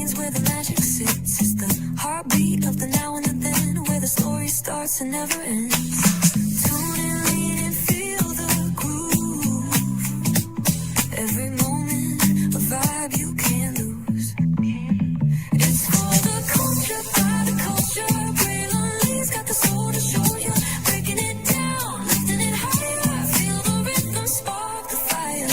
is where the magic sits. It's the heartbeat of the now and the then, where the story starts and never ends. Tune in, lean and feel the groove. Every moment, a vibe you can't lose. It's for the culture, by the culture. Braille Lee's got the soul to show you. Breaking it down, lifting it higher. Feel the rhythm, spark the fire.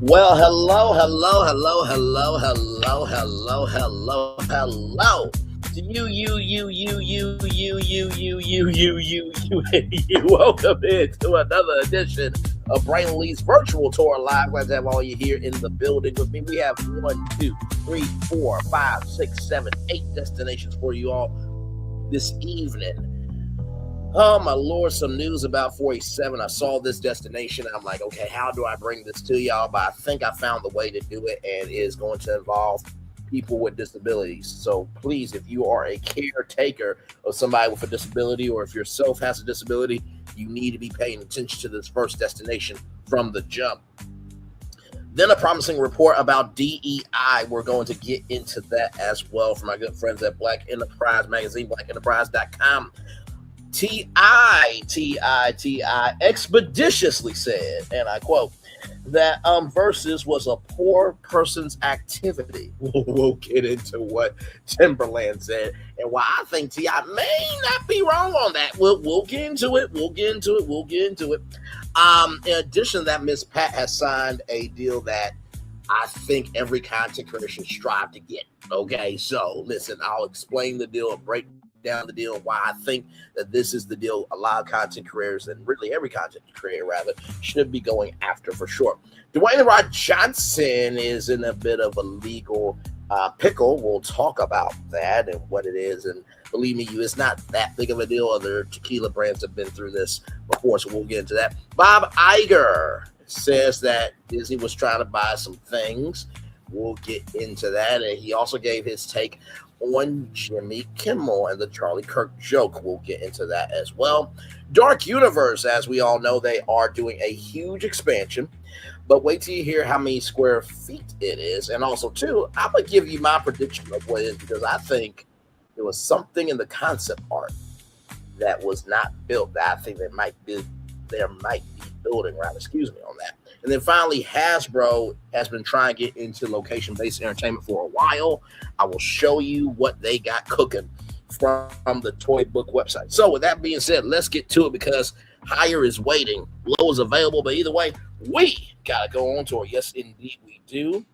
Well, hello to you. Welcome into another edition of Brain Lee's virtual tour live. Glad to have all you here in the building with me. We have 1, 2, 3, 4, 5, 6, 7, 8 destinations for you all this evening. Oh my Lord, some news about 487. I saw this destination and I'm like, okay, how do I bring this to y'all? But I think I found the way to do it, and it is going to involve people with disabilities. So please, if you are a caretaker of somebody with a disability, or if yourself has a disability, you need to be paying attention to this first destination from the jump. Then a promising report about DEI. We're going to get into that as well from my good friends at Black Enterprise Magazine, blackenterprise.com. T.I. expeditiously said, and I quote, that verzuz was a poor person's activity. We'll get into what Timberland said and why I think T.I. may not be wrong on that. We'll get into it. In addition to that, Miss Pat has signed a deal that I think every content creator should strive to get. Okay, so listen, I'll explain the deal and break down the deal and why I think that this is the deal a lot of content creators, and really every content creator rather, should be going after for sure. Dwayne Rod Johnson is in a bit of a legal pickle. We'll talk about that and what it is, and believe me, it's not that big of a deal. Other tequila brands have been through this before, so we'll get into that. Bob Iger says that Disney was trying to buy some things. We'll get into that, and he also gave his take on Jimmy Kimmel and the Charlie Kirk joke. We'll get into that as well. Dark Universe, as we all know, they are doing a huge expansion, but wait till you hear how many square feet it is. And also, too, I'm going to give you my prediction of what it is, because I think there was something in the concept art that was not built that I think there might be building, right? Excuse me on that. And then finally, Hasbro has been trying to get into location-based entertainment for a while. I will show you what they got cooking from the toy book website. So with that being said, let's get to it, because higher is waiting, low is available. But either way, we got to go on tour. Yes, indeed we do.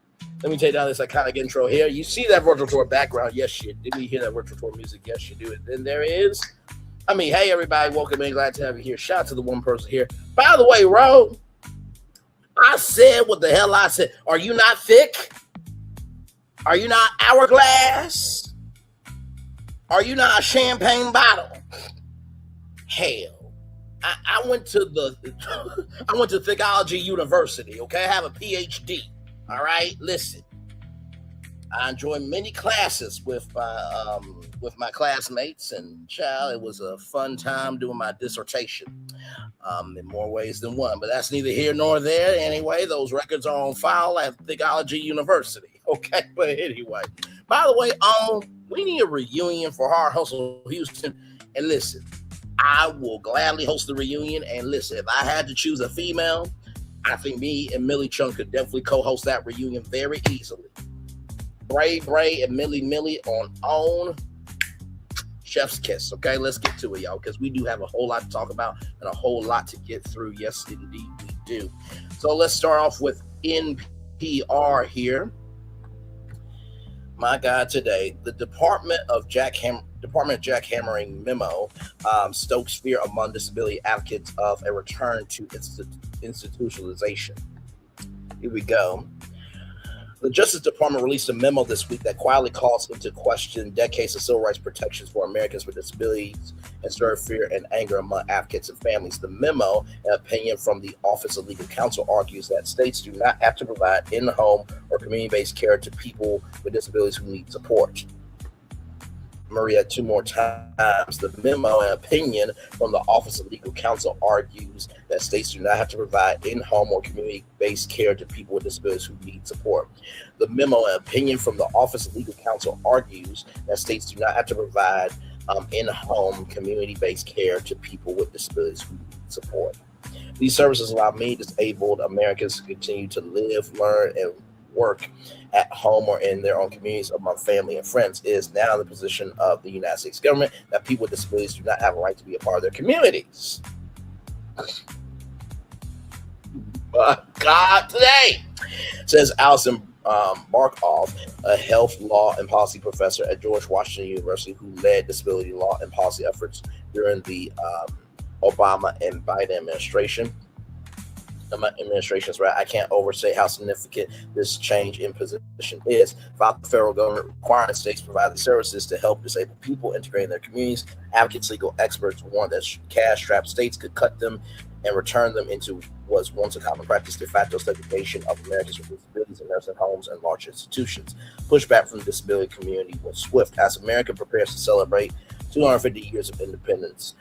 Let me take down this iconic intro here. You see that virtual tour background? Yes, you do. You hear that virtual tour music? Yes, you do. And then there is, hey, everybody, welcome in. Glad to have you here. Shout out to the one person here. By the way, Ro, I said what the hell I said. Are you not thick? Are you not hourglass? Are you not a champagne bottle? Hell, I went to Thickology University. Okay, I have a PhD. All right, listen. I enjoyed many classes with my classmates, and child, it was a fun time doing my dissertation. In more ways than one, but that's neither here nor there. Anyway, those records are on file at Thickology University. Okay, but anyway, by the way, we need a reunion for Hard Hustle Houston. And listen, I will gladly host the reunion. And listen, if I had to choose a female, I think me and Millie Chung could definitely co-host that reunion very easily. Bray and Millie on chef's kiss. Okay, let's get to it, y'all, because we do have a whole lot to talk about and a whole lot to get through. Yes, indeed, we do. So let's start off with NPR here. My God, today the Department of Jackhammering memo stokes fear among disability advocates of a return to institutionalization. Here we go. The Justice Department released a memo this week that quietly calls into question decades of civil rights protections for Americans with disabilities and stirred fear and anger among advocates and families. The memo, an opinion from the Office of Legal Counsel, argues that states do not have to provide in-home or community-based care to people with disabilities who need support. Maria, two more times. The memo and opinion from the Office of Legal Counsel argues that states do not have to provide in-home or community-based care to people with disabilities who need support. The memo and opinion from the Office of Legal Counsel argues that states do not have to provide in-home community-based care to people with disabilities who need support. These services allow many disabled Americans to continue to live, learn, and work at home or in their own communities among family and friends. It is now the position of the United States government that people with disabilities do not have a right to be a part of their communities. But God, today, says Allison Barkoff, a health law and policy professor at George Washington University who led disability law and policy efforts during the Obama and Biden administrations, right? I can't overstate how significant this change in position is. While the federal government requiring states provide the services to help disabled people integrate in their communities, advocates, legal experts warn that cash-strapped states could cut them and return them into was once a common practice, de facto segregation of Americans with disabilities in nursing homes and large institutions. Pushback from the disability community was swift as America prepares to celebrate 250 years of independence.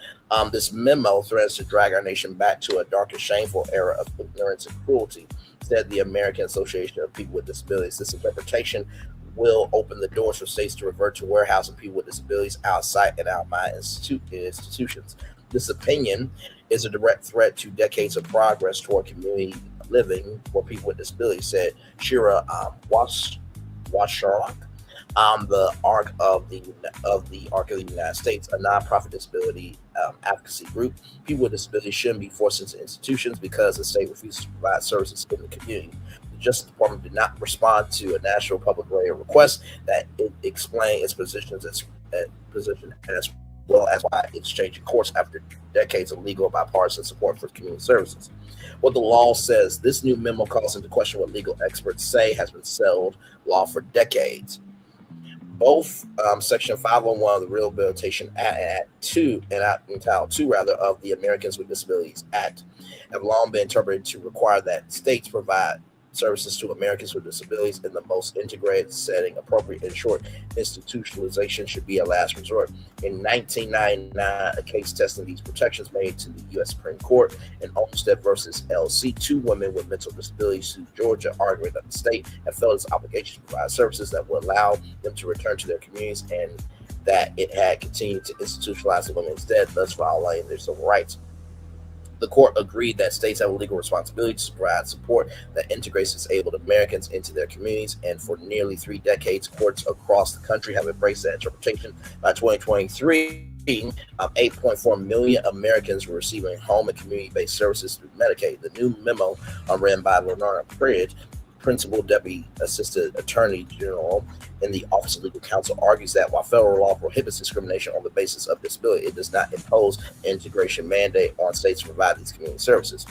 This memo threatens to drag our nation back to a dark and shameful era of ignorance and cruelty, said the American Association of People with Disabilities. This interpretation will open the doors for states to revert to warehousing people with disabilities outside and out by institutions. This opinion is a direct threat to decades of progress toward community living for people with disabilities, said Shira Washarlak. The Arc of the United States, a nonprofit disability advocacy group. People with disabilities shouldn't be forced into institutions because the state refuses to provide services in the community. The Justice Department did not respond to a national public radio request that it explain its position as well as why it's changing course after decades of legal bipartisan support for community services. What the law says, this new memo calls into question what legal experts say has been settled law for decades. Both Section 501 of the Rehabilitation Act 2 and Title 2 of the Americans with Disabilities Act have long been interpreted to require that states provide services to Americans with disabilities in the most integrated setting appropriate. In short, institutionalization should be a last resort. In 1999, a case testing these protections made to the U.S. Supreme Court in Olmstead versus LC, two women with mental disabilities sued Georgia, arguing that the state had failed its obligation to provide services that would allow them to return to their communities and that it had continued to institutionalize the women instead, thus violating their civil rights. The court agreed that states have a legal responsibility to provide support that integrates disabled Americans into their communities, and for nearly 3 decades, courts across the country have embraced that interpretation. By 2023, 8.4 million Americans were receiving home and community-based services through Medicaid. The new memo, ran by Lenora Pridge, Principal Deputy Assistant Attorney General in the Office of Legal Counsel, argues that while federal law prohibits discrimination on the basis of disability, it does not impose an integration mandate on states to provide these community services.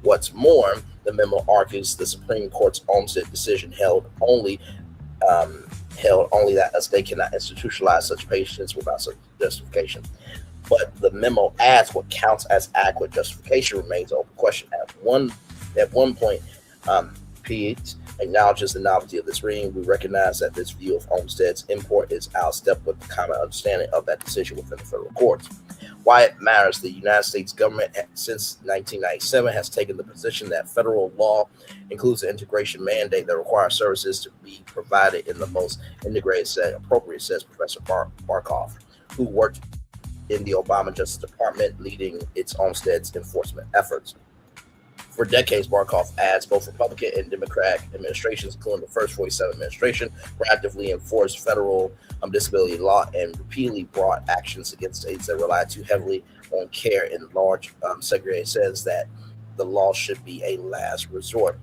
What's more, the memo argues the Supreme Court's Olmstead decision held only that a state cannot institutionalize such patients without such justification. But the memo adds what counts as adequate justification remains an open question. At one point, Pete acknowledges the novelty of this reading. We recognize that this view of Olmstead's import is out of step with the common understanding of that decision within the federal courts. Why it matters, the United States government since 1997 has taken the position that federal law includes an integration mandate that requires services to be provided in the most integrated setting appropriate, says Professor Barkoff, who worked in the Obama Justice Department leading its Olmstead's enforcement efforts. For decades, Barkoff adds both Republican and Democrat administrations, including the first 47 administration, proactively enforced federal disability law and repeatedly brought actions against states that rely too heavily on care in large segregated settings, that the law should be a last resort.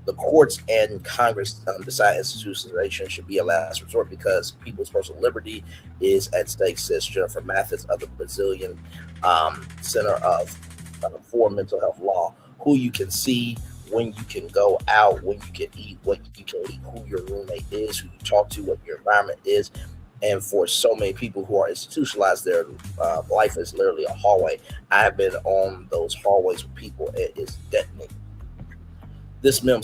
The courts and Congress decide institutionalization should be a last resort because people's personal liberty is at stake, says Jennifer Mathis of the Brazilian Center for Mental Health Law. Who you can see, when you can go out, when you can eat, what you can eat, who your roommate is, who you talk to, what your environment is. And for so many people who are institutionalized, their life is literally a hallway. I've been on those hallways with people. It is deafening. This memo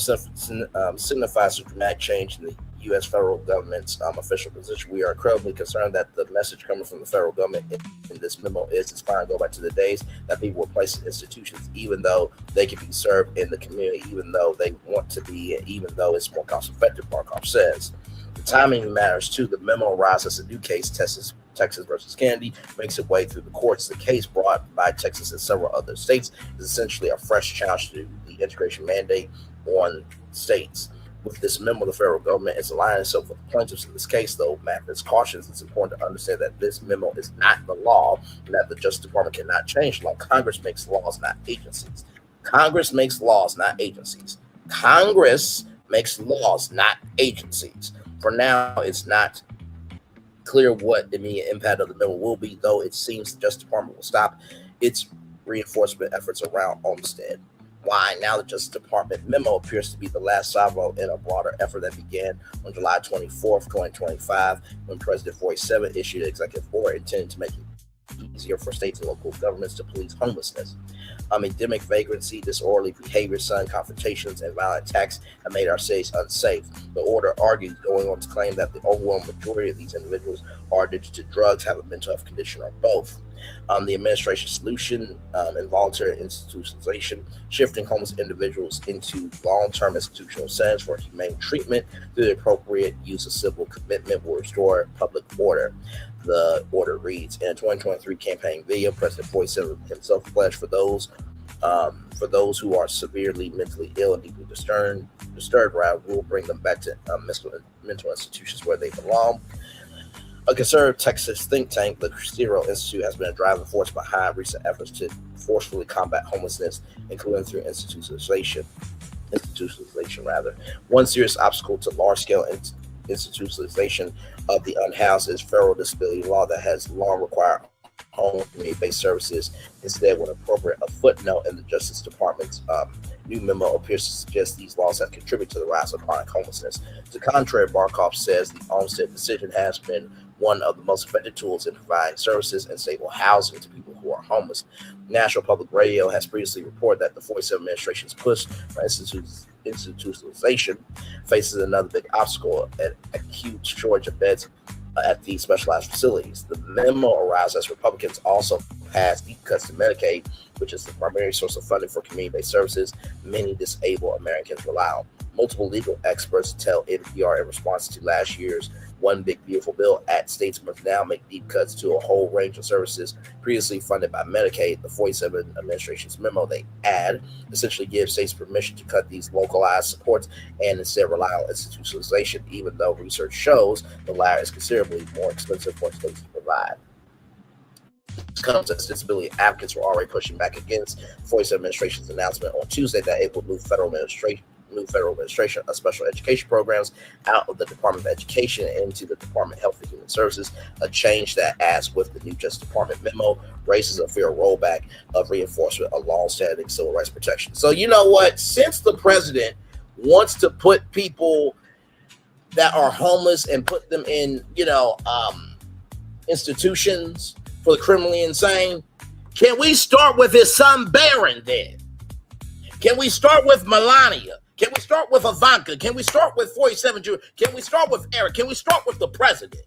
signifies a dramatic change in the U.S. federal government's official position. We are incredibly concerned that the message coming from the federal government in this memo is it's fine to go back to the days that people were placed in institutions, even though they can be served in the community, even though they want to be, even though it's more cost effective, Markov says. The timing matters too. The memo arises as a new case, Texas versus Kennedy, makes its way through the courts. The case brought by Texas and several other states is essentially a fresh challenge to the integration mandate on states. With this memo, the federal government is aligning itself with the plaintiffs in this case, though Mathis cautions it's important to understand that this memo is not the law and that the Justice Department cannot change law. Congress makes laws, not agencies. Congress makes laws, not agencies. Congress makes laws, not agencies. For now, it's not clear what the immediate impact of the memo will be, though it seems the Justice Department will stop its reinforcement efforts around Olmstead. Why? Now the Justice Department memo appears to be the last salvo in a broader effort that began on July 24th, 2025, when President 47 issued an executive order intended to make it easier for states and local governments to police homelessness. Endemic vagrancy, disorderly behavior, sudden confrontations, and violent attacks have made our cities unsafe. The order argues, going on to claim that the overwhelming majority of these individuals are addicted to drugs, have a mental health condition, or both. The administration's solution, involuntary institutionalization, shifting homeless individuals into long-term institutional settings for humane treatment through the appropriate use of civil commitment will restore public order. The order reads, in a 2023 campaign video, President 47 himself pledged for those who are severely mentally ill and deeply disturbed, we'll bring them back to mental institutions where they belong. A conservative Texas think tank, the Zero Institute, has been a driving force behind recent efforts to forcefully combat homelessness, including through institutionalization. One serious obstacle to large-scale institutionalization of the unhoused is federal disability law that has long required home community-based services. Instead, when appropriate, a footnote in the Justice Department's new memo appears to suggest these laws have contributed to the rise of chronic homelessness. To the contrary, Barkov says the Olmstead decision has been one of the most effective tools in providing services and stable housing to people who are homeless. National Public Radio has previously reported that the 47 administration's push for institutionalization faces another big obstacle, an acute shortage of beds at these specialized facilities. The memo arises as Republicans also passed deep cuts to Medicaid, which is the primary source of funding for community-based services many disabled Americans rely on. Multiple legal experts tell NPR in response to last year's One Big Beautiful Bill Act, states must now make deep cuts to a whole range of services previously funded by Medicaid. The 47 administration's memo, they add, essentially gives states permission to cut these localized supports and instead rely on institutionalization, even though research shows the latter is considerably more expensive for states to provide. This comes as disability advocates were already pushing back against the 47 administration's announcement on Tuesday that it would move federal administration of special education programs out of the Department of Education and into the Department of Health and Human Services, a change that, as with the new Justice Department memo, raises a fear rollback of reinforcement of long-standing civil rights protection. So you know what? Since the president wants to put people that are homeless and put them in, institutions for the criminally insane, can we start with his son Barron then? Can we start with Melania? Can we start with Ivanka? Can we start with 47 Jr.? Can we start with Eric? Can we start with the president?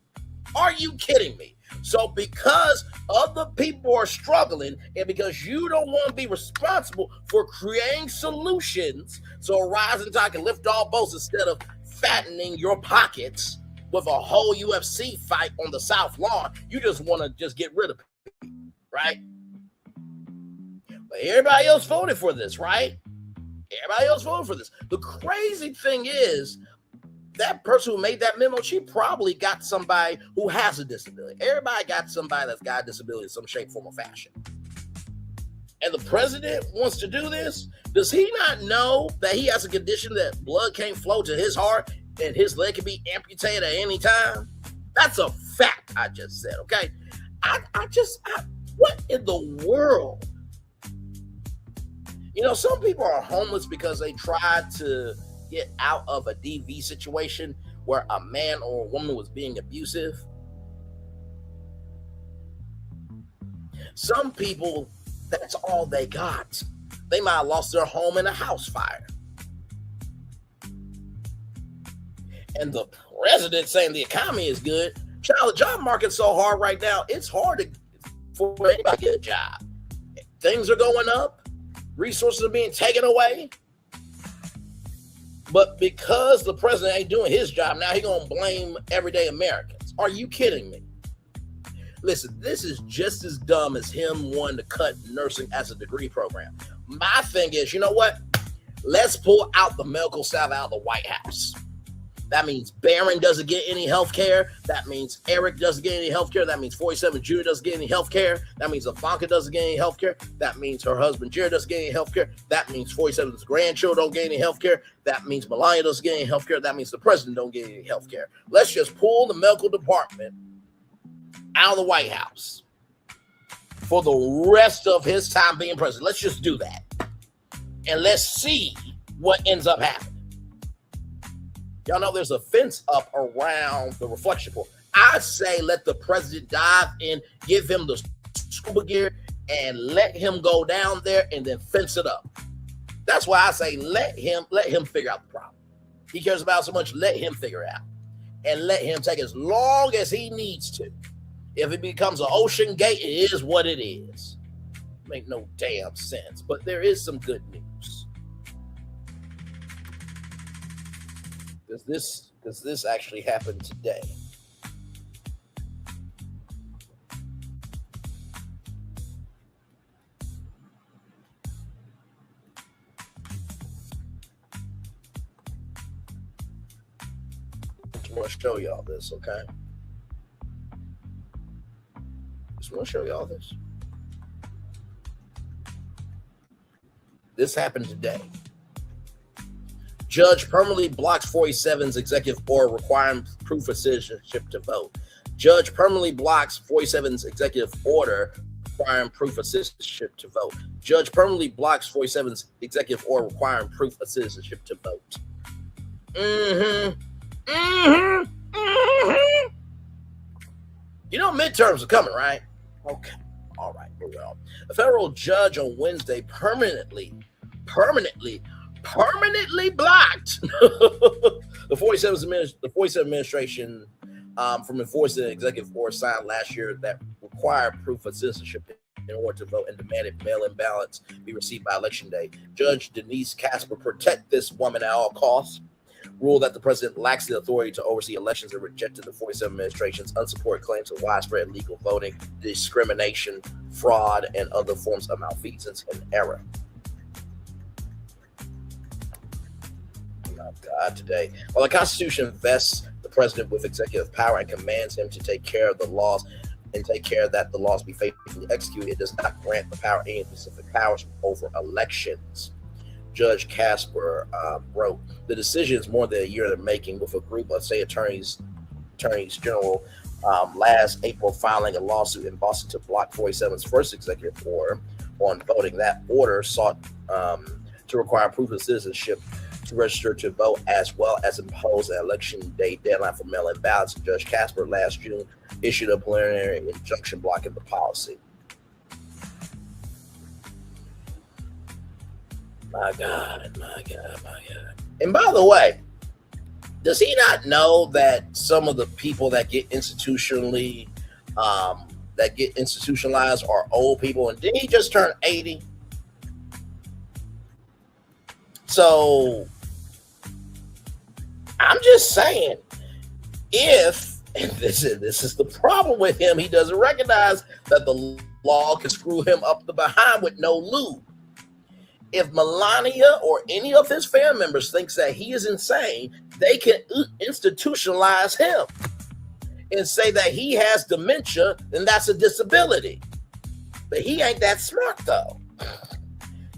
Are you kidding me? So because other people are struggling and because you don't want to be responsible for creating solutions so a rising tide can lift all boats instead of fattening your pockets with a whole UFC fight on the South Lawn, you just want to just get rid of it, right? But everybody else voted for this, right? Everybody else voted for this. The crazy thing is that person who made that memo, she probably got somebody who has a disability. Everybody got somebody that's got a disability in some shape, form, or fashion. and the president wants to do this, does he not know that he has a condition that blood can't flow to his heart and his leg can be amputated at any time? That's a fact I just said, okay? What in the world? You know, some people are homeless because they tried to get out of a DV situation where a man or a woman was being abusive. Some people, that's all they got. They might have lost their home in a house fire. And the president saying the economy is good. Child, the job market's so hard right now, it's hard for anybody to get a job. Things are going up. Resources are being taken away. But because the president ain't doing his job, now he's going to blame everyday Americans. Are you kidding me? Listen, this is just as dumb as him wanting to cut nursing as a degree program. My thing is, you know what? Let's pull out the medical staff out of the White House. That means Barron doesn't get any health care. That means Eric doesn't get any health care. That means 47 Jr. doesn't get any health care. That means Ivanka doesn't get any health care. That means her husband Jared doesn't get any health care. That means 47's grandchildren don't get any health care. That means Melania doesn't get any health care. That means the president don't get any health care. Let's just pull the medical department out of the White House for the rest of his time being president. Let's just do that. And let's see what ends up happening. Y'all know there's a fence up around the reflection pool. I say let the president dive in, give him the scuba gear, and let him go down there and then fence it up. That's why I say let him figure out the problem. He cares about it so much, let him figure it out. And let him take as long as he needs to. If it becomes an ocean gate, it is what it is. Make no damn sense. But there is some good news. Does this actually happen today? I want to show y'all this, okay? Just want to show y'all this. This happened today. Judge permanently blocks 47's executive order requiring proof of citizenship to vote. Judge permanently blocks 47's executive order requiring proof of citizenship to vote. Judge permanently blocks 47's executive order requiring proof of citizenship to vote. You know midterms are coming, right? Okay. All right. Well, a federal judge on Wednesday permanently blocked the 47 administration from enforcing an executive order signed last year that required proof of citizenship in order to vote and demanded mail-in ballots be received by election day. Judge Denise Casper, protect this woman at all costs, ruled that the president lacks the authority to oversee elections and rejected the 47 administration's unsupported claims of widespread illegal voting, discrimination, fraud, and other forms of malfeasance and error. God, today. While the Constitution vests the president with executive power and commands him to take care of the laws and take care that the laws be faithfully executed, it does not grant the power any specific powers over elections. Judge Casper wrote, the decision is more than a year in the making, with a group of state attorneys general last April filing a lawsuit in Boston to block 47's first executive order on voting. That order sought to require proof of citizenship to register to vote, as well as impose an election day deadline for mail-in ballots. Judge Casper last June issued a preliminary injunction blocking the policy. My God. And by the way, does he not know that some of the people that get institutionalized are old people? And didn't he just turn 80? So I'm just saying, and this is the problem with him, he doesn't recognize that the law can screw him up the behind with no lube. If Melania or any of his family members thinks that he is insane, they can institutionalize him and say that he has dementia, then that's a disability. But he ain't that smart, though.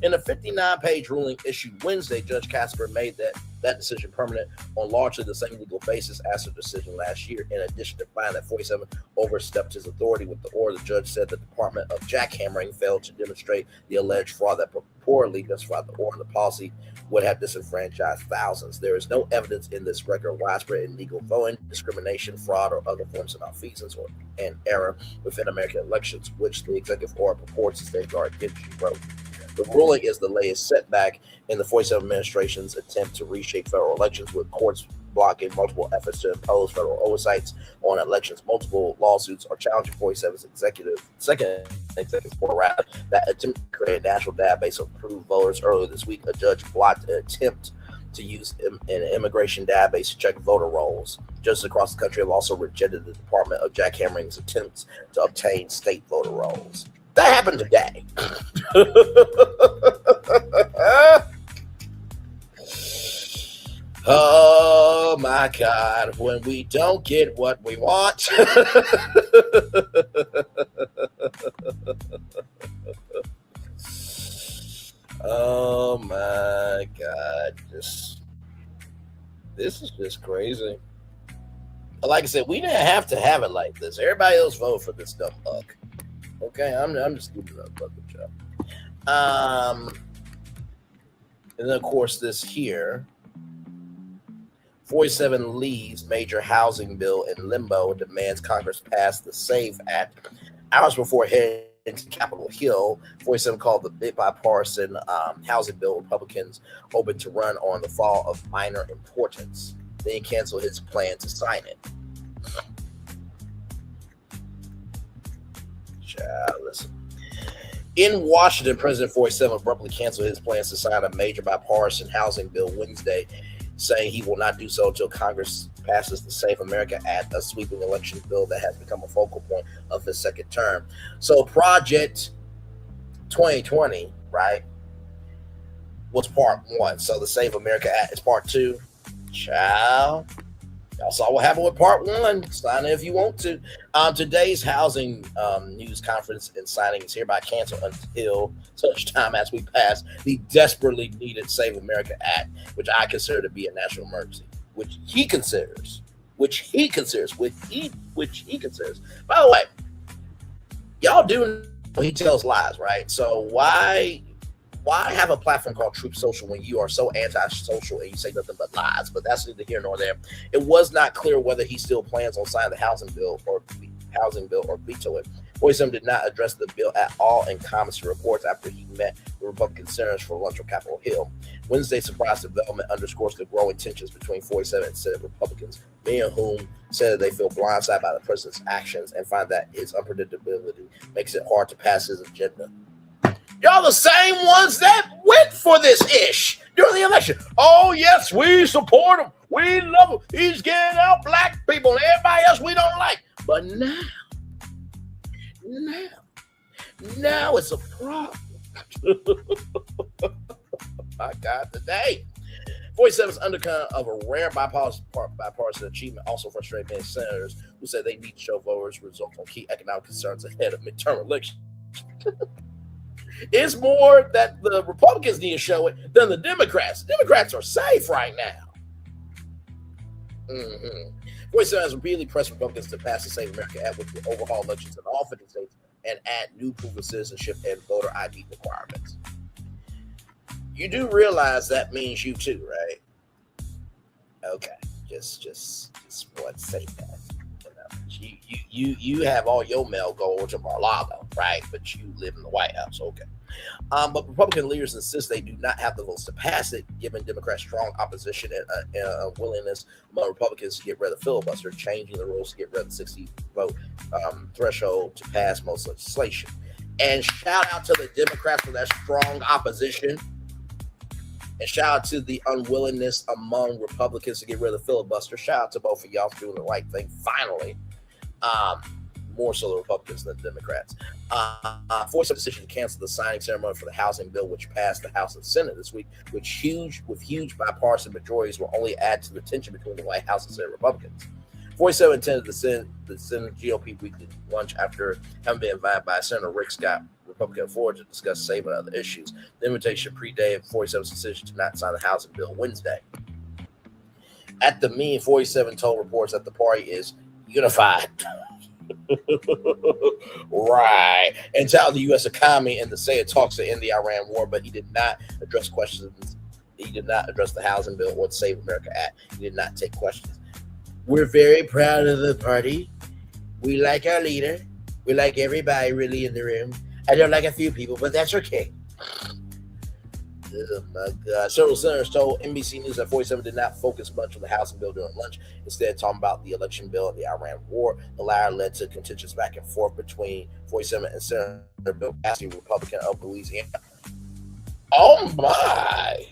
In a 59-page ruling issued Wednesday, Judge Casper made that decision permanent on largely the same legal basis as her decision last year. In addition to finding that 47 overstepped his authority with the order, the judge said the Department of Jackhammering failed to demonstrate the alleged fraud that purportedly justified the order. The policy would have disenfranchised thousands. There is no evidence in this record of widespread illegal voting, discrimination, fraud, or other forms of malfeasance or an error within American elections, which the executive order purports to safeguard against, she wrote. The ruling is the latest setback in the 47 administration's attempt to reshape federal elections, with courts blocking multiple efforts to impose federal oversights on elections. Multiple lawsuits are challenging 47's second executive order that attempt to create a national database of approved voters. Earlier this week, a judge blocked an attempt to use an immigration database to check voter rolls. Judges across the country have also rejected the Department of Jackhammering's attempts to obtain state voter rolls. That happened today. Oh my God, when we don't get what we want. Oh my God, this is just crazy. Like I said, we didn't have to have it like this. Everybody else vote for this dumb buck. Okay, I'm just giving up bucket job. And then of course this here, 47 leaves major housing bill in limbo, demands Congress pass the SAVE Act. Hours before heading to Capitol Hill, 47 called the big bipartisan housing bill Republicans hoping to run on the fall of minor importance, then canceled his plan to sign it. Listen. In Washington, President 47 abruptly canceled his plans to sign a major bipartisan housing bill Wednesday, saying he will not do so until Congress passes the Save America Act, a sweeping election bill that has become a focal point of his second term. So Project 2020, right, was part one. So the Save America Act is part two. Child. Y'all saw what happened with part one. Sign it if you want to. Today's housing news conference and signing is hereby canceled until such time as we pass the desperately needed Save America Act, which I consider to be a national emergency, which he considers. By the way, y'all do know he tells lies, right? So why have a platform called Truth Social when you are so anti-social and you say nothing but lies? But that's neither here nor there. It was not clear whether he still plans on signing the housing bill or veto it. 47 did not address the bill at all in comments to reports after he met with Republican senators for lunch on Capitol Hill. Wednesday's surprise development underscores the growing tensions between 47 and Senate Republicans, many of whom said they feel blindsided by the president's actions and find that his unpredictability makes it hard to pass his agenda. Y'all the same ones that went for this ish during the election. Oh, yes, we support him. We love him. He's getting out black people and everybody else we don't like. But now it's a problem. My God, today. 47's undercurrent of a rare bipartisan achievement also frustrated many senators who said they need to show voters results on key economic concerns ahead of midterm elections. It's more that the Republicans need to show it than the Democrats. The Democrats are safe right now. 47 has repeatedly pressed Republicans to pass the Save America Act, which will overhaul elections in all 50 states and add new proof of citizenship and voter ID requirements. You do realize that means you too, right? Okay, just want to say that. You have all your mail go over to Mar-a-Lago, right? But you live in the White House, okay. But Republican leaders insist they do not have the votes to pass it, given Democrats' strong opposition and a willingness among Republicans to get rid of filibuster, changing the rules to get rid of the 60-vote threshold to pass most legislation. And shout out to the Democrats for that strong opposition. And shout out to the unwillingness among Republicans to get rid of the filibuster. Shout out to both of y'all for doing the right thing, finally. More so the Republicans than the Democrats. Forced a decision to cancel the signing ceremony for the housing bill, which passed the House and Senate this week, with huge bipartisan majorities will only add to the tension between the White House and Senate Republicans. 47 attended the Senate GOP weekly lunch after having been invited by Senator Rick Scott, Republican of Florida, to discuss saving other issues. The invitation predated 47's decision to not sign the housing bill Wednesday. At the meeting, 47 told reporters that the party is unified. Right. And touted the U.S. economy and the say it talks to end the Iran war, but he did not address questions. He did not address the housing bill or the Save America Act. He did not take questions. We're very proud of the party. We like our leader. We like everybody really in the room. I don't like a few people, but that's okay. Oh my God. Several senators told NBC News that 47 did not focus much on the housing bill during lunch, instead talking about the election bill and the Iran war. The latter led to contentious back and forth between 47 and Senator Bill Cassidy, Republican of Louisiana. Oh my.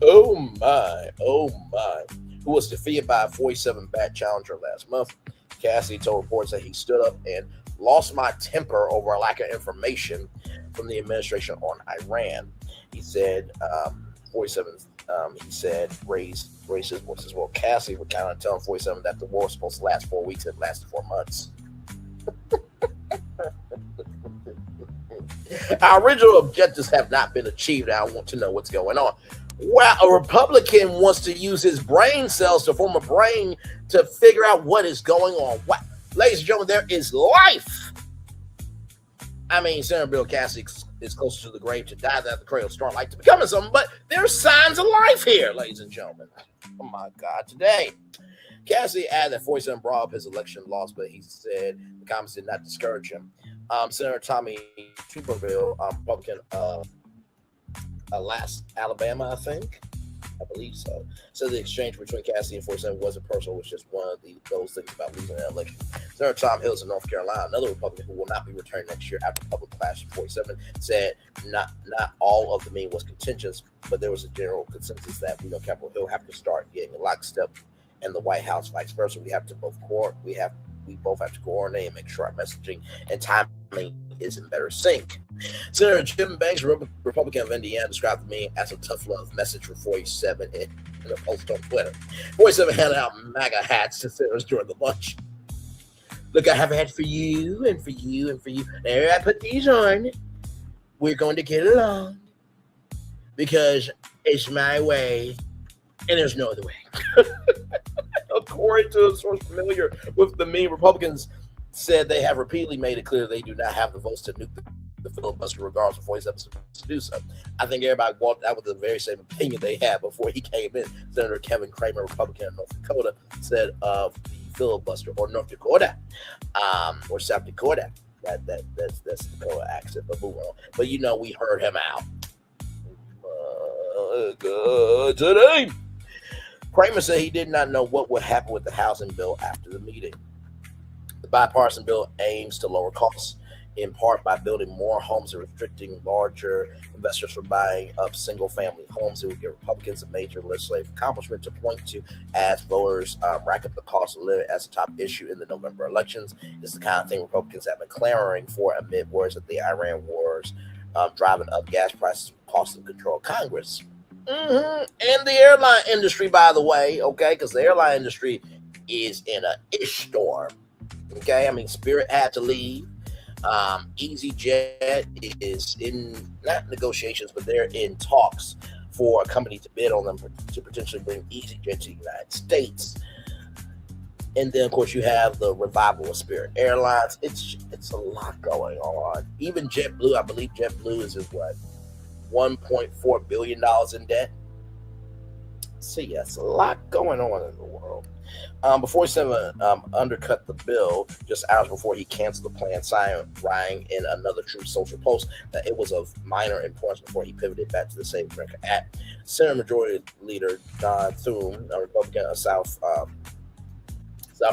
Oh my. Oh my. Who was defeated by a 47-back challenger last month. Cassidy told reporters that he stood up and lost my temper over a lack of information from the administration on Iran. He said, 47, he said, raised his voice. Well, Cassidy would kind of tell 47 that the war was supposed to last 4 weeks. It lasted 4 months. Our original objectives have not been achieved. I want to know what's going on. Well, a Republican wants to use his brain cells to form a brain to figure out what is going on. What, ladies and gentlemen, there is life. I mean, Senator Bill Cassidy is closer to the grave to die than the cradle start like to becoming something, but there's signs of life here, ladies and gentlemen. Oh my God, today. Cassidy added that 47 brought up his election loss, but he said the comments did not discourage him. Senator Tommy Tuberville, Republican Alabama, I believe so. So the exchange between Cassidy and 47 wasn't personal, it was just one of those things about losing an election. Senator Tom Hills in North Carolina, another Republican who will not be returning next year after public clash in 47, said not all of the meeting was contentious, but there was a general consensus that Capitol Hill have to start getting a lockstep, and the White House vice versa. We both have to coordinate and make sure our messaging and timing is in better sync. Senator Jim Banks, Republican of Indiana, described the meeting as a tough love message for 47 in a post on Twitter. 47 handed out MAGA hats to senators during the lunch. Look, I have a hat for you and for you and for you. There, I put these on. We're going to get along because it's my way and there's no other way. According to a source familiar with the meme, Republicans said they have repeatedly made it clear they do not have the votes to nuke the filibuster regardless of 47 to do so. I think everybody walked out with the very same opinion they had before he came in. Senator Kevin Cramer, Republican of North Dakota, said of the filibuster, or North Dakota, or South Dakota. That's Dakota accent, but move on. But we heard him out. Today. Cramer said he did not know what would happen with the housing bill after the meeting. The bipartisan bill aims to lower costs, in part by building more homes and restricting larger investors from buying up single-family homes. It would give Republicans a major legislative accomplishment to point to as voters rack up the cost of living as a top issue in the November elections. It's the kind of thing Republicans have been clamoring for amid words that the Iran wars driving up gas prices will cost them control of Congress. And the airline industry, by the way, okay, because the airline industry is in a ish storm. Okay, I mean, Spirit had to leave. EasyJet is in not negotiations, but they're in talks for a company to bid on them to potentially bring EasyJet to the United States. And then, of course, you have the revival of Spirit Airlines. It's a lot going on. Even JetBlue, I believe JetBlue is what, $1.4 billion in debt. So yes, a lot going on in the world. Before 47 undercut the bill just hours before he canceled the plan, writing in another Truth Social post that it was of minor importance before he pivoted back to the Save America Act. Senate Majority Leader Don Thune, a Republican of South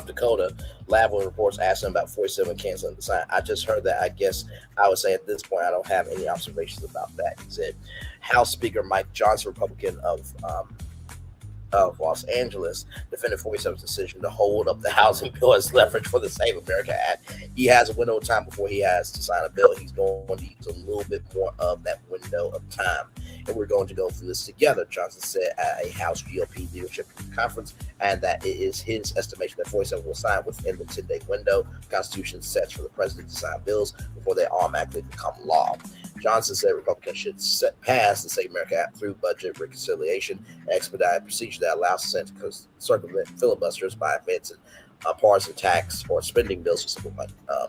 Dakota, laughed when reports asked him about 47 canceling the sign. I just heard that. I guess I would say at this point I don't have any observations about that. He said. House Speaker Mike Johnson, Republican of Los Angeles, defended 47's decision to hold up the housing bill as leverage for the Save America Act. He has a window of time before he has to sign a bill. He's going to use a little bit more of that window of time. and we're going to go through this together, Johnson said at a House GOP leadership conference, and that it is his estimation that 47 will sign within the 10-day window the Constitution sets for the president to sign bills before they automatically become law. Johnson said Republicans should pass the Save America Act through budget reconciliation and expedite procedure that allows the Senate to circumvent filibusters by advancing partisan tax or spending bills for simple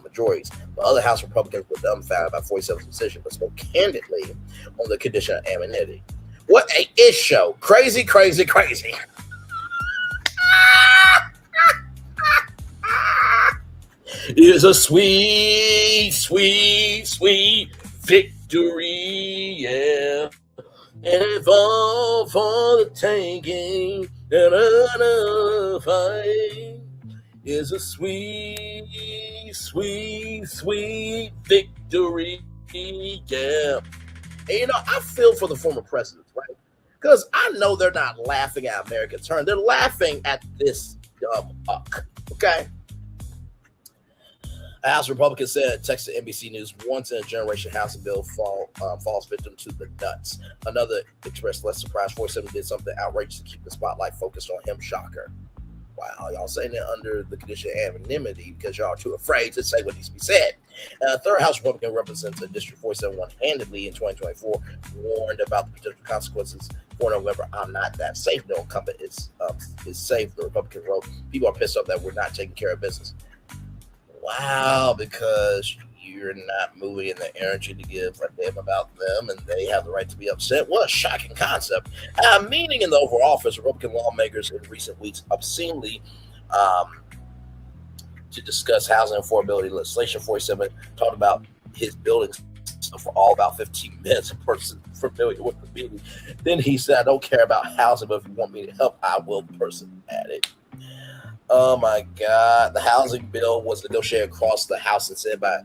majorities. But other House Republicans were dumbfounded by 47's decision, but spoke candidly on the condition of anonymity. What a ish show. Crazy, crazy, crazy. It's a sweet, sweet, sweet victory, yeah. And it's all for the taking, and another fight. Is a sweet, sweet, sweet victory, yeah. And I feel for the former presidents, right? Because I know they're not laughing at American turn. They're laughing at this dumb uck, okay? A House Republican said, text to NBC News, once in a generation housing bill falls victim to the nuts. Another expressed less surprise. 47 did something outrageous to keep the spotlight focused on him. Shocker. Wow, y'all saying it under the condition of anonymity because y'all are too afraid to say what needs to be said. Third House Republican representative District 47 one-handedly in 2024 warned about the potential consequences for November. I'm not that safe. No incumbent is safe. The Republican wrote, people are pissed off that we're not taking care of business. Wow, because you're not moving in the energy to give a damn about them, and they have the right to be upset. What a shocking concept. Meaning in the Oval Office, Republican lawmakers in recent weeks obscenely to discuss housing affordability legislation. 47 talked about his building for all about 15 minutes. A person familiar with the meeting. Then he said, I don't care about housing, but if you want me to help, I will. The person added. Oh my God. The housing bill was negotiated across the House and said by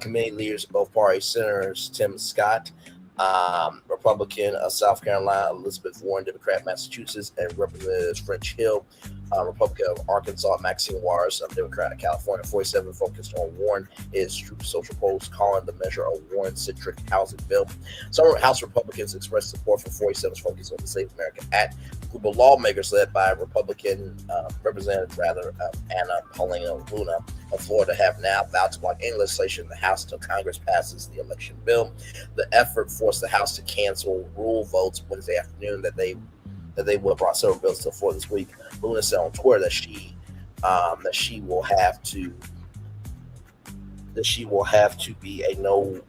committee leaders of both parties, Senators Tim Scott, Republican of South Carolina, Elizabeth Warren, Democrat, Massachusetts, and Representatives French Hill, Republican of Arkansas, Maxine Waters, Democrat of California. 47 focused on Warren is Truth Social Post calling the measure a Warren-centric housing bill. Some House Republicans expressed support for 47's focus on the Save America Act. A group of lawmakers led by Republican Representative Anna Paulina Luna of Florida have now vowed to block any legislation in the House until Congress passes the election bill. The effort forced the House to cancel rule votes Wednesday afternoon that they would have brought several bills to the floor this week. Luna said on Twitter that she will have to be a no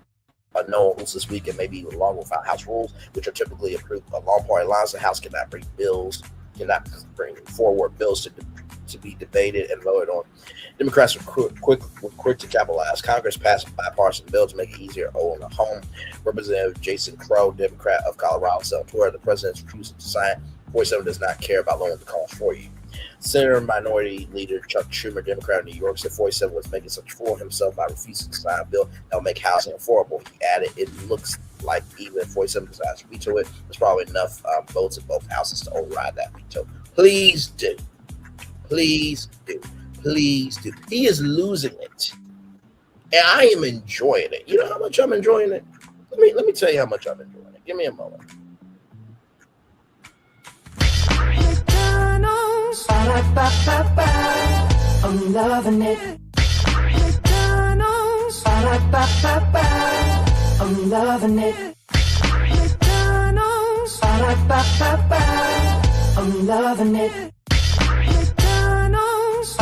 rules this week and maybe even longer without House rules, which are typically approved along party lines. The House cannot bring forward bills to be debated and voted on. Democrats were quick to capitalize. Congress passed a bipartisan bill to make it easier to own a home. Representative Jason Crow, Democrat of Colorado, said on Twitter, the president's refusal to sign 47 does not care about lowering the cost for you. Senator Minority Leader Chuck Schumer, Democrat of New York, said 47 was making such a fool of himself by refusing to sign a bill that will make housing affordable. He added, it looks like even if 47 decides to veto it, there's probably enough votes in both houses to override that veto. Please do. Please do. Please do. He is losing it. And I am enjoying it. You know how much I'm enjoying it? Let me tell you how much I'm enjoying it. Give me a moment. I'm loving it. McDonald's. I'm loving it. McDonald's. I'm loving it. McDonald's. I'm loving it. McDonald's.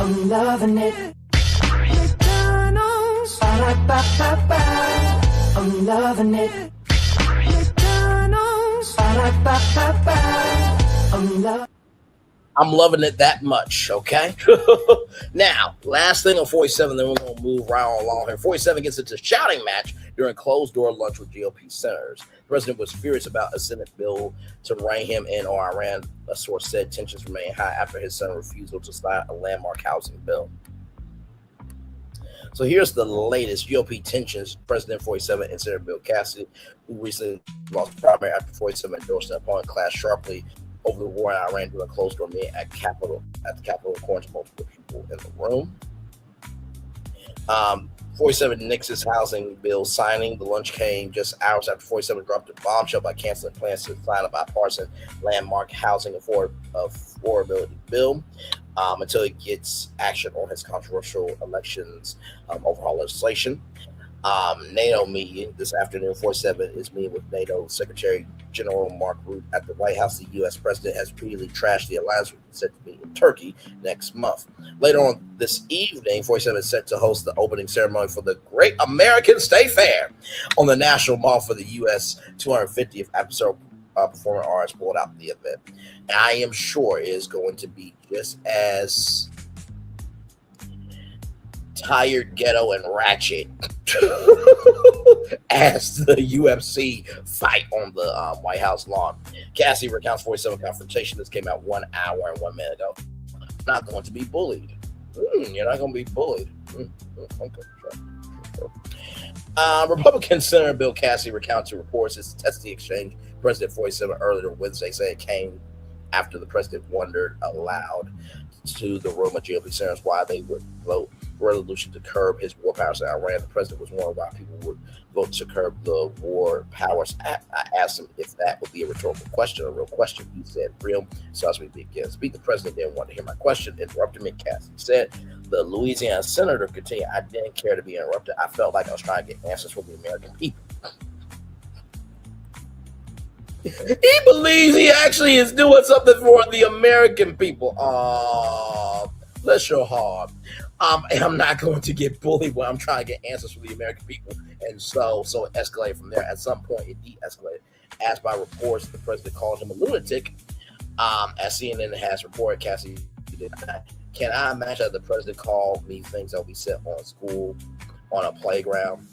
I'm loving it. McDonald's. I'm loving it. McDonald's. I'm loving it that much, okay? Now, last thing on 47, then we're going to move right on along here. 47 gets into a shouting match during closed-door lunch with GOP senators. The president was furious about a Senate bill to rein him in on Iran. A source said tensions remain high after his Senate refusal to sign a landmark housing bill. So here's the latest GOP tensions. President 47 and Senator Bill Cassidy, who recently lost the primary after 47 endorsed an opponent, clashed sharply over the war in Iran during a closed-door meeting at the Capitol, according to multiple people in the room. 47 Nix's housing bill signing. The lunch came just hours after 47 dropped a bombshell by canceling plans to sign a bipartisan landmark housing affordability bill until he gets action on his controversial elections overhaul legislation. NATO meeting this afternoon. 47 is meeting with NATO Secretary General Mark Rutte at the White House. The U.S. president has repeatedly trashed the alliance set to be in Turkey next month. Later on this evening, 47 is set to host the opening ceremony for the Great American State Fair on the National Mall for the U.S. 250th episode performing artists pulled out the event. And I am sure it is going to be just as tired, ghetto, and ratchet as the UFC fight on the White House lawn. Cassie recounts 47 confrontation. This came out 1 hour and 1 minute ago. Not going to be bullied. You're not going to be bullied. Okay, sure. Republican Senator Bill Cassidy recounts reports his testy exchange with President 47 earlier Wednesday, saying it came after the president wondered aloud to the room of GOP senators why they would vote resolution to curb his war powers in Iran. The president was wondering why people would vote to curb the war powers. I asked him if that would be a rhetorical question, a real question. He said, real. So as we begin to speak, the president didn't want to hear my question, interrupted me. Cassidy said, the Louisiana senator continued, I didn't care to be interrupted. I felt like I was trying to get answers from the American people. He believes he actually is doing something for the American people. Bless your heart. And I'm not going to get bullied when I'm trying to get answers from the American people. And so it escalated from there. At some point, it de-escalated. As by reports, the president called him a lunatic. As CNN has reported, Cassie did not. Can I imagine that the president called me things that will be said on school, on a playground?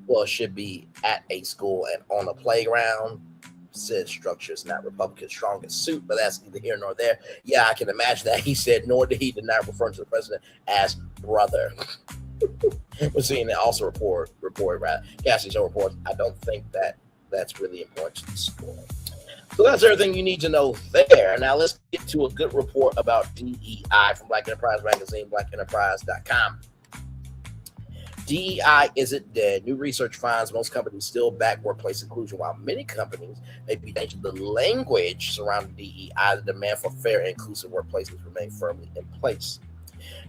Well, it should be at a school and on a playground. Said structure is not Republican's strongest suit, but that's neither here nor there. Yeah, I can imagine that. He said, nor did he deny referring to the president as brother. We're seeing that also reported rather. Cassie's own reports. I don't think that's really important to the school. So that's everything you need to know there. Now let's get to a good report about DEI from Black Enterprise Magazine, blackenterprise.com. DEI isn't dead. New research finds most companies still back workplace inclusion, while many companies may be changing the language surrounding DEI. The demand for fair and inclusive workplaces remain firmly in place.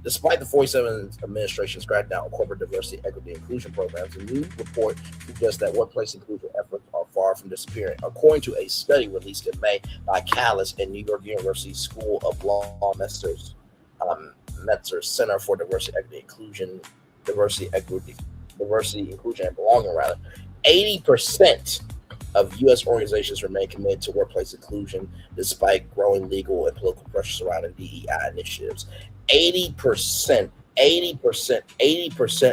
Despite the 47 administration's crackdown on corporate diversity, equity, and inclusion programs, a new report suggests that workplace inclusion efforts are far from disappearing. According to a study released in May by Callis and New York University School of Law Metzger's Center for Diversity, Equity, Inclusion, Diversity, Inclusion, and Belonging, 80% of U.S. organizations remain committed to workplace inclusion despite growing legal and political pressure surrounding DEI initiatives. 80%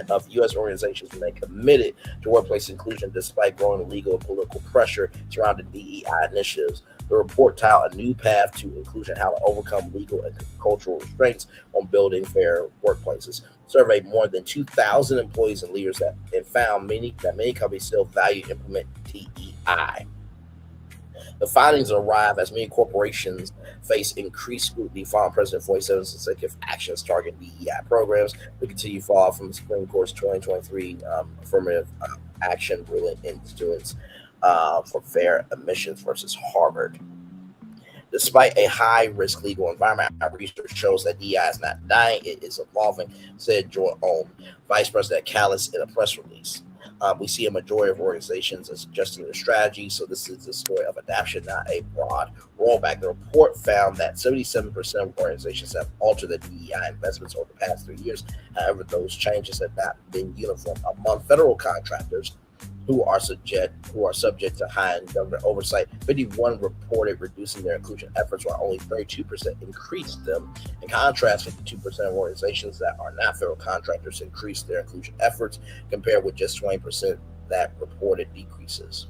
of U.S. organizations remain committed to workplace inclusion despite growing legal and political pressure surrounding DEI initiatives. The report titled A New Path to Inclusion, How to Overcome Legal and Cultural Restraints on Building Fair Workplaces surveyed more than 2,000 employees and leaders and found that many companies still value and implement DEI. The findings arrive as many corporations face increased scrutiny following President 47's executive actions targeting DEI programs. We continue to fall from the Supreme Court's 2023 affirmative action ruling in students for fair admissions versus Harvard. Despite a high-risk legal environment, our research shows that DEI is not dying, it is evolving, said Joy Ohm, Vice President at Callis, in a press release. We see a majority of organizations adjusting their strategy, so this is a story of adoption, not a broad rollback. The report found that 77% of organizations have altered their DEI investments over the past 3 years. However, those changes have not been uniform among federal contractors who are subject to high government oversight. 51 reported reducing their inclusion efforts, while only 32% increased them. In contrast, 52% of organizations that are not federal contractors increased their inclusion efforts, compared with just 20% that reported decreases.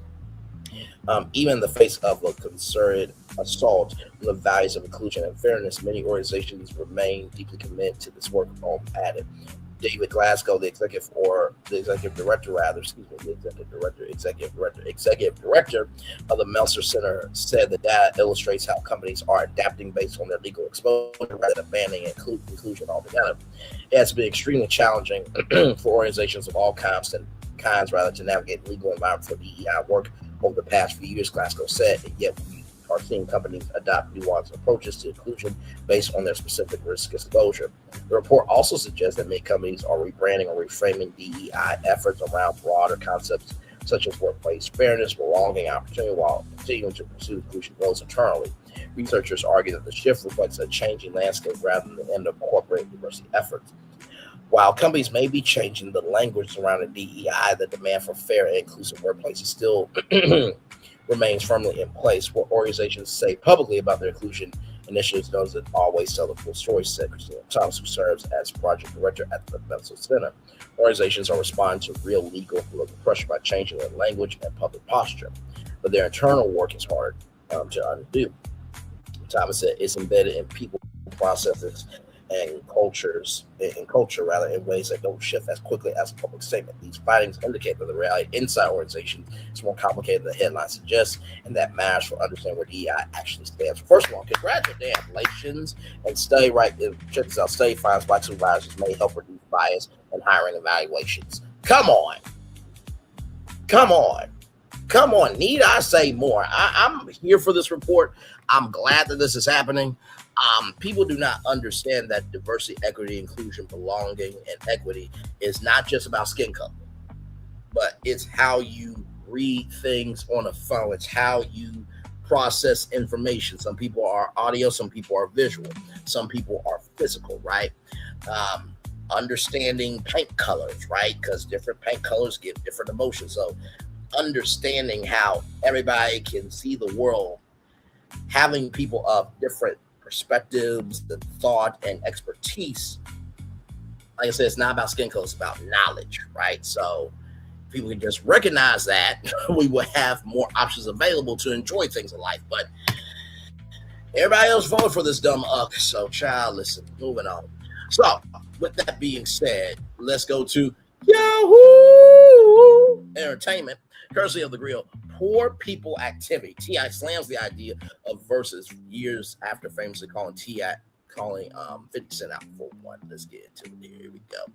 Even in the face of a concerted assault on the values of inclusion and fairness, many organizations remain deeply committed to this work, added. David Glasgow, the executive director of the Meltzer Center, said the data illustrates how companies are adapting based on their legal exposure rather than banning inclusion altogether. It has been extremely challenging for organizations of all kinds to navigate the legal environment for DEI work over the past few years, Glasgow said, and yet we are seeing companies adopt nuanced approaches to inclusion based on their specific risk exposure. The report also suggests that many companies are rebranding or reframing DEI efforts around broader concepts such as workplace fairness, belonging, opportunity, while continuing to pursue inclusion goals internally. Researchers argue that the shift reflects a changing landscape rather than the end of corporate diversity efforts. While companies may be changing the language surrounding DEI, the demand for fair and inclusive workplaces still remains firmly in place. What organizations say publicly about their inclusion initiatives doesn't always tell the full story, said Christina Thomas, who serves as project director at the Meltzer Center. Organizations are responding to real legal and political pressure by changing their language and public posture, but their internal work is hard to undo. Thomas said it's embedded in people, processes, and culture rather in ways that don't shift as quickly as a public statement. These findings indicate that the reality inside organizations is more complicated than the headline suggests, and that matters for understanding where DEI actually stands. First of all, congratulations, and check this out. Study finds Black supervisors may help reduce bias in hiring evaluations. Come on. Need I say more? I'm here for this report. I'm glad that this is happening. People do not understand that diversity, equity, inclusion, belonging, and equity is not just about skin color, but it's how you read things on a phone. It's how you process information. Some people are audio, some people are visual, some people are physical, right? Understanding paint colors, right? Because different paint colors give different emotions. So understanding how everybody can see the world, having people of different perspectives, the thought, and expertise. Like I said, it's not about skin color, it's about knowledge, right? So if people can just recognize that, we will have more options available to enjoy things in life. But everybody else voted for this dumb uck. So child, listen, moving on. So with that being said, let's go to Yahoo Entertainment, courtesy of the Grill. Poor people activity. T.I. slams the idea of versus years after famously calling 50 Cent out for one. Let's get into it. Here we go.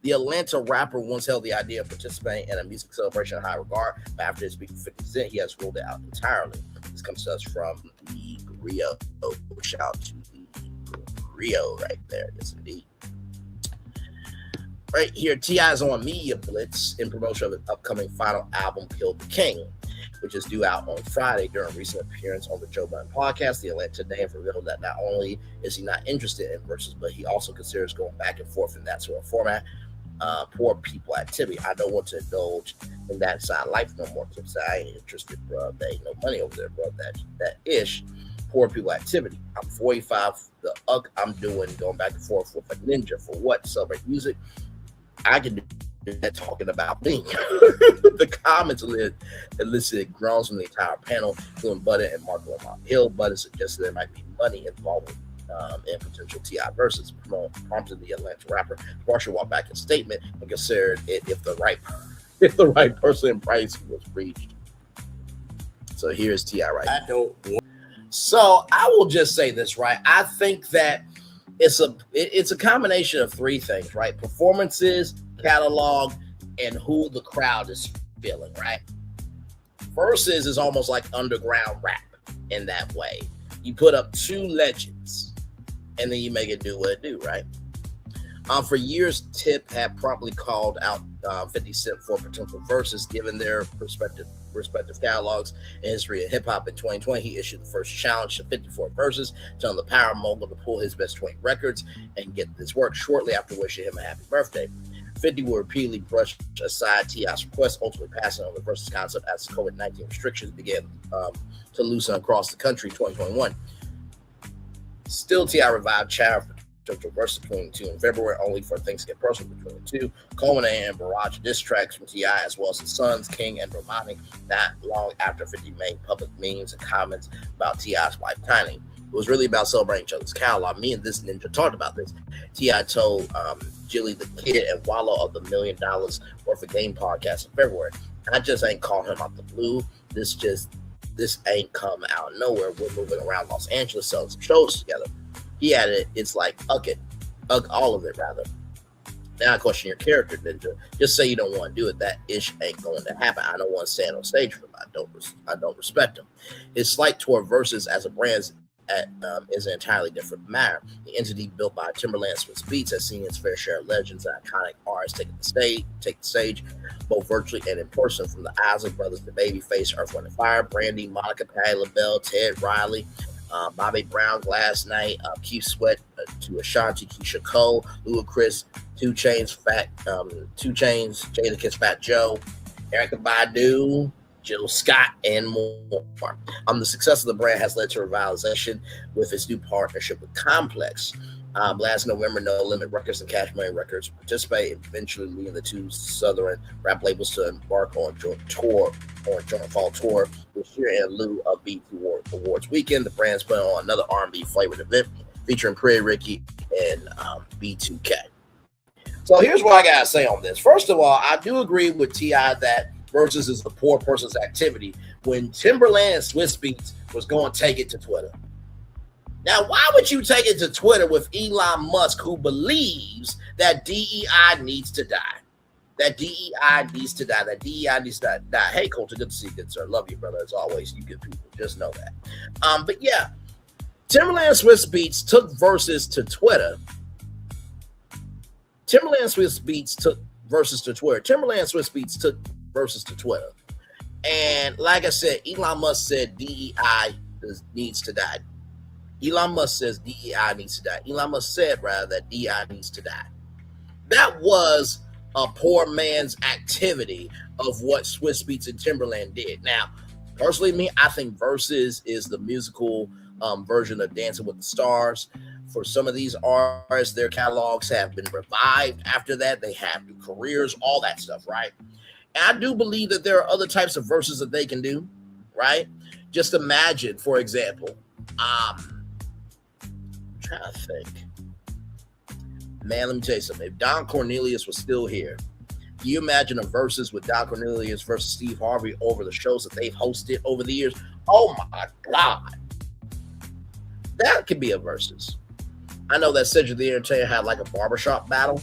The Atlanta rapper once held the idea of participating in a music celebration in high regard, but after his speech with 50 Cent, he has ruled it out entirely. This comes to us from the Rio. Shout out to the Rio right there. Yes, indeed. Right here, T.I. is on Media Blitz in promotion of his upcoming final album, Kill the King, which is due out on Friday. During a recent appearance on the Joe Budden podcast, the Atlanta native revealed that not only is he not interested in verses, but he also considers going back and forth in that sort of format. Poor people activity. I don't want to indulge in that side of life no more. So I ain't interested, bro. There ain't no money over there, bro. That ish. Poor people activity. I'm 45. The I'm doing going back and forth with a ninja for what? Celebrate music. I can do that talking about me. The comments elicited groans from the entire panel, including Budden and Mark Lamont Hill. Budden suggested there might be money involved in potential T.I. versus, prompted the Atlanta rapper to partially walk back his statement and considered it if the right person and price was reached. So here's T.I. right now. So I will just say this, right? I think that it's a combination of three things, right? Performances, catalog, and who the crowd is feeling, right? Versus is almost like underground rap in that way. You put up two legends, and then you make it do what it do, right? For years, Tip had promptly called out 50 Cent for potential verses, given their respective catalogs in history of hip-hop. In 2020, he issued the first challenge to 54 verses, telling the power mogul to pull his best 20 records and get this work shortly after wishing him a happy birthday. 50 will repeatedly brush aside T.I.'s request, ultimately passing on the versus concept as COVID-19 restrictions began to loosen across the country in 2021. Still, T.I. revived chatter for potential verses between the two in February, only for things to get personal between the two, culminating in barrage diss tracks from T.I. as well as his sons, King and Romani, not long after 50 made public memes and comments about T.I.'s wife, Tiny. It was really about celebrating each other's catalog. Me and this ninja talked about this. T.I. told Jilly the Kid and Wallow of the $1 Million Worth of Game podcast in February. I just ain't called him out the blue. This ain't come out of nowhere. We're moving around Los Angeles, selling some shows together. He had it. It's like, all of it, rather. Now I question your character, Ninja. Just say you don't want to do it. That ish ain't going to happen. I don't want to stand on stage for him. I don't respect him. His slight toward Verzuz as a brand is an entirely different matter. The entity built by Timberland Swiss Beats has seen its fair share of legends and iconic artists take the stage, both virtually and in person, from the Isley Brothers to Babyface, Earth, Wind & Fire, Brandy, Monica, Patti LaBelle, Ted Riley, Bobby Brown, Glass Knight, Keith Sweat, to Ashanti, Keisha Cole, Ludacris, 2 Chainz, Jadakiss, Fat Joe, Erykah Badu, Jill Scott, and more. The success of the brand has led to revitalization with its new partnership with Complex. Last November, No Limit Records and Cash Money Records participate, eventually leading the 2 Southern rap labels to embark on a joint fall tour this year in lieu of BET Awards weekend. The brand's put on another R&B flavored event featuring Pretty Rickey and B2K. So here's what I gotta say on this. First of all, I do agree with T.I. that Verzuz is the poor person's activity when Timberland and Swiss Beats was going to take it to Twitter. Now, why would you take it to Twitter with Elon Musk, who believes that DEI needs to die? That DEI needs to die. That DEI needs to die. Hey, Colton, good to see you, good sir. Love you, brother, as always. You good people. Just know that. But yeah, Timberland and Swiss Beats took Verzuz to Twitter. Timberland and Swiss Beats took Verzuz to Twitter. Timberland and Swiss Beats took Verzuz to Twitter. And like I said, Elon Musk said DEI needs to die. Elon Musk says DEI needs to die. Elon Musk said, rather, that DEI needs to die. That was a poor man's activity of what Swiss Beats and Timberland did. Now, personally, me, I think Verzuz is the musical version of Dancing with the Stars. For some of these artists, their catalogs have been revived after that. They have new careers, all that stuff, right? And I do believe that there are other types of verses that they can do, right? Just imagine, for example, I'm trying to think. Man, let me tell you something. If Don Cornelius was still here, can you imagine a versus with Don Cornelius versus Steve Harvey over the shows that they've hosted over the years? Oh my God. That could be a versus. I know that Cedric the Entertainer had like a barbershop battle.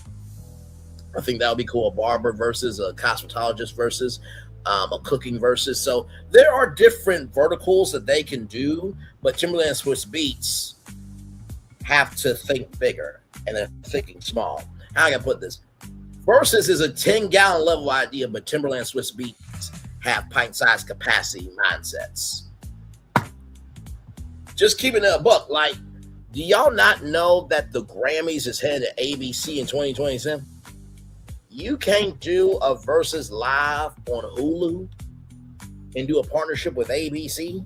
I think that would be cool. A barber versus a cosmetologist versus a cooking versus. So there are different verticals that they can do, but Timberland and Swiss Beats have to think bigger, and they're thinking small. How can I put this? Versus is a 10-gallon level idea, but Timberland and Swiss Beats have pint-sized capacity mindsets. Just keeping it a buck, like, do y'all not know that the Grammys is headed to ABC in 2027? You can't do a Versus live on Hulu and do a partnership with ABC.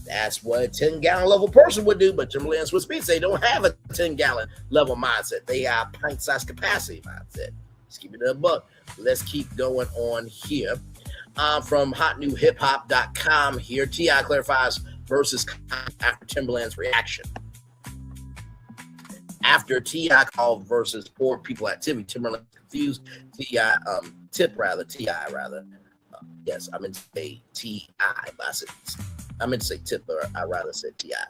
That's what a 10-gallon level person would do, but Timberland and Swiss Beats, they don't have a 10-gallon level mindset. They have pint-sized capacity mindset. Let's keep it a buck. Let's keep going on here. From hotnewhiphop.com here, T.I. clarifies Verzuz after Timberland's reaction. After T.I. called Verzuz poor people activity, Timberland confused T.I. Yes, I meant to say T.I., but I meant to say Tip, but I rather said T.I.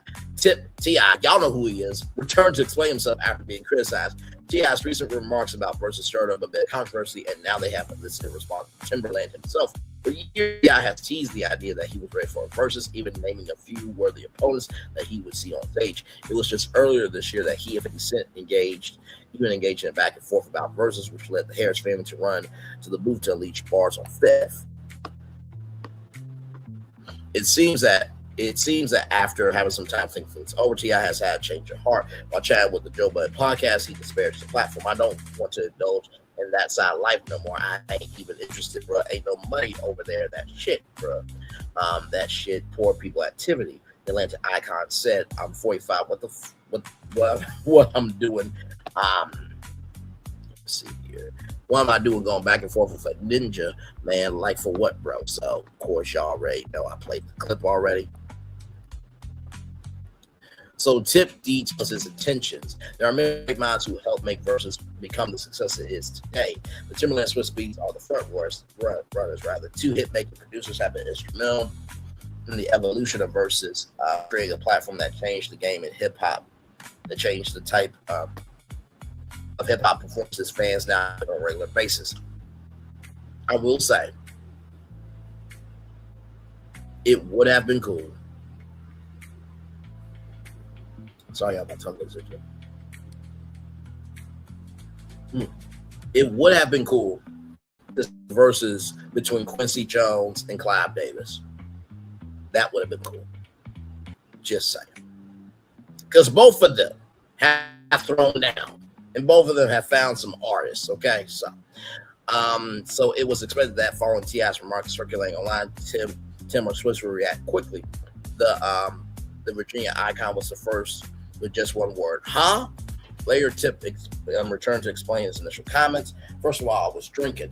T.I., y'all know who he is, returned to explain himself after being criticized. T.I.'s recent remarks about Verzuz stirred up a bit of controversy, and now they have a listening response from Timberland himself. For years, T.I. has teased the idea that he was ready for a Verzuz, even naming a few worthy opponents that he would see on stage. It was just earlier this year that he and 50 Cent engaged in a back and forth about Verzuz, which led the Harris family to run to the booth to unleash bars on Fifth. It seems that after having some time thinking things over, T.I. has had a change of heart. While chatting with the Joe Budden podcast, he disparaged the platform. I don't want to indulge in that side of life no more. I ain't even interested, bro. Ain't no money over there. That shit, bro. That shit, poor people activity. The Atlanta Icon said, "I'm 45. What I'm doing? Let's see here. What am I doing going back and forth with a ninja, man? Like for what, bro?" So, of course, y'all already know I played the clip already. So Tip details his intentions. There are many great minds who helped make Verzuz become the success it is today. The Timberland Swiss Beats are the front runners. Two hit-making producers have been instrumental in the evolution of Verzuz, creating a platform that changed the game in hip-hop, that changed the type of hip-hop performances fans now on a regular basis. I will say, it would have been cool. Sorry, my tongue is itching. It would have been cool. This versus between Quincy Jones and Clive Davis. That would have been cool. Just saying. Because both of them have thrown down, and both of them have found some artists. Okay, so it was expected that following T.I.'s remarks circulating online, Tim or Swiss would react quickly. The Virginia icon was the first with just one word, huh? Later, Tip returned to explain his initial comments. First of all, I was drinking.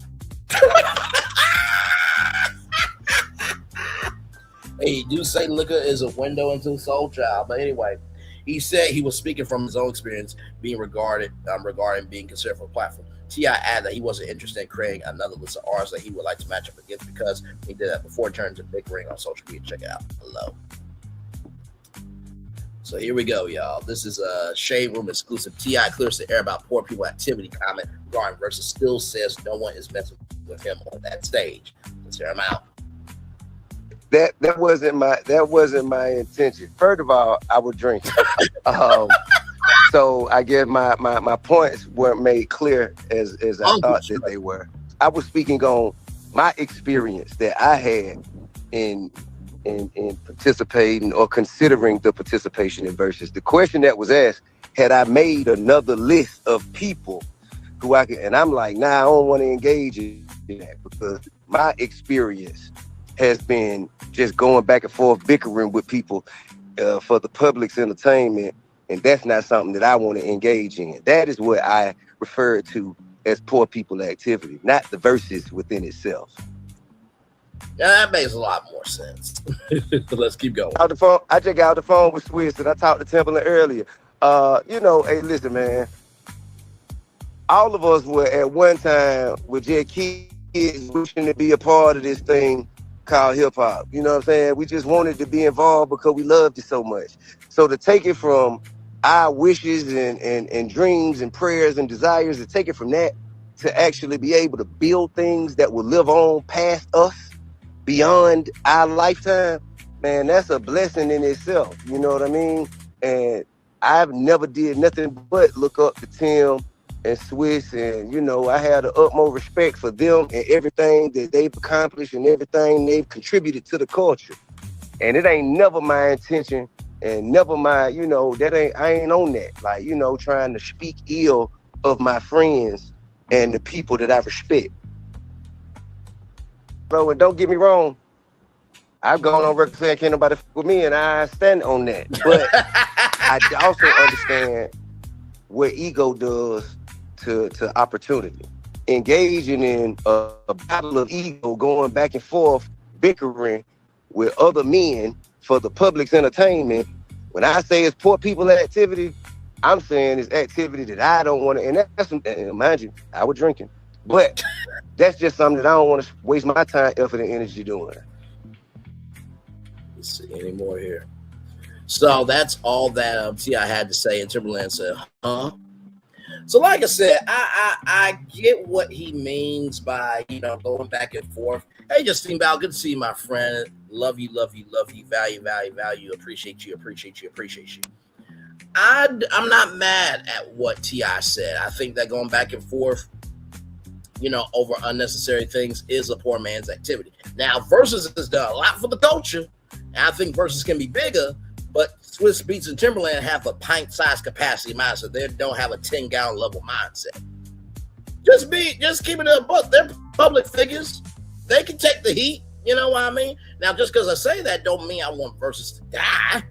Hey, you do say liquor is a window into soul, child. But anyway, he said he was speaking from his own experience being regarding being considered for a platform. T.I. added that he wasn't interested in creating another list of artists that he would like to match up against because he did that before turning to Big Ring on social media. Check it out below. So here we go, y'all. This is a Shade Room exclusive. T.I. clears the air about poor people activity comment regarding Verzuz. Still says no one is messing with him on that stage. Let's hear him out. That wasn't my intention. First of all, I was drinking. So I guess my points weren't made clear as I thought that they were. I was speaking on my experience that I had in participating or considering the participation in Verzuz. The question that was asked, had I made another list of people who I could, and I'm like, nah, I don't want to engage in that because my experience has been just going back and forth bickering with people for the public's entertainment, and that's not something that I want to engage in. That is what I refer to as poor people activity, not the Verzuz within itself. Yeah, that makes a lot more sense. Let's keep going. I just got out the phone with Swiss and I talked to Timberland earlier. Hey, listen, man. All of us were at one time with just kids wishing to be a part of this thing called hip hop. You know what I'm saying? We just wanted to be involved because we loved it so much. So to take it from our wishes and dreams and prayers and desires, to take it from that to actually be able to build things that will live on past us, beyond our lifetime, man, that's a blessing in itself. You know what I mean? And I've never did nothing but look up to Tim and Swiss, and I had the utmost respect for them and everything that they've accomplished and everything they've contributed to the culture. And it ain't never my intention and never my, I ain't on that. Like, trying to speak ill of my friends and the people that I respect. Bro, and don't get me wrong, I've gone on record saying can't nobody f with me, and I stand on that. But I also understand what ego does to opportunity. Engaging in a battle of ego, going back and forth, bickering with other men for the public's entertainment. When I say it's poor people activity, I'm saying it's activity that I don't want to, and that's, mind you, I was drinking. But that's just something that I don't want to waste my time, effort, and energy doing. Let's see any more here. So that's all that T.I. had to say, and Timberland said, huh? So like I said, I get what he means by, going back and forth. Hey, Justine Val, good to see you, my friend. Love you, love you, love you. Value. Appreciate you. I'm not mad at what T.I. said. I think that going back and forth, over unnecessary things is a poor man's activity. Now, Verzuz has done a lot for the culture, and I think Verzuz can be bigger, but Swiss Beats and Timberland have a pint-sized capacity mindset. They don't have a 10-gallon level mindset. Just keep it a buck. They're public figures. They can take the heat. You know what I mean? Now, just because I say that don't mean I want Verzuz to die.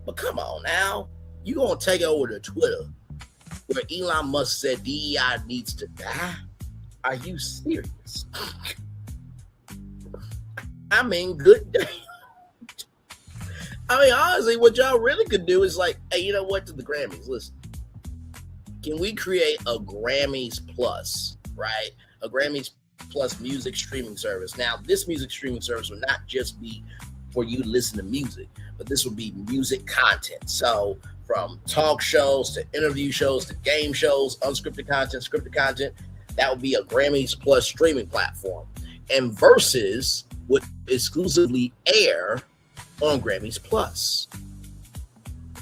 But come on now. You going to take it over to Twitter where Elon Musk said DEI needs to die? Are you serious? I mean, good day. I mean, honestly, what y'all really could do is like, hey, you know what? To the Grammys, listen. Can we create a Grammys Plus, right? A Grammys Plus music streaming service. Now, this music streaming service will not just be for you to listen to music, but this will be music content. So from talk shows to interview shows to game shows, unscripted content, scripted content, that would be a Grammys Plus streaming platform. And Verzuz would exclusively air on Grammys Plus.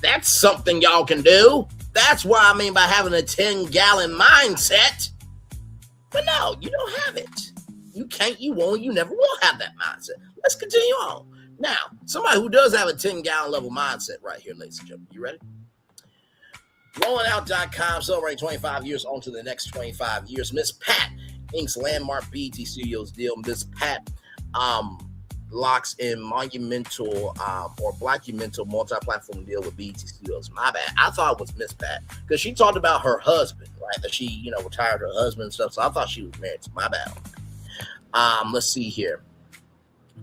That's something y'all can do. That's what I mean by having a 10-gallon mindset. But no, you don't have it. You can't, you won't, you never will have that mindset. Let's continue on. Now, somebody who does have a 10-gallon level mindset right here, ladies and gentlemen. You ready? RollingOut.com celebrating 25 years on to the next 25 years. Miss Pat Inc.'s landmark BET Studios deal. Miss Pat locks in monumental or blockumental multi-platform deal with BET Studios. My bad. I thought it was Miss Pat because she talked about her husband, right? That she, retired her husband and stuff. So I thought she was married. So my bad. Let's see here.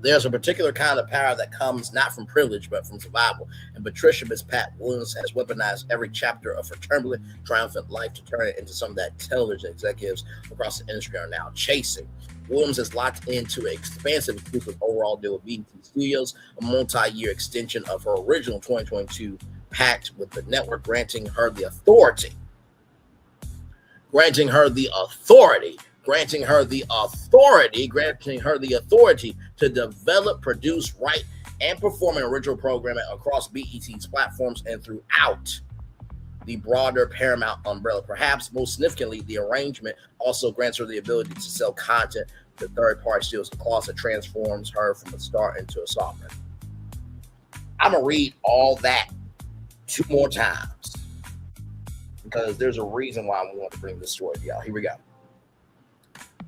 There's a particular kind of power that comes not from privilege, but from survival. And Patricia, Miss Pat Williams, has weaponized every chapter of her turbulent, triumphant life to turn it into something that television executives across the industry are now chasing. Williams has locked into an expansive exclusive overall deal with BET Studios, a multi-year extension of her original 2022 pact with the network, granting her the authority to develop, produce, write, and perform an original programming across BET's platforms and throughout the broader Paramount umbrella. Perhaps most significantly, the arrangement also grants her the ability to sell content to third-party studios, a clause that transforms her from a star into a sovereign. I'm going to read all that 2 more times because there's a reason why I want to bring this story to y'all. Here we go.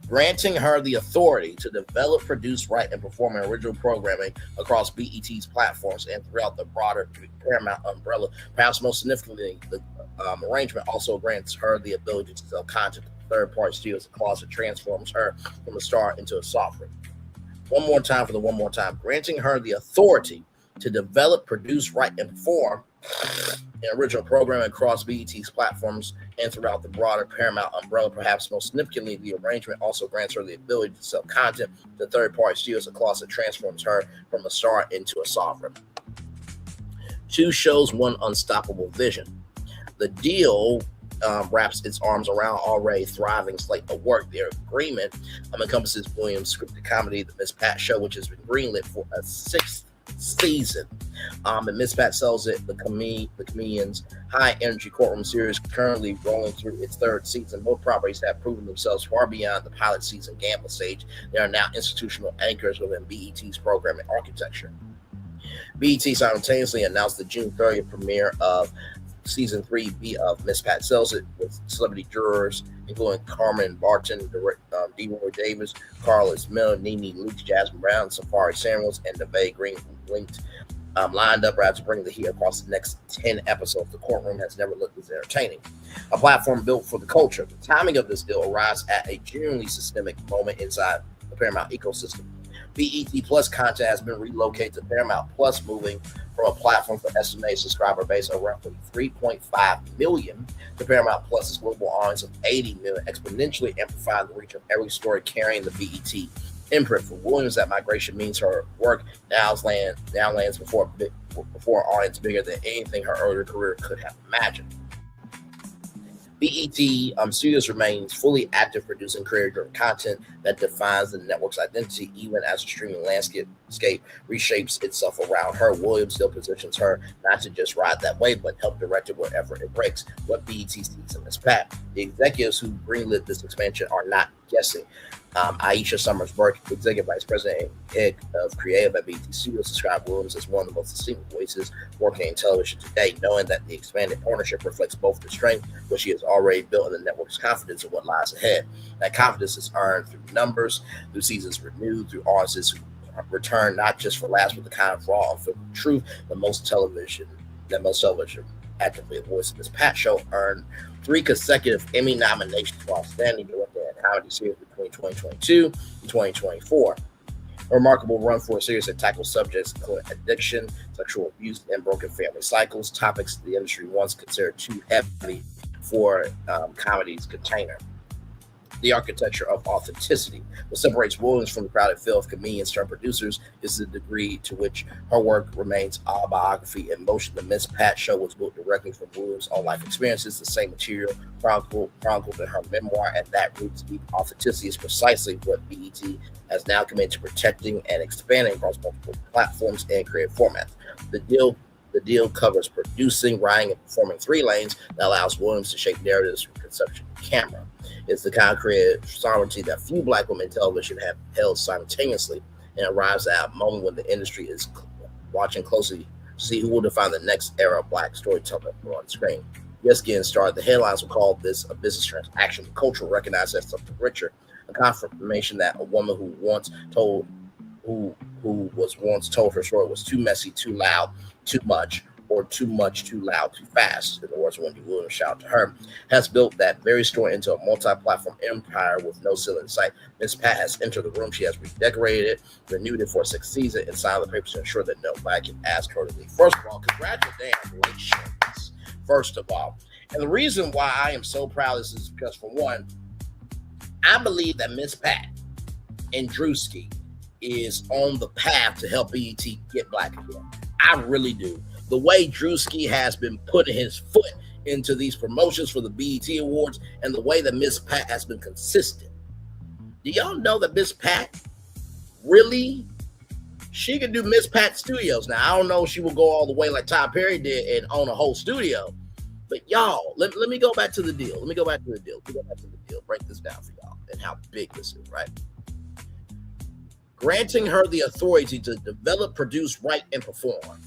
Granting her the authority to develop, produce, write, and perform an original programming across BET's platforms and throughout the broader Paramount umbrella. Perhaps most significantly, the arrangement also grants her the ability to sell content to third-party studios, a clause that transforms her from a star into a sovereign. One more time for the one more time. Granting her the authority to develop, produce, write, and perform an original programming across BET's platforms and throughout the broader Paramount umbrella. Perhaps most significantly, the arrangement also grants her the ability to sell content to third-party studios, a clause that transforms her from a star into a sovereign. 2 shows, 1 unstoppable vision. The deal wraps its arms around already thriving slate of work. Their agreement encompasses Williams' scripted comedy, The Miss Pat Show, which has been greenlit for a 6th season. And Miss Pat sells it, the comedian's high-energy courtroom series, currently rolling through its 3rd season. Both properties have proven themselves far beyond the pilot season gamble stage. They are now institutional anchors within BET's programming architecture. BET simultaneously announced the June 30th premiere of Season 3B of Miss Pat Sells It, with celebrity jurors including Carmen Barton, DeRoy Davis, Carlos Miller, Nene Leakes, Jasmine Brown, Safari Samuels, and Devay Green linked lined up to bring the heat across the next 10 episodes. The courtroom has never looked as entertaining. A platform built for the culture. The timing of this deal arrives at a genuinely systemic moment inside the Paramount ecosystem. BET Plus content has been relocated to Paramount Plus, moving from a platform for estimated subscriber base of roughly 3.5 million to Paramount Plus's global audience of 80 million, exponentially amplifying the reach of every story carrying the BET imprint. For Williams, that migration means her work now lands before an audience bigger than anything her earlier career could have imagined. BET Studios remains fully active, producing creator content that defines the network's identity, even as the streaming landscape reshapes itself around her. Williams still positions her not to just ride that wave, but help direct it wherever it breaks. What BET sees in Miss Pat. The executives who greenlit this expansion are not guessing. Aisha Summers-Burke, Executive Vice President and Head of Creative at BET Studios, described Williams as one of the most distinct voices working in television today, knowing that the expanded partnership reflects both the strength which she has already built and the network's confidence in what lies ahead. That confidence is earned through numbers, through seasons renewed, through audiences who return not just for laughs, but the kind of raw and truth that most television actively avoids. This Pat Show earned 3 consecutive Emmy nominations for Outstanding Director and Comedy Series between 2022 and 2024. A remarkable run for a series that tackles subjects including addiction, sexual abuse, and broken family cycles, topics the industry once considered too heavy for comedy's container. The architecture of authenticity. What separates Williams from the crowded field of comedians turned producers is the degree to which her work remains autobiography in motion. The Miss Pat show was built directly from Williams' own life experiences, the same material chronicled in her memoir, and that roots deep authenticity is precisely what BET has now committed to protecting and expanding across multiple platforms and creative formats. The deal covers producing, writing, and performing 3 lanes that allows Williams to shape narratives from conception to camera. It's the kind of creative sovereignty that few Black women in television have held simultaneously, and arrives at a moment when the industry is watching closely to see who will define the next era of Black storytelling on screen. Just getting started, the headlines will call this a business transaction. The culture recognizes as something richer, a confirmation that a woman who was once told her story was too messy, too loud, too much, or too much, too loud, too fast, in the words of Wendy Williams, shout out to her, has built that very story into a multi-platform empire with no ceiling in sight. Miss Pat has entered the room. She has redecorated it, renewed it for a 6th season, and signed the papers to ensure that nobody can ask her to leave. First of all, congratulations. First of all. And the reason why I am so proud of this is because, for one, I believe that Miss Pat and Drewski is on the path to help BET get Black again. I really do. The way Drewski has been putting his foot into these promotions for the BET Awards, and the way that Miss Pat has been consistent. Do y'all know that Miss Pat really, she can do Miss Pat Studios? Now, I don't know if she will go all the way like Tyler Perry did and own a whole studio. But y'all, let me go back to the deal. Break this down for y'all and how big this is, right? Granting her the authority to develop, produce, write, and perform.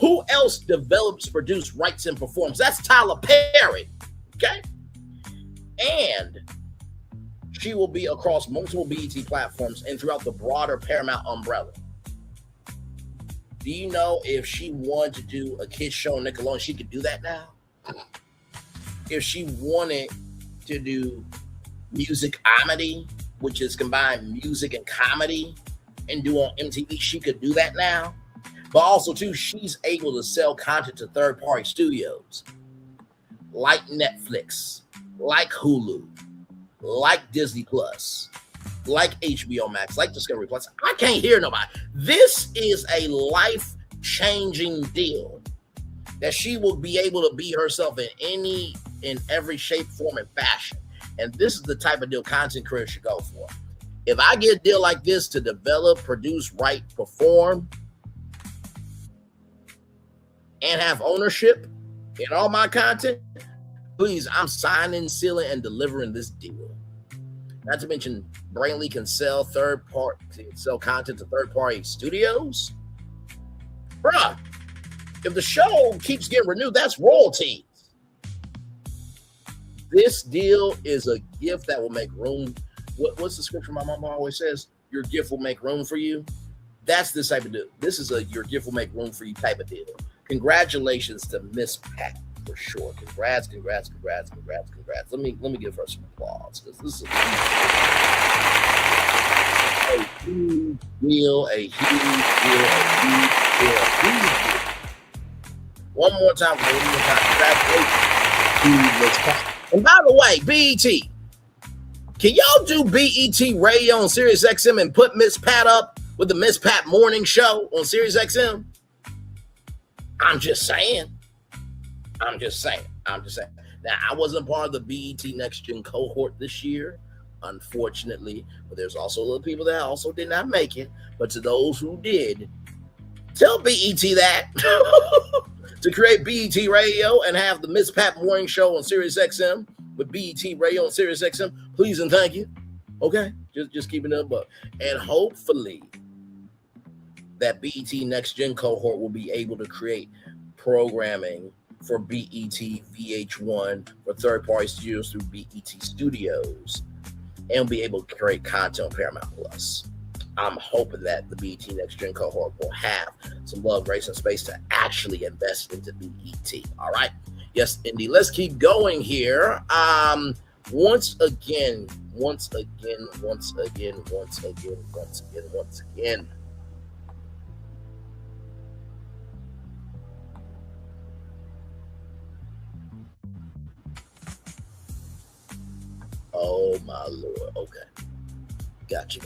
Who else develops, produces, writes, and performs? That's Tyler Perry, okay? And she will be across multiple BET platforms and throughout the broader Paramount umbrella. Do you know if she wanted to do a kids show on Nickelodeon, she could do that now? If she wanted to do music comedy, which is combine music and comedy, and do on MTV, she could do that now. But also, too, she's able to sell content to third-party studios like Netflix, like Hulu, like Disney Plus, like HBO Max, like Discovery Plus. I can't hear nobody. This is a life-changing deal that she will be able to be herself in every shape, form, and fashion. And this is the type of deal content creators should go for. If I get a deal like this to develop, produce, write, perform, and have ownership in all my content, please, I'm signing, sealing, and delivering this deal. Not to mention, Brainly can sell content to third-party studios. Bruh, if the show keeps getting renewed, that's royalties. This deal is a gift that will make room. What's the scripture my mama always says? Your gift will make room for you. That's this type of deal. This is a your gift will make room for you type of deal. Congratulations to Miss Pat for sure. Congrats. Let me give her some applause, because this is a huge deal. One more time. Congratulations to Miss Pat. And by the way, BET, can y'all do BET Radio on Sirius XM and put Miss Pat up with the Miss Pat Morning Show on Sirius XM? I'm just saying. Now, I wasn't part of the BET Next Gen cohort this year, unfortunately, but there's also little people that also did not make it. But to those who did, tell BET that to create BET Radio and have the Miss Pat Morning Show on Sirius XM with BET Radio on Sirius XM. Please and thank you. Okay, just keeping it up, and hopefully that BET Next Gen cohort will be able to create programming for BET VH1 for third-party studios through BET Studios, and be able to create content on Paramount Plus. I'm hoping that the BET Next Gen cohort will have some love, grace, and space to actually invest into BET. All right. Yes, indeed. Let's keep going here. Once again, once again, once again, once again, once again, once again. Oh my Lord. Okay. Gotcha.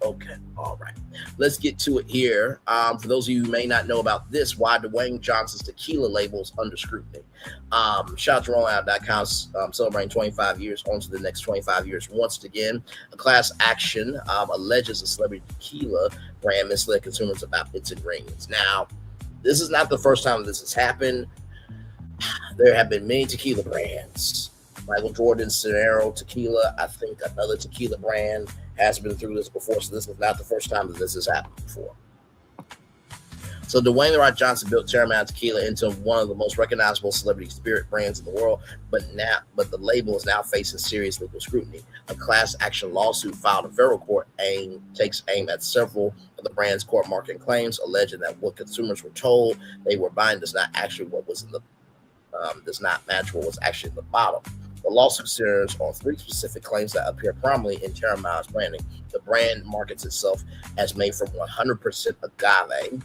Okay. All right. Let's get to it here. For those of you who may not know about this, why Dwayne Johnson's tequila labels under scrutiny. Shout out to rollout.com, celebrating 25 years on to the next 25 years. Once again, a class action alleges a celebrity tequila brand misled consumers about its ingredients. Now, this is not the first time this has happened. There have been many tequila brands. Michael Jordan's Sonero Tequila, I think another tequila brand, has been through this before, so this is not the first time that this has happened before. So Dwayne "The Rock" Johnson built Terramana Tequila into one of the most recognizable celebrity spirit brands in the world, but the label is now facing serious legal scrutiny. A class action lawsuit filed in federal court takes aim at several of the brand's court marketing claims, alleging that what consumers were told they were buying does not match what was actually in the bottle. The lawsuit centers on three specific claims that appear prominently in Terramana's branding. The brand markets itself as made from 100% agave,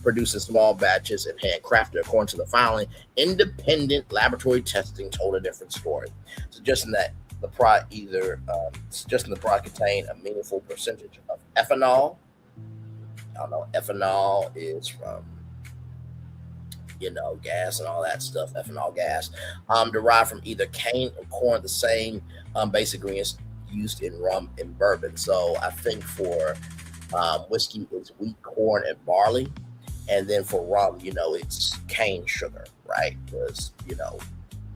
produced in small batches and handcrafted. According to the filing, independent laboratory testing told a different story, suggesting that the product contained a meaningful percentage of ethanol. I don't know, ethanol is from gas and all that stuff, ethanol gas, derived from either cane or corn, the same basic ingredients used in rum and bourbon. So I think for whiskey, it's wheat, corn, and barley. And then for rum, it's cane sugar, right? Because,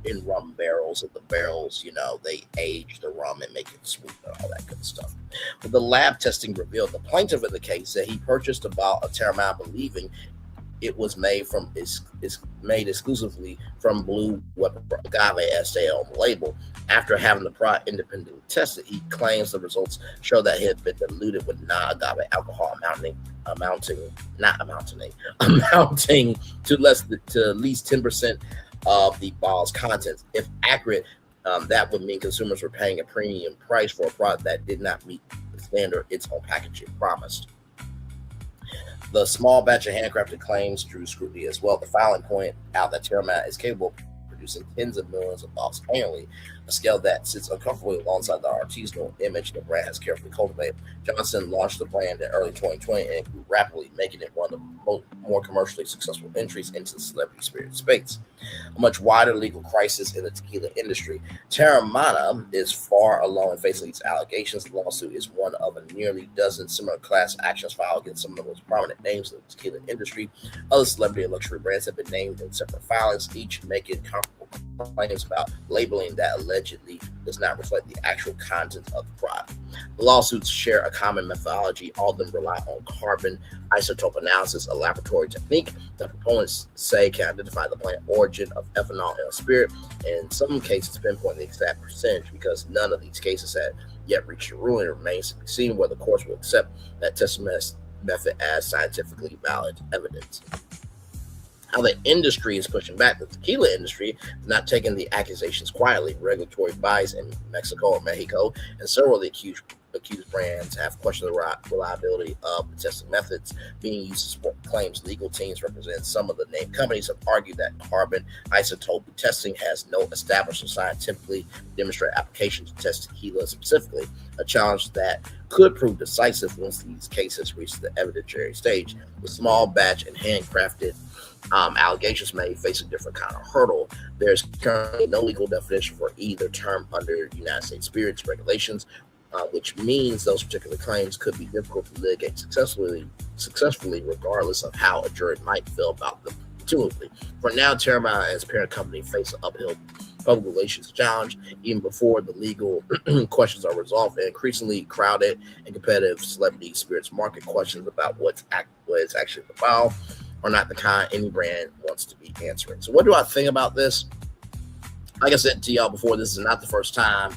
in rum barrels, and the barrels, they age the rum and make it sweet and all that good stuff. But the lab testing revealed the plaintiff in the case said he purchased a bottle of Terramana believing it was made exclusively from blue agave as stated on the label. After having the product independently tested, he claims the results show that it had been diluted with non-agave alcohol amounting to at least 10% of the bottle's contents. If accurate, that would mean consumers were paying a premium price for a product that did not meet the standard its own packaging promised. The small batch of handcrafted claims drew scrutiny as well. The filing pointed out that Terramana is capable of producing tens of millions of bottles annually, a scale that sits uncomfortably alongside the artisanal image the brand has carefully cultivated. Johnson launched the brand in early 2020 and grew rapidly, making it one of the more commercially successful entries into the celebrity spirit space. A much wider legal crisis in the tequila industry. Terramana is far along in facing these allegations. The lawsuit is one of a nearly dozen similar class actions filed against some of the most prominent names in the tequila industry. Other celebrity and luxury brands have been named in separate filings, each making comparable claims about labeling that allegedly does not reflect the actual content of the product. The lawsuits share a common methodology. All of them rely on carbon isotope analysis, a laboratory technique that proponents say can identify the plant origin of ethanol in a spirit, and in some cases pinpoint the exact percentage. Because none of these cases have yet reached a ruling, it remains to be seen whether the courts will accept that testing method as scientifically valid evidence. How the industry is pushing back. The tequila industry is not taking the accusations quietly. Regulatory bodies in Mexico and several of the accused brands have questioned the reliability of the testing methods being used to support claims. Legal teams representing some of the named companies have argued that carbon isotope testing has no established or scientifically demonstrated application to test tequila specifically, a challenge that could prove decisive once these cases reach the evidentiary stage. With small batch and handcrafted allegations may face a different kind of hurdle. There's currently no legal definition for either term under United States spirits regulations, which means those particular claims could be difficult to litigate successfully, regardless of how a jury might feel about them intuitively. For now, Terramana as parent company face an uphill public relations challenge, even before the legal questions are resolved. An increasingly crowded and competitive celebrity spirits market, questions about what is actually the bottle are not the kind any brand wants to be answering. So what do I think about this? Like I said to y'all before, this is not the first time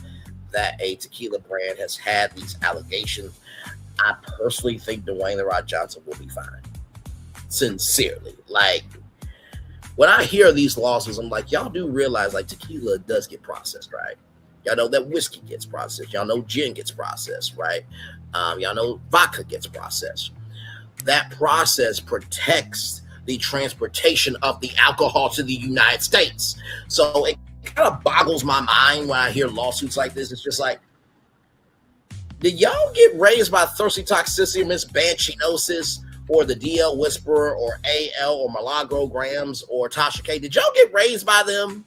that a tequila brand has had these allegations. I personally think Dwayne "The Rock" Johnson will be fine. Sincerely. Like, when I hear these lawsuits, I'm like, y'all do realize like tequila does get processed, right? Y'all know that whiskey gets processed. Y'all know gin gets processed, right? Y'all know vodka gets processed. That process protects the transportation of the alcohol to the United States. So it kind of boggles my mind when I hear lawsuits like this. It's just like, did y'all get raised by thirsty toxicity, Miss Banchinosis, or the DL Whisperer, or AL, or Milagro or Tasha K? Did y'all get raised by them?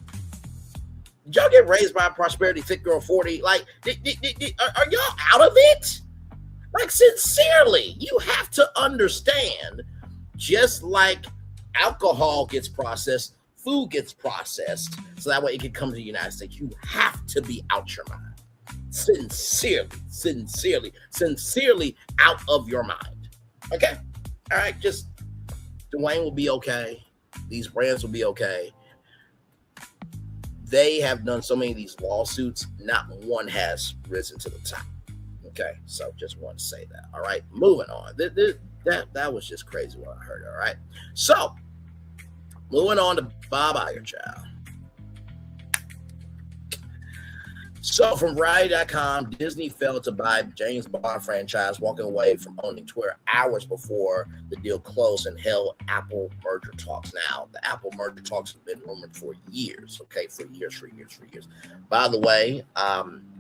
Did y'all get raised by Prosperity Thick Girl 40? Like, are y'all out of it? Like, sincerely, you have to understand, just like alcohol gets processed, food gets processed, so that way it can come to the United States. You have to be out your mind. Sincerely out of your mind. Okay? All right, just Dwayne will be okay. These brands will be okay. They have done so many of these lawsuits, not one has risen to the top. Okay, so just want to say that. All right, moving on. That was just crazy what I heard. All right, so moving on to Bob Iger, child. So from Variety.com, Disney failed to buy James Bond franchise, walking away from owning Twitter hours before the deal closed and held Apple merger talks. Now, the Apple merger talks have been rumored for years, okay, for years. By the way,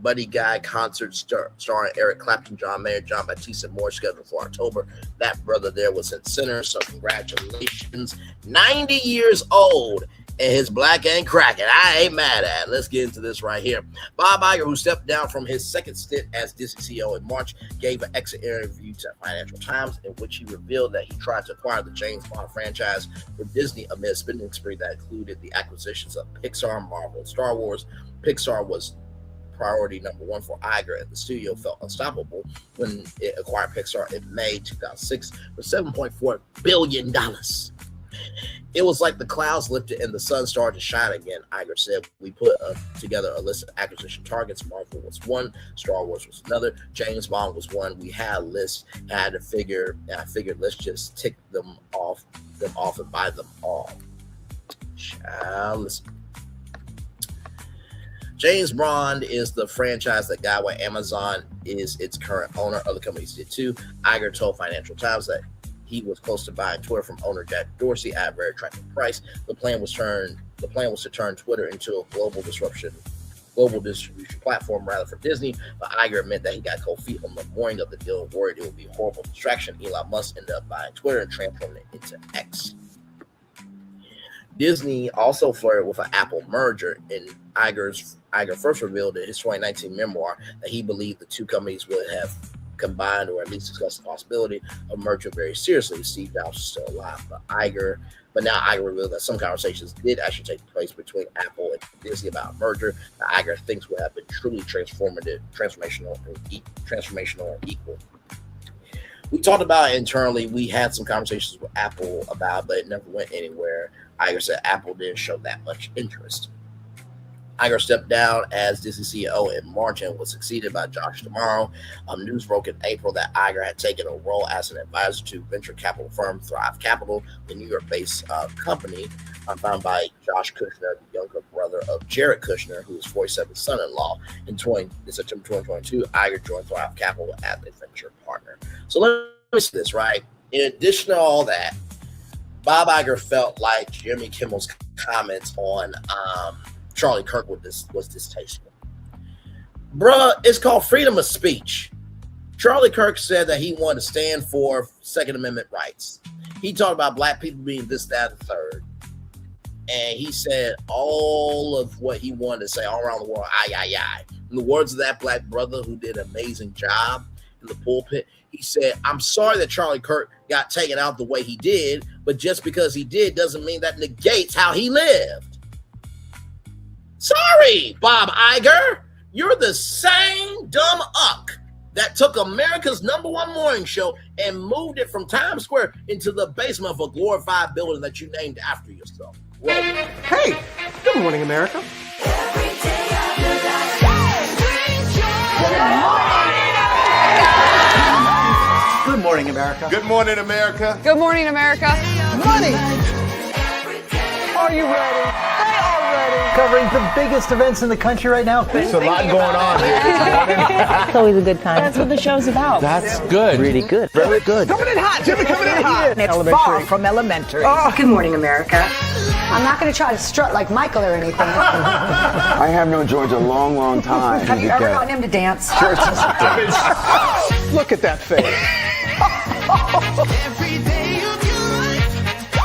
Buddy Guy concert starring Eric Clapton, John Mayer, John Baptiste, and more scheduled for October. That brother there was in center, so congratulations. 90 years old. And his black ain't cracking. I ain't mad at it. Let's get into this right here. Bob Iger, who stepped down from his second stint as Disney CEO in March, gave an exit interview to Financial Times in which he revealed that he tried to acquire the James Bond franchise for Disney amid a spending spree that included the acquisitions of Pixar, Marvel, and Star Wars. Pixar was priority number one for Iger, and the studio felt unstoppable when it acquired Pixar in May 2006 for $7.4 billion. It was like the clouds lifted and the sun started to shine again, Iger said. We put together a list of acquisition targets. Marvel was one, Star Wars was another, James Bond was one. We had a list, I figured let's just tick them off and buy them all. Listen. James Bond is the franchise that got where Amazon is its current owner. Other companies did too. Iger told Financial Times that he was close to buying Twitter from owner Jack Dorsey at a very attractive price. The plan was to turn Twitter into a global distribution platform rather for Disney, but Iger admitted that he got cold feet on the morning of the deal and worried it would be a horrible distraction. Elon Musk ended up buying Twitter and transforming it into X. Disney also flirted with an Apple merger, and Iger first revealed in his 2019 memoir that he believed the two companies would have combined or at least discuss the possibility of merger very seriously. Steve Jobs is still alive, but now Iger revealed that some conversations did actually take place between Apple and Disney about a merger that Iger thinks would have been truly transformational, and equal. We talked about it internally. We had some conversations with Apple about it, but it never went anywhere. Iger said Apple didn't show that much interest. Iger stepped down as Disney CEO in March and was succeeded by Josh D'Amaro. News broke in April that Iger had taken a role as an advisor to venture capital firm Thrive Capital, the New York-based company founded by Josh Kushner, the younger brother of Jared Kushner, who is 47's son-in-law. In September 2022, Iger joined Thrive Capital as a venture partner. So let me say this, right? In addition to all that, Bob Iger felt like Jimmy Kimmel's comments on Charlie Kirk was distasteful. Bruh, it's called freedom of speech. Charlie Kirk said that he wanted to stand for Second Amendment rights. He talked about black people being this, that, and third. And he said all of what he wanted to say all around the world, aye. In the words of that black brother who did an amazing job in the pulpit, he said, I'm sorry that Charlie Kirk got taken out the way he did, but just because he did doesn't mean that negates how he lived. Sorry, Bob Iger. You're the same dumb uck that took America's #1 morning show and moved it from Times Square into the basement of a glorified building that you named after yourself. Well, hey, good morning, America. Good morning, America. Good morning, America. Good morning, America. Money. Are you ready? They are ready. covering the biggest events in the country right now. There's a lot going on here. It's always a good time. That's what the show's about. That's good. Really good. Very good. Coming in hot, Jimmy, coming in hot. It's far from elementary. Good morning, America. I'm not going to try to strut like Michael or anything. I have known George a long, long time. Have you ever gotten him to dance? Look at that face.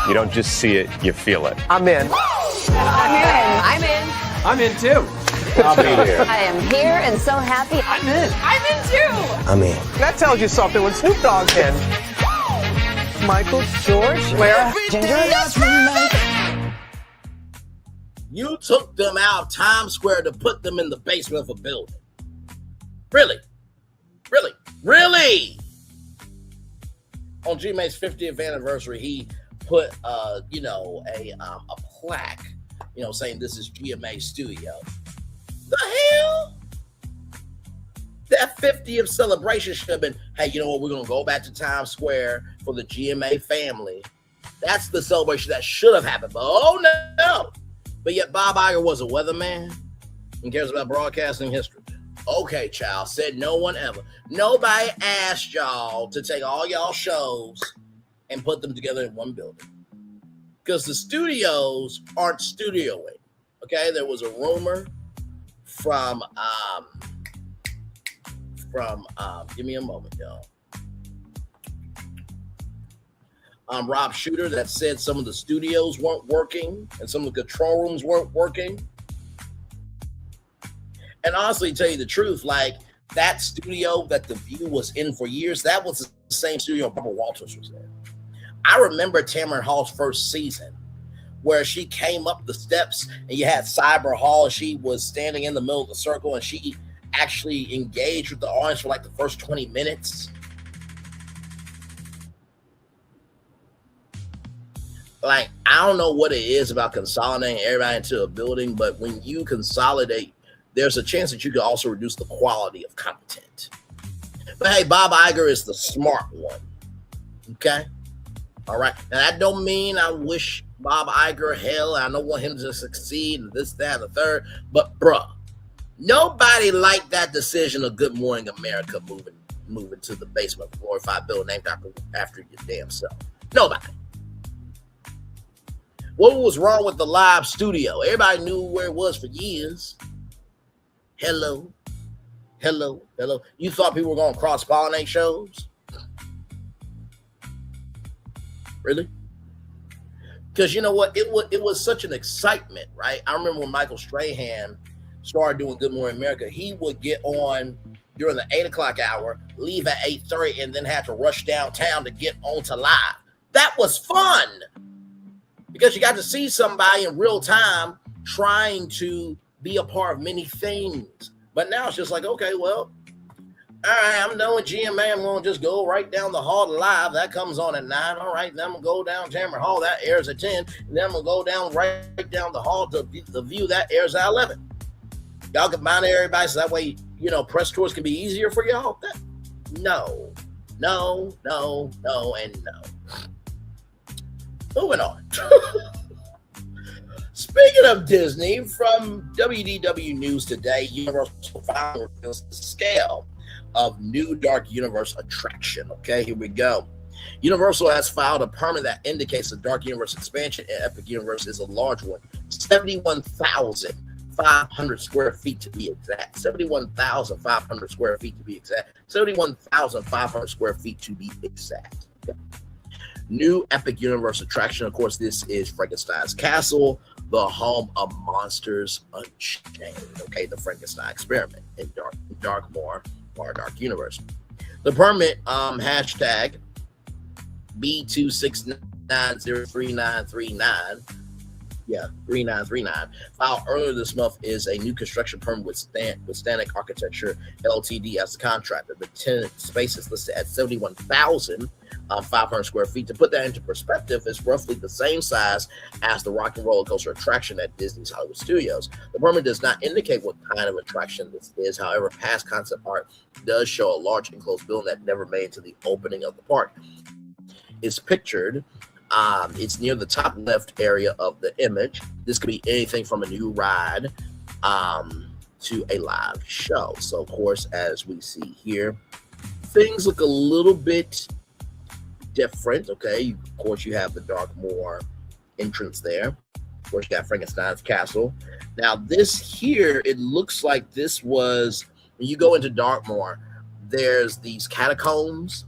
You don't just see it, you feel it. I'm in. I'm in. I'm in too. I'll be here. I am here and so happy. I'm in. I'm in too. I'm in. That tells you something when Snoop Dogg's in. Michael, George, Lara, Ginger. You took them out of Times Square to put them in the basement of a building. Really? Really? Really? On GMA's 50th anniversary, he put a plaque, saying this is GMA Studio. The hell? That 50th celebration should have been, hey, you know what? We're gonna go back to Times Square for the GMA family. That's the celebration that should have happened. But oh no! But yet Bob Iger was a weatherman and cares about broadcasting history. Okay, child, said no one ever. Nobody asked y'all to take all y'all shows and put them together in one building. Because the studios aren't studioing. Okay, there was a rumor from give me a moment, y'all. Rob Shooter that said some of the studios weren't working and some of the control rooms weren't working. And honestly, tell you the truth, like that studio that The View was in for years, that was the same studio Barbara Walters was in. I remember Tamron Hall's first season where she came up the steps and you had Cyber Hall and she was standing in the middle of the circle and she actually engaged with the audience for like the first 20 minutes. Like, I don't know what it is about consolidating everybody into a building, but when you consolidate, there's a chance that you could also reduce the quality of content. But hey, Bob Iger is the smart one. Okay? All right. Now, that don't mean I wish Bob Iger hell. I don't want him to succeed and this, that, and the third. But, bruh, nobody liked that decision of Good Morning America moving to the basement of a glorified building named after your damn self. Nobody. What was wrong with the live studio? Everybody knew where it was for years. Hello. You thought people were going to cross-pollinate shows? Really? Because you know what? It was such an excitement, right? I remember when Michael Strahan started doing Good Morning America, he would get on during the 8 o'clock hour, leave at 8:30, and then have to rush downtown to get onto live. That was fun because you got to see somebody in real time trying to be a part of many things. But now it's just like, okay, well, all right, I'm done with GMA. I'm going to just go right down the hall to live. That comes on at 9. All right, then I'm going to go down Tamron Hall. That airs at 10. And then I'm going to go down right down the hall to The View. That airs at 11. Y'all combine everybody so that way, press tours can be easier for y'all. No, and no. Moving on. Speaking of Disney, from WDW News today, Universal finally reveals the scale of new Dark Universe attraction. Okay, here we go. Universal has filed a permit that indicates the Dark Universe expansion in Epic Universe is a large one, 71,500 square feet to be exact. 71,500 square feet to be exact. 71,500 square feet to be exact. Okay. New Epic Universe attraction. Of course, this is Frankenstein's Castle, the home of Monsters Unchained. Okay, the Frankenstein experiment in Dark Universe. The permit, hashtag B269033939. Yeah, 3939. Filed earlier this month is a new construction permit with Stanek Architecture Ltd. as the contractor. The tenant space is listed at 71,500 square feet. To put that into perspective, it's roughly the same size as the Rock and Roller Coaster attraction at Disney's Hollywood Studios. The permit does not indicate what kind of attraction this is. However, past concept art does show a large enclosed building that never made it to the opening of the park. It's pictured It's near the top left area of the image. This could be anything from a new ride to a live show. So, of course, as we see here, things look a little bit different. Okay, of course, you have the Darkmoor entrance there. Of course, you got Frankenstein's castle. Now, this here, it looks like this was, when you go into Darkmoor, there's these catacombs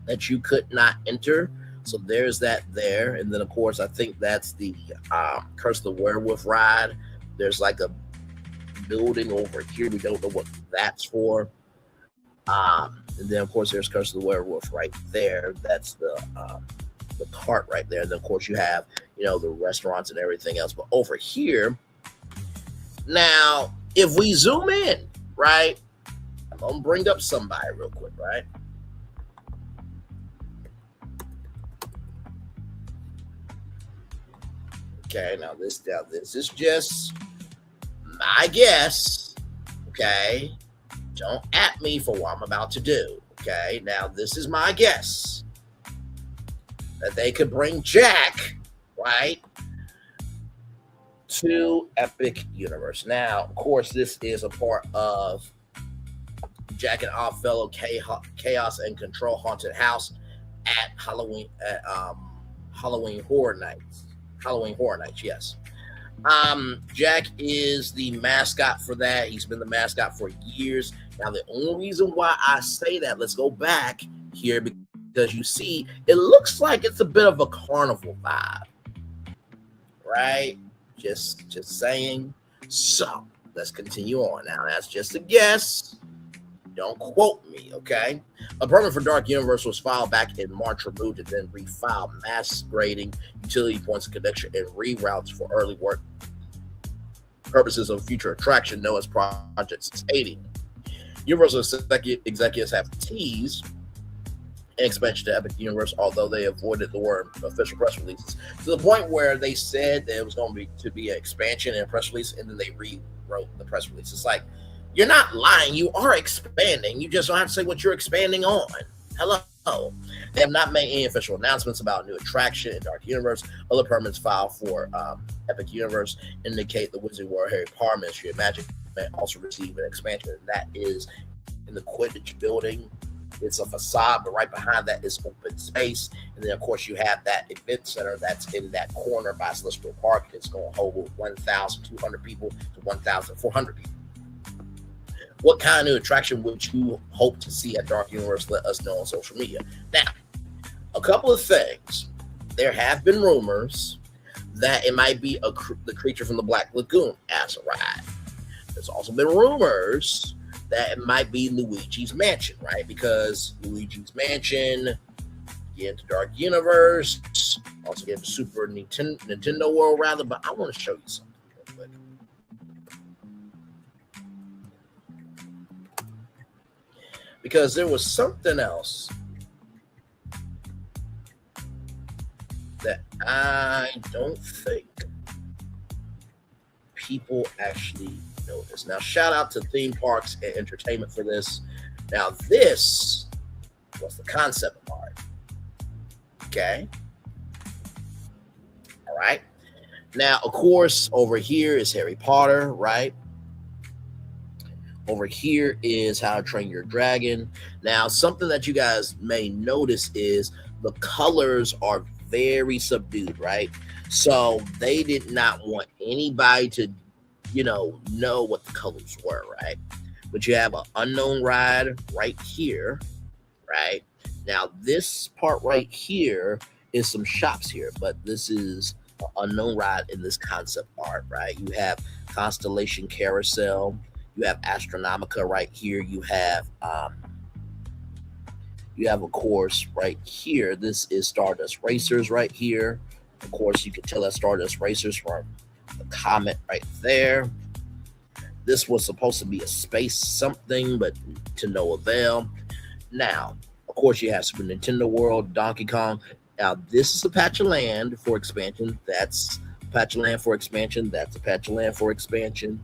that you could not enter. So there's that there. And then, of course, I think that's the Curse of the Werewolf ride. There's like a building over here. We don't know what that's for. And then, of course, there's Curse of the Werewolf right there. That's the cart right there. And then, of course, you have, you know, the restaurants and everything else. But over here, now, if we zoom in, right, I'm going to bring up somebody real quick, right? Okay, now this is just my guess, okay? Don't at me for what I'm about to do, okay? Now, this is my guess that they could bring Jack, right, to Epic Universe. Now, of course, this is a part of Jack and Oddfellow Chaos and Control Haunted House at Halloween Horror Nights. Halloween Horror Nights, yes. Jack is the mascot for that. He's been the mascot for years. Now, the only reason why I say that, let's go back here, because you see, it looks like it's a bit of a carnival vibe, right? Just saying. So, let's continue on. Now, that's just a guess. Don't quote me, okay? A permit for Dark Universe was filed back in March, removed, and then refiled, mass grading, utility points of connection, and reroutes for early work purposes of future attraction known as Project 680. Universal executives have teased an expansion to Epic Universe, although they avoided the word official press releases, to the point where they said that it was going to be an expansion and a press release, and then they rewrote the press release. It's like, you're not lying. You are expanding. You just don't have to say what you're expanding on. Hello. They have not made any official announcements about a new attraction in Dark Universe. Other permits filed for Epic Universe indicate the Wizarding World Harry Potter Ministry of Magic may also receive an expansion, and that is in the Quidditch building. It's a facade, but right behind that is open space. And then, of course, you have that event center that's in that corner by Celestial Park. It's going to hold 1,200 people to 1,400 people. What kind of attraction would you hope to see at Dark Universe? Let us know on social media. Now, a couple of things. There have been rumors that it might be the creature from the Black Lagoon as a ride. There's also been rumors that it might be Luigi's Mansion, right? Because Luigi's Mansion, get into Dark Universe, also get into Super Nintendo World, rather. But I want to show you something real quick. Because there was something else that I don't think people actually notice. Now, shout out to Theme Parks and Entertainment for this. Now, this was the concept art. Okay. All right. Now, of course, over here is Harry Potter, right? Over here is How to Train Your Dragon. Now, something that you guys may notice is the colors are very subdued, right? So they did not want anybody to, know what the colors were, right? But you have an unknown ride right here, right? Now, this part right here is some shops here, but this is an unknown ride in this concept art, right? You have Constellation Carousel. You have Astronomica right here. You have, of course, right here. This is Stardust Racers right here. Of course, you can tell that Stardust Racers from the comet right there. This was supposed to be a space something, but to no avail. Now, of course, you have Super Nintendo World, Donkey Kong. Now, this is Apache Land for expansion. That's Apache Land for expansion. That's Apache Land for expansion.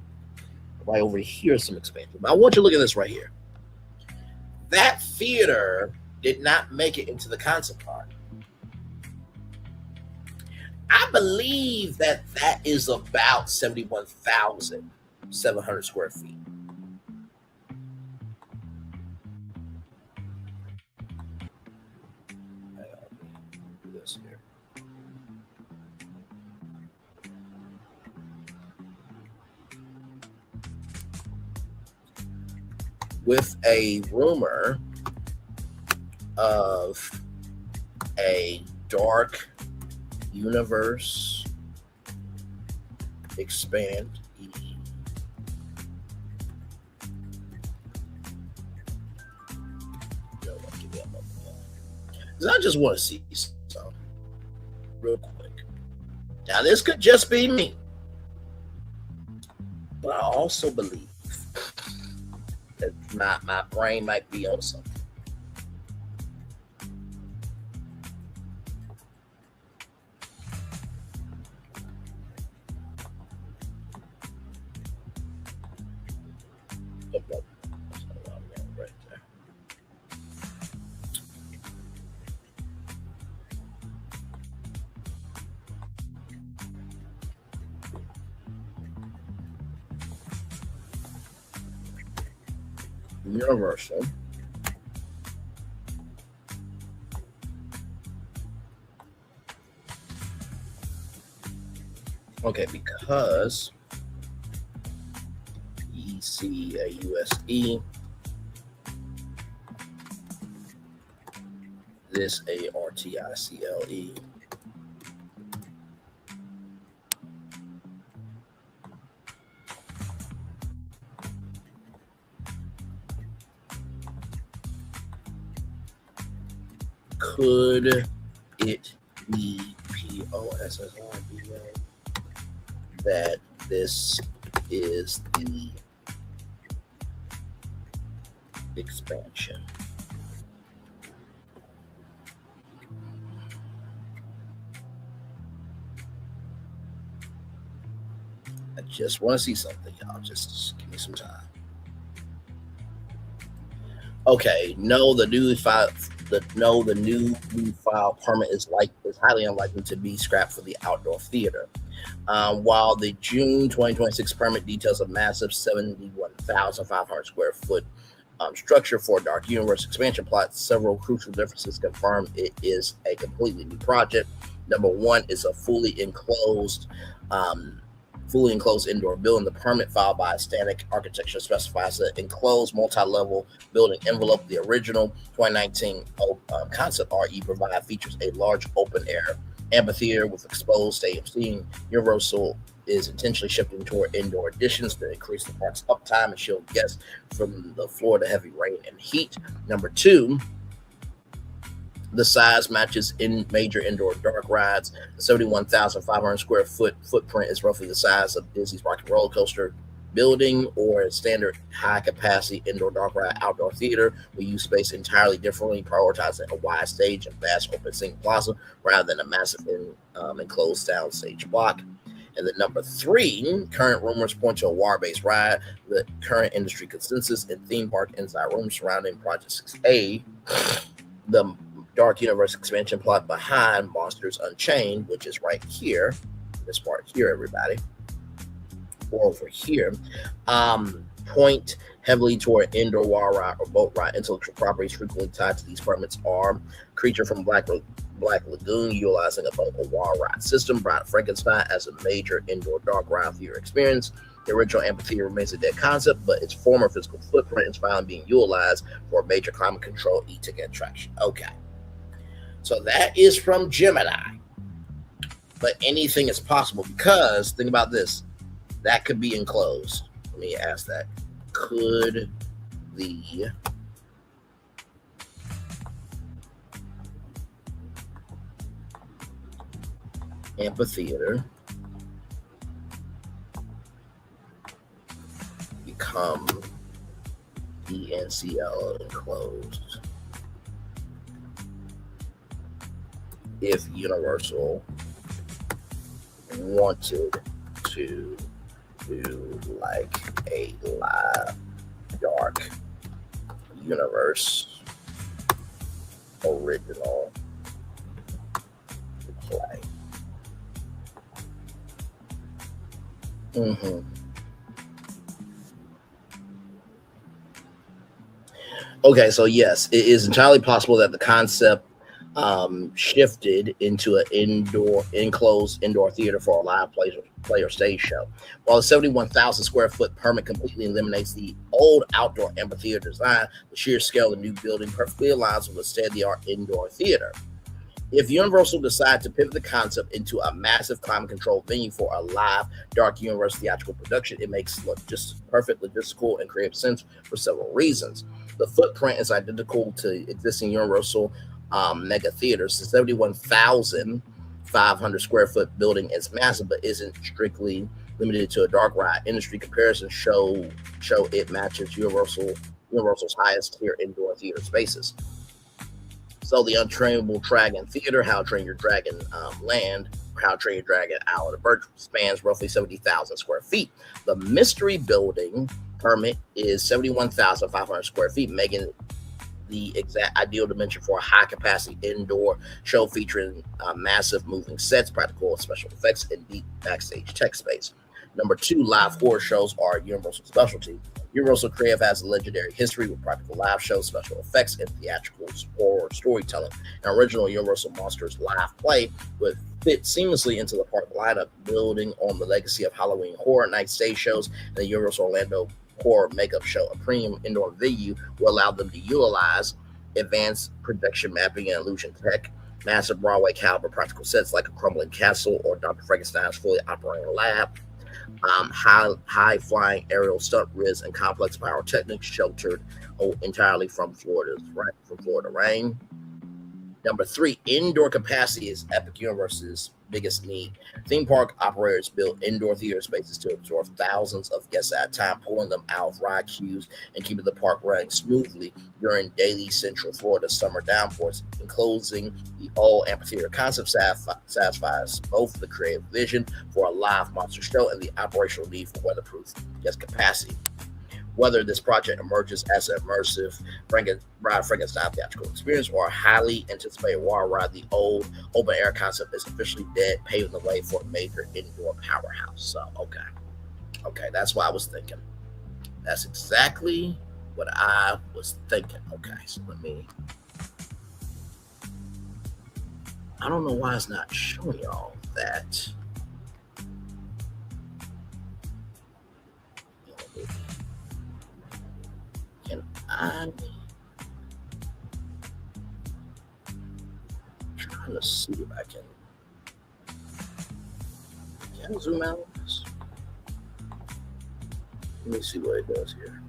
Right over here is some expansion. But I want you to look at this right here. That theater did not make it into the concept art. I believe that is about 71,700 square feet. Do this here. With a rumor of a dark universe expand. I just want to see something real quick. Now, this could just be me, but I also believe that my brain might be on something. Right there. Universal. Okay, because ECAUSE, this ARTICLE. Could it be POSSRBA that this is the expansion? I just want to see something, y'all. Just give me some time. Okay, no, the new file permit is highly unlikely to be scrapped for the outdoor theater. While the June 2026 permit details a massive 71,500 square foot structure for a dark universe expansion plot, several crucial differences confirm it is a completely new project. Number one is a fully enclosed indoor building. The permit filed by Static Architecture specifies an enclosed multi-level building envelope. The original 2019 concept RE provide features a large open-air amphitheater with exposed stadium seating. Universal is intentionally shifting toward indoor additions to increase the park's uptime and shield guests from the Florida heavy rain and heat. Number two, the size matches in major indoor dark rides. The 71,500 square foot footprint is roughly the size of Disney's Rock and Roller Coaster building or a standard high capacity indoor dark ride outdoor theater. We use space entirely differently, prioritizing a wide stage and vast open singing plaza rather than a massive enclosed downstage block. And then number three, current rumors point to a water-based ride. The current industry consensus in theme park inside rooms surrounding Project 6A, the Dark Universe expansion plot behind Monsters Unchained, which is right here, this part here, everybody, or over here, point heavily toward indoor water ride or boat ride. Intellectual properties frequently tied to these permits are Creature from Black Lagoon, utilizing a local water ride system, Bride Frankenstein as a major indoor dark ride theater experience. The original amphitheater remains a dead concept, but its former physical footprint is finally being utilized for a major climate control e-ticket attraction. Okay. So that is from Gemini. But anything is possible because, think about this, that could be enclosed. Let me ask that. Could the amphitheater become ENCL enclosed if Universal wanted to do like a live dark universe original play? Mm-hmm. Okay, so yes, it is entirely possible that the concept shifted into an enclosed indoor theater for a live play or stage show. While the 71,000 square foot permit completely eliminates the old outdoor amphitheater design, the sheer scale of the new building perfectly aligns with a state-of-the-art indoor theater. If Universal decides to pivot the concept into a massive climate-controlled venue for a live dark universe theatrical production, it makes just perfect logistical and creative sense for several reasons. The footprint is identical to existing Universal mega theaters. The 71,500 square foot building is massive, but isn't strictly limited to a dark ride. Industry comparisons show it matches Universal's highest tier indoor theater spaces. So the Untrainable Dragon Theater, How to Train Your Dragon Land, or How to Train Your Dragon Owl the Bird spans roughly 70,000 square feet. The Mystery Building permit is 71,500 square feet, making the exact ideal dimension for a high-capacity indoor show featuring massive moving sets, practical special effects, and deep backstage tech space. Number 2, live horror shows are Universal's specialty. Universal Creative has a legendary history with practical live shows, special effects, and theatrical horror storytelling. An original Universal Monsters live play would fit seamlessly into the park lineup, building on the legacy of Halloween Horror Night stage shows and the Universal Orlando Horror Makeup Show. A premium indoor venue will allow them to utilize advanced projection mapping and illusion tech, massive Broadway caliber practical sets like a crumbling castle or Dr. Frankenstein's fully operating lab, high flying aerial stunt rigs, and complex pyrotechnics sheltered entirely from Florida rain. Number 3, indoor capacity is Epic Universe's biggest need. Theme park operators build indoor theater spaces to absorb thousands of guests at a time, pulling them out of ride queues and keeping the park running smoothly during daily Central Florida summer downpours. Enclosing the old amphitheater concept satisfies both the creative vision for a live monster show and the operational need for weatherproof guest capacity. Whether this project emerges as an immersive Frankenstein theatrical experience or a highly anticipated water ride, the old open-air concept is officially dead, paving the way for a major indoor powerhouse. So, okay, that's what I was thinking. That's exactly what I was thinking. Okay, so I don't know why it's not showing y'all that. I'm trying to see if I can zoom out on this. Let me see what it does here.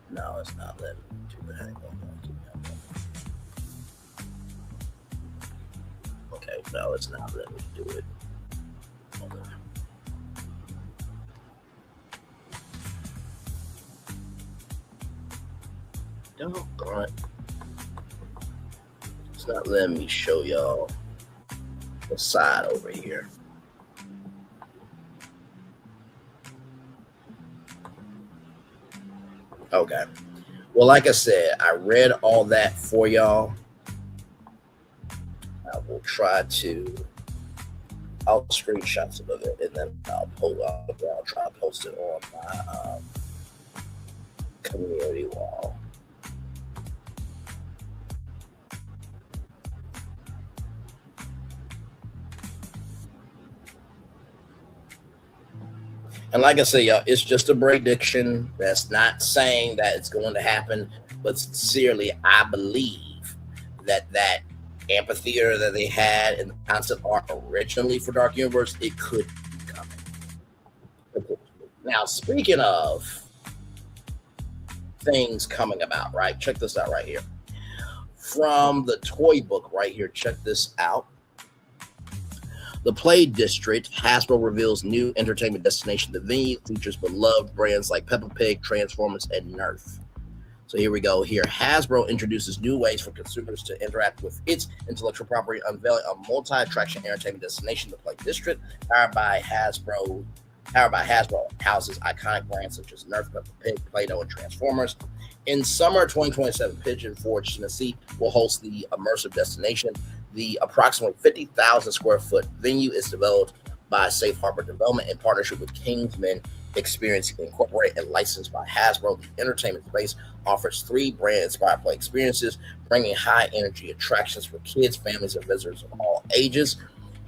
No, it's not letting me do it. Hang on. Okay, no, it's not letting me do it. Okay. Doggone it. It's not letting me show y'all the side over here. Okay. Well, like I said, I read all that for y'all. I will try to, I'll screenshot some of it and then I'll try to post it on my community wall. And like I say, y'all, it's just a prediction. That's not saying that it's going to happen, but sincerely, I believe that amphitheater that they had in the concept art originally for Dark Universe, it could be coming. Now, speaking of things coming about, right? Check this out right here. From the toy book right here, check this out. The Play District, Hasbro reveals new entertainment destination. The venue features beloved brands like Peppa Pig, Transformers, and Nerf. So here we go. Here, Hasbro introduces new ways for consumers to interact with its intellectual property, unveiling a multi-attraction entertainment destination. The Play District, powered by Hasbro, houses iconic brands such as Nerf, Peppa Pig, Play-Doh, and Transformers. In summer 2027, Pigeon Forge, Tennessee will host the immersive destination. The approximately 50,000 square foot venue is developed by Safe Harbor Development in partnership with Kingsman Experience Incorporated and licensed by Hasbro. The entertainment space offers 3 brand-inspired play experiences, bringing high-energy attractions for kids, families, and visitors of all ages.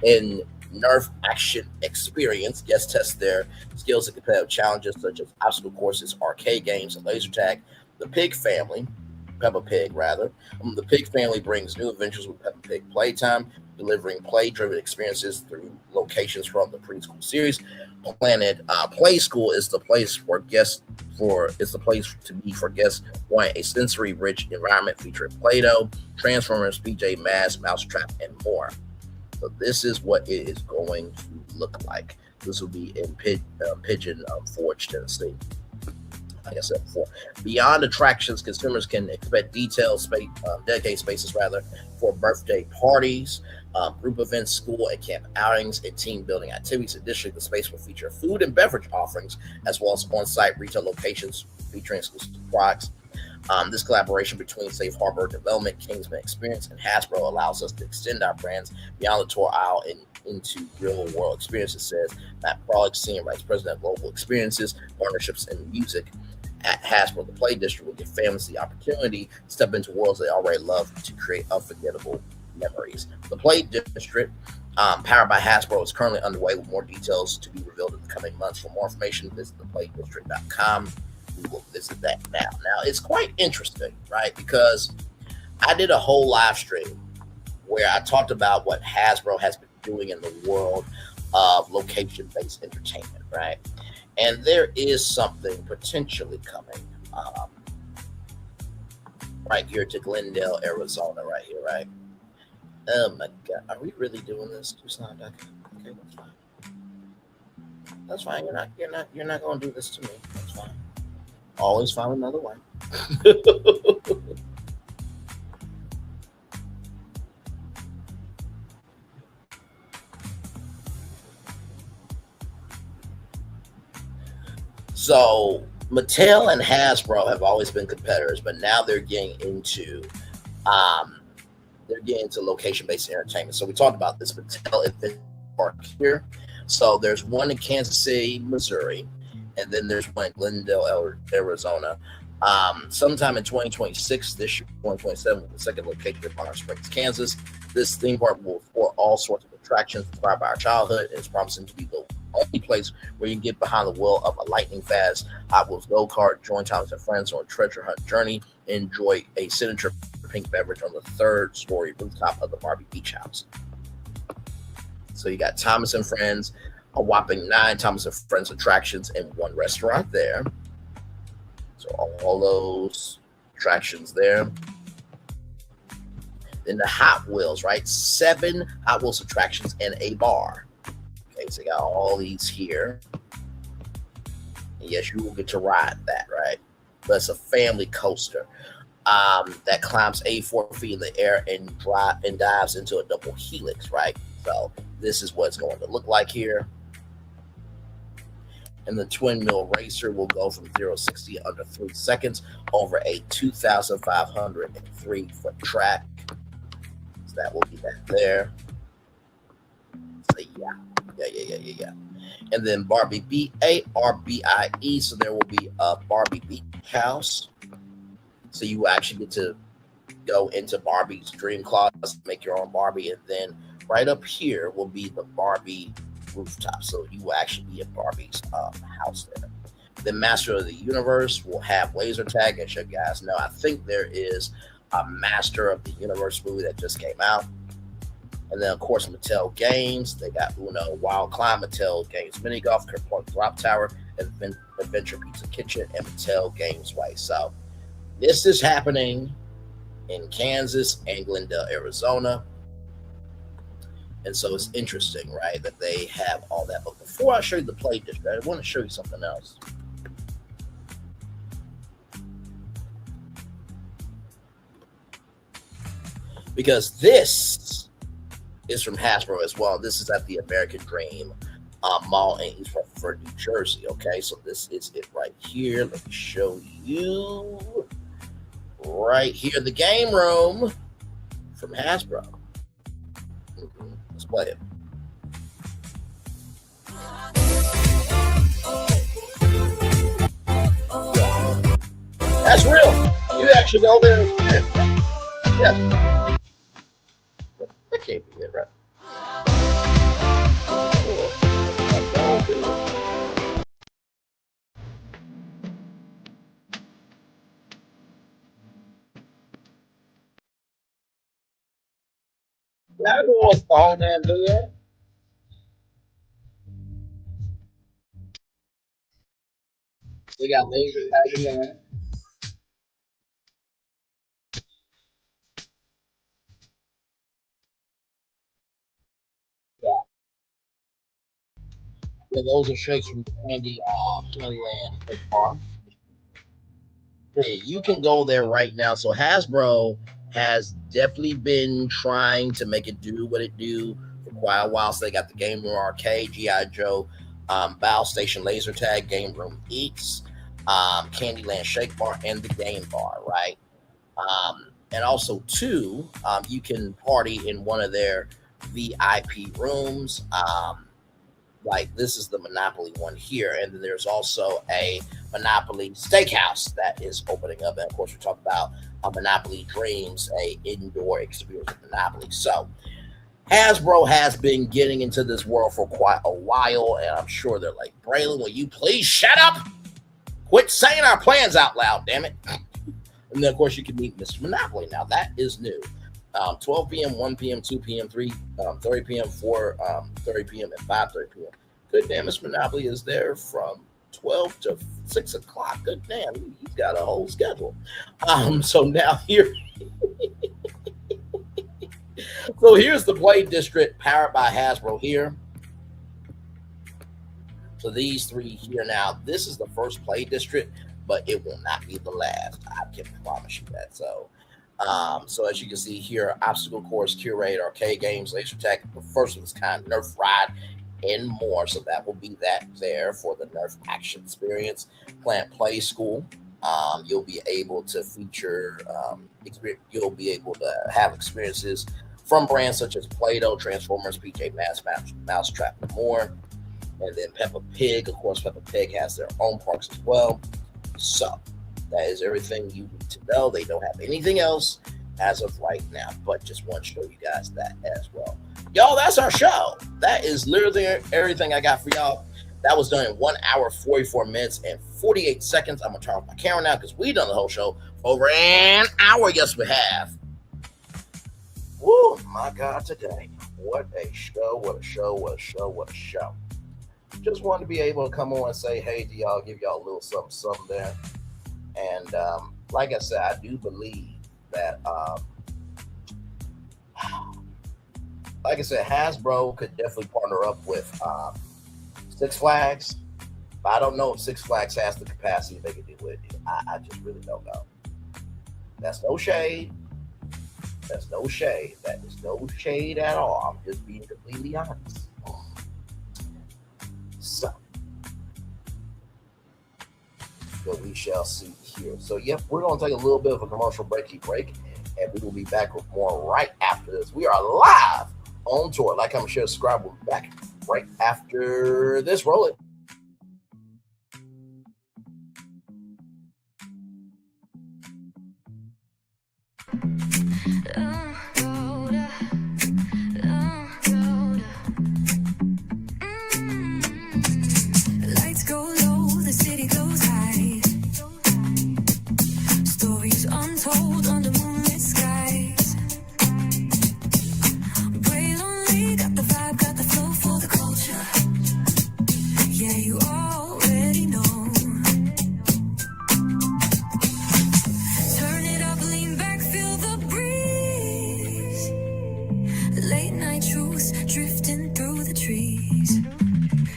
In Nerf Action Experience, guests test their skills in competitive challenges such as obstacle courses, arcade games, and laser tag. The Peppa Pig, the Pig family brings new adventures with Peppa Pig Playtime, delivering play-driven experiences through locations from the preschool series. Planet Play School is the place for guests to be for guests wanting a sensory-rich environment featuring Play-Doh, Transformers, PJ Masks, Mousetrap, and more. So this is what it is going to look like. This will be in Pigeon Forge, Tennessee. Like I said before, beyond attractions, consumers can expect dedicated spaces for birthday parties, group events, school and camp outings, and team building activities. Additionally, the space will feature food and beverage offerings, as well as on-site retail locations featuring exclusive products. This collaboration between Safe Harbor Development, Kingsman Experience, and Hasbro allows us to extend our brands beyond the tour aisle and into real-world experiences, says Matt Prolick, Senior Vice President of Global Experiences, Partnerships, and Music at Hasbro. The Play District will give families the opportunity to step into worlds they already love to create unforgettable memories. The Play District, powered by Hasbro, is currently underway with more details to be revealed in the coming months. For more information, visit theplaydistrict.com. We will visit that now. Now, it's quite interesting, right? Because I did a whole live stream where I talked about what Hasbro has been doing in the world of location-based entertainment, right? And there is something potentially coming right here to Glendale, Arizona, right here, right? Oh my God, are we really doing this? Okay, that's fine. That's fine. You're not going to do this to me. That's fine. Always find another way. So Mattel and Hasbro have always been competitors, but now they're getting into location-based entertainment. So we talked about this Mattel Event Park here. So there's one in Kansas City, Missouri, and then there's one in Glendale, Arizona. Sometime in 2026, this year, 2027, with the second location in Bonner Springs, Kansas. This theme park will support all sorts of attractions inspired by our childhood, and it's promising to be the only place where you can get behind the wheel of a lightning fast Hot Wheels go-kart, join Thomas and friends on a treasure hunt journey, and enjoy a signature pink beverage on the 3rd-story rooftop of the Barbie Beach House. So you got Thomas and Friends, a whopping 9 Thomas and Friends attractions and 1 restaurant there. So all those attractions there. Then the Hot Wheels, right? 7 Hot Wheels attractions and a bar. Okay, so you got all these here. And yes, you will get to ride that, right? That's a family coaster that climbs 84 feet in the air and dives into a double helix, right? So this is what it's going to look like here. And the Twin Mill Racer will go from 0 to 60 under 3 seconds over a 2,503-foot track. So that will be that there. So yeah. And then Barbie BARBIE. So there will be a Barbie Beach House. So you actually get to go into Barbie's dream closet, make your own Barbie, and then right up here will be the Barbie rooftop. So you will actually be in Barbie's house there. The Master of the Universe will have laser tag, and show you guys know. I think there is a Master of the Universe movie that just came out. And then, of course, Mattel Games. They got Uno Wild Climb, Mattel Games Mini Golf, Kerplunk Drop Tower, Adventure Pizza Kitchen, and Mattel Games Way. So this is happening in Kansas and Glendale, Arizona. And so it's interesting, right, that they have all that. But before I show you the Play District, I want to show you something else. Because this is from Hasbro as well. This is at the American Dream Mall in East Rutherford, New Jersey. Okay, so this is it right here. Let me show you right here, the game room from Hasbro. Let's play it. actually go there. Yeah. That can't be it, right? That was all that good. They got laser tag in there. Yeah. Yeah, those are shakes from Candyland Farm. Yeah, you can go there right now. So Hasbro has definitely been trying to make it do what it do for quite a while. So they got the Game Room Arcade, G.I. Joe, Bow Station Laser Tag, Game Room Eats, Candyland Shake Bar, and the Game Bar, right? And also, too, you can party in one of their VIP rooms. Like this is the Monopoly one here, and then there's also a Monopoly Steakhouse that is opening up. And of course, we talk about Monopoly Dreams, a indoor experience of Monopoly. So Hasbro has been getting into this world for quite a while, and I'm sure they're like, Braylon, will you please shut up? Quit saying our plans out loud, damn it. And then, of course, you can meet Mr. Monopoly. Now, that is new. 12 p.m., 1 p.m., 2 p.m., 3:30 p.m., 4:30 p.m., and 5:30 p.m. Good damn, Mr. Monopoly is there from 12 to 6 o'clock. Good damn, he's got a whole schedule. So now here, so here's the Play District powered by Hasbro here. So these three here now, this is the first Play District, but it will not be the last. I can promise you that. So as you can see here, obstacle course, curate, arcade games, laser tag, the first of its kind, Nerf ride, and more. So that will be that there for the Nerf action experience. Plant Play School. You'll be able to feature, you'll be able to have experiences from brands such as Play-Doh, Transformers, PJ Masks, Mousetrap, and more. And then Peppa Pig. Of course, Peppa Pig has their own parks as well. So that is everything you need to know. They don't have anything else as of right now, but just want to show you guys that as well. Y'all, that's our show. That is literally everything I got for y'all. That was done in 1 hour, 44 minutes, and 48 seconds. I'm going to turn off my camera now because we done the whole show for over an hour. Yes, we have. Woo, my God, today. What a show, what a show, what a show, what a show. Just wanted to be able to come on and say, hey to y'all, give y'all a little something there. And like I said, I do believe that, like I said, Hasbro could definitely partner up with Six Flags. But I don't know if Six Flags has the capacity they can do with it. I just really don't know. That's no shade. That's no shade. That is no shade at all. I'm just being completely honest. So we shall see here. So, yep, we're going to take a little bit of a commercial break, and we will be back with more right after this. We are live on tour. Like, comment, share, subscribe. We'll be back right after this. Roll it. Untold under moonlit skies. Braylon got the vibe, got the flow for the culture. Yeah, you already know. Turn it up, lean back, feel the breeze. Late night truths drifting through the trees.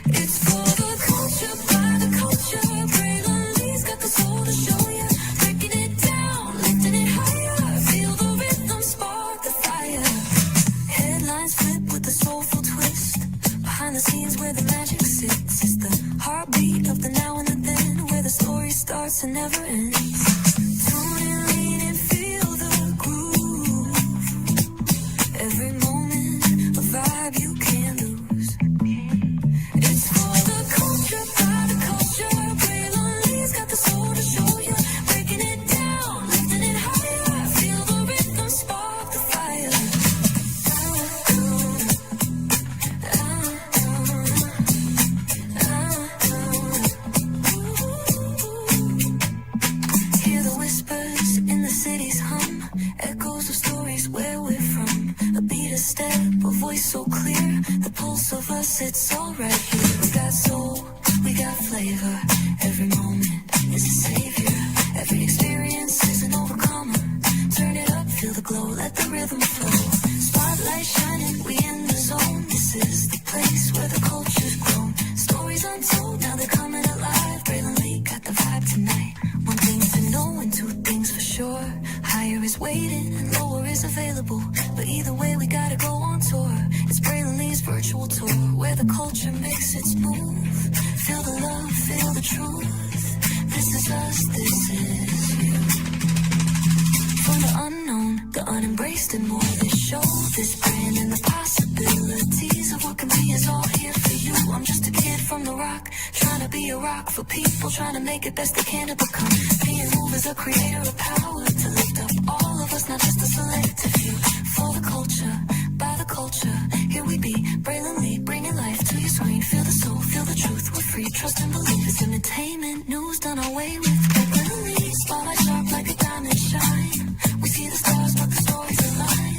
It's for the culture, by the culture. Braylon got the soul to show you. Soulful twist behind the scenes where the magic sits. It's the heartbeat of the now and the then, where the story starts and never ends. Tune in, lean and feel the groove. Every moment a vibe you can't lose. It's for the culture, by the culture. Braylon got the soul to show you. Breaking it down, lifting it high. gotta go on tour. It's Braylon Lee's virtual tour, where the culture makes its move. Feel the love, feel the truth. This is us, this is you. From the unknown, the unembraced, and more. This show, this brand, and the possibilities of what can be is all here for you. I'm just a kid from the rock, trying to be a rock for people, trying to make it best they can to become. Being moved as a creator of power to lift up all of us, not just a selective few. For the culture, by the culture, here we be. Braylon Lee, bringing life to your screen. Feel the soul, feel the truth. We're free, trust and believe. It's entertainment, news done our way with Braylon Lee. Spotlight sharp like a diamond shine. We see the stars, but the stories align.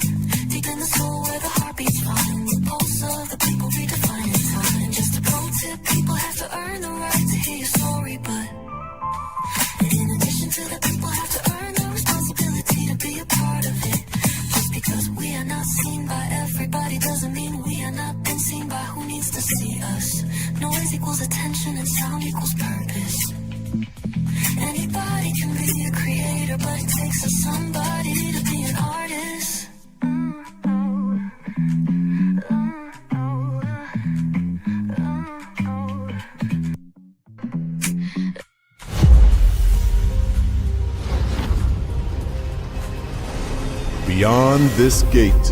Deep in the soul where the heartbeats find. The pulse of the people redefining time. Just a pro tip, people have to earn the right to hear your story, but in addition to that, people have to earn the responsibility to be a part of it. Just because we are not seen by everybody doesn't mean we are not been seen by who needs to see us. Noise equals attention and sound equals purpose. Anybody can be a creator, but it takes a somebody to be an artist. Beyond this gate,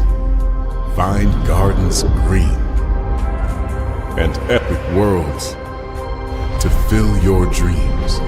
find gardens green and epic worlds to fill your dreams.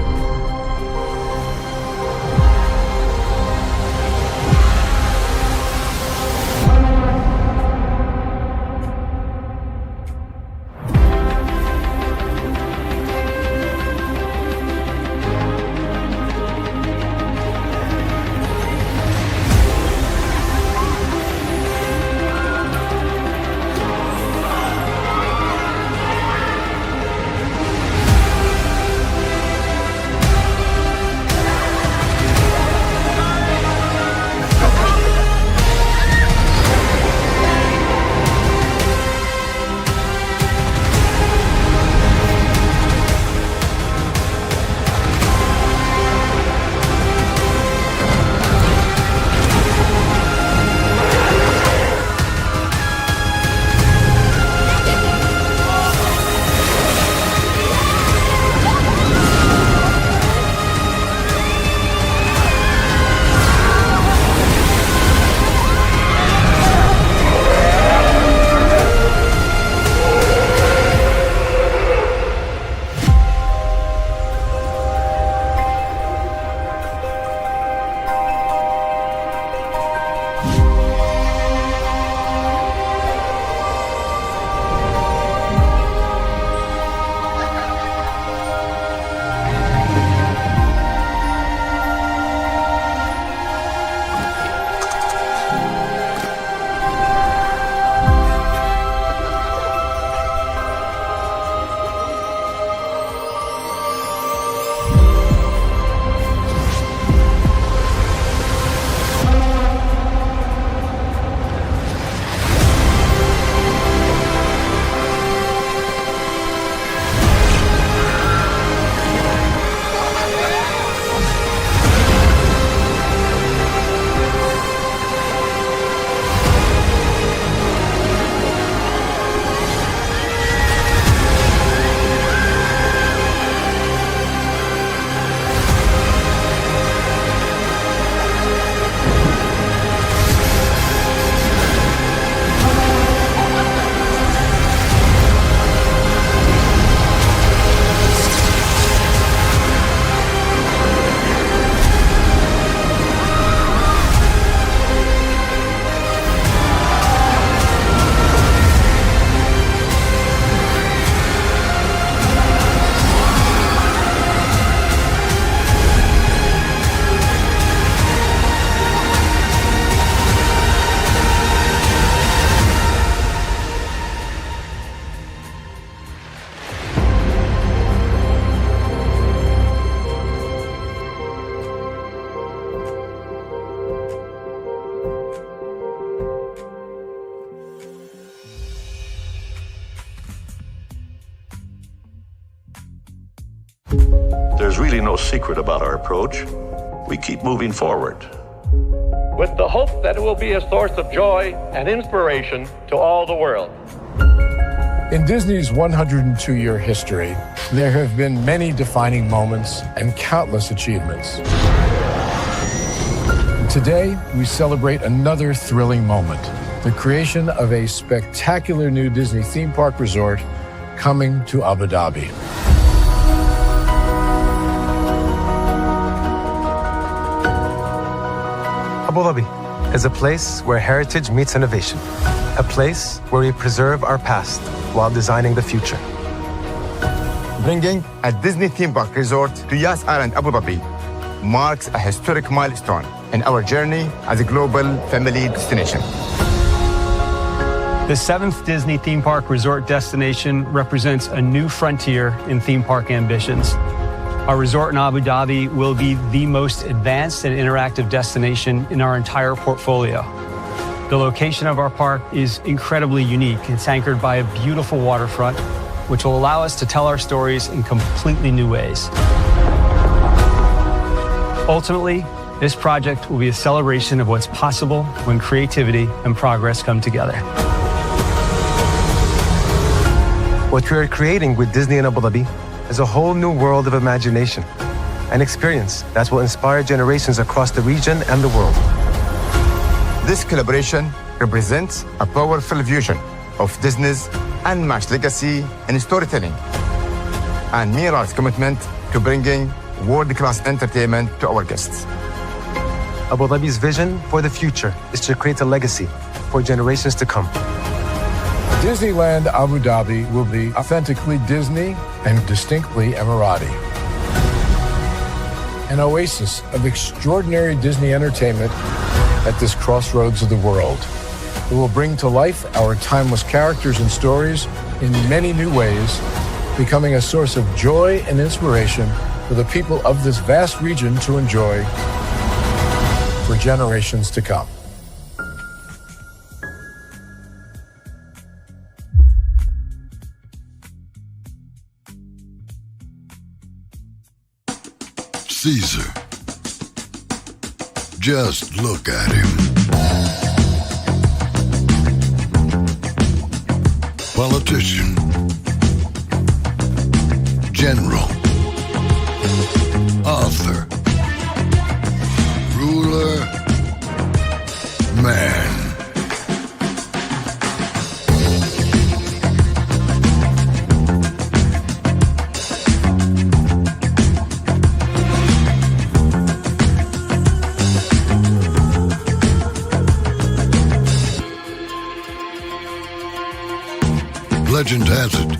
There's really no secret about our approach. We keep moving forward. with the hope that it will be a source of joy and inspiration to all the world. In Disney's 102-year history, there have been many defining moments and countless achievements. Today, we celebrate another thrilling moment, the creation of a spectacular new Disney theme park resort coming to Abu Dhabi. Abu Dhabi is a place where heritage meets innovation, a place where we preserve our past while designing the future. Bringing a Disney theme park resort to Yas Island, Abu Dhabi, marks a historic milestone in our journey as a global family destination. The 7th Disney theme park resort destination represents a new frontier in theme park ambitions. Our resort in Abu Dhabi will be the most advanced and interactive destination in our entire portfolio. The location of our park is incredibly unique. It's anchored by a beautiful waterfront, which will allow us to tell our stories in completely new ways. Ultimately, this project will be a celebration of what's possible when creativity and progress come together. What we are creating with Disney in Abu Dhabi is a whole new world of imagination and experience that will inspire generations across the region and the world. This collaboration represents a powerful fusion of Disney's unmatched legacy in storytelling and mirrors commitment to bringing world-class entertainment to our guests. Abu Dhabi's vision for the future is to create a legacy for generations to come. Disneyland Abu Dhabi will be authentically Disney and distinctly Emirati. An oasis of extraordinary Disney entertainment at this crossroads of the world. It will bring to life our timeless characters and stories in many new ways, becoming a source of joy and inspiration for the people of this vast region to enjoy for generations to come. Caesar. Just look at him. Politician. General. Author. Ruler. Man. Legend has it,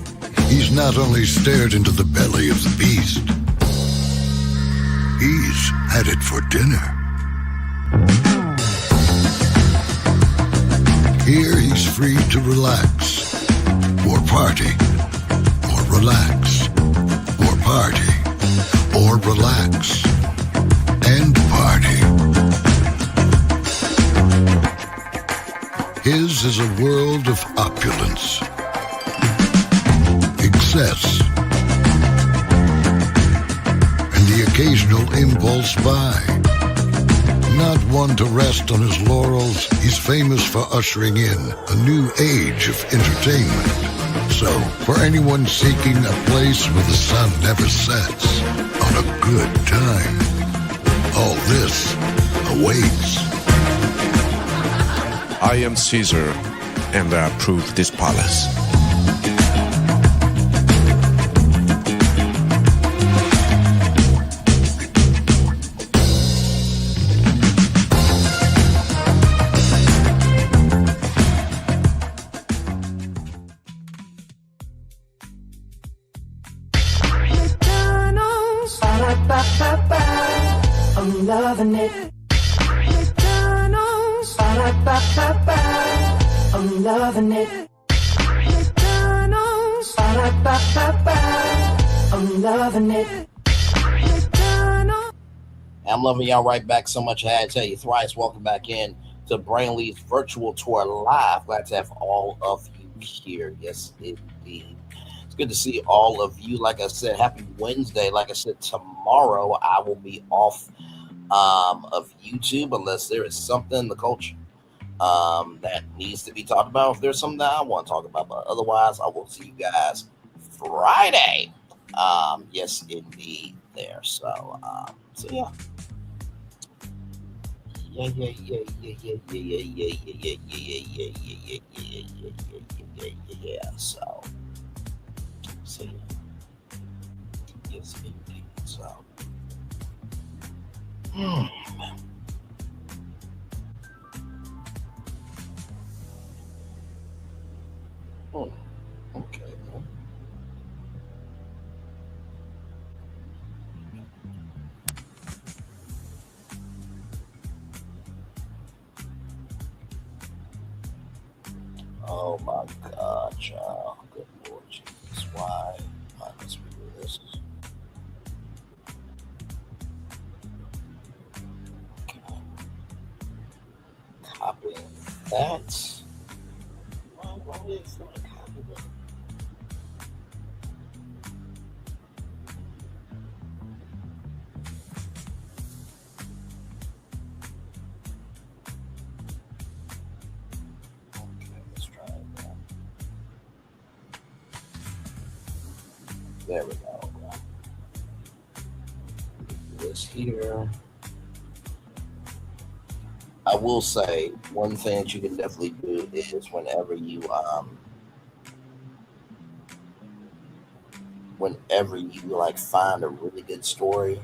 he's not only stared into the belly of the beast, he's had it for dinner. Here he's free to relax, or party, or relax, or party, or relax, and party. His is a world of opulence, excess, and the occasional impulse buy. Not one to rest on his laurels, he's famous for ushering in a new age of entertainment. So, for anyone seeking a place where the sun never sets on a good time, all this awaits. I am Caesar, and I approve this palace. I'm loving it. McDonald's. I'm loving it. McDonald's. I'm loving it. I'm loving y'all right back. So much I had to tell you thrice. Welcome back in to Brainley's virtual tour live. Glad to have all of you here. Yes, indeed. It's good to see all of you. Like I said, happy Wednesday. Like I said, tomorrow I will be off of YouTube unless there is something in the culture that needs to be talked about. If there's something that I want to talk about, but otherwise, I will see you guys Friday. Yes, indeed. There. So yeah. Yeah. So yeah. Yes, indeed. So. Okay. Oh my God, child. Good Lord Jesus. Why must we do this? Okay. Copying that. Why is that copy that? Okay, let's try it again. There we go. This here. I will say one thing that you can definitely do is whenever you like find a really good story,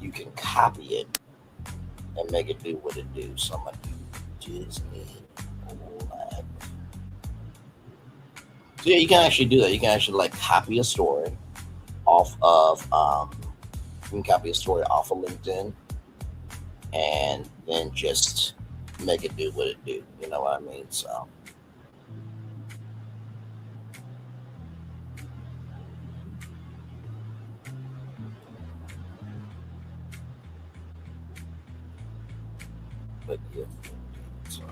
you can copy it and make it do what it do. So I'm gonna do Disney. So yeah, you can actually do that. You can actually like copy a story off of you can copy a story off of LinkedIn and then just make it do what it do. You know what I mean? So but yeah. So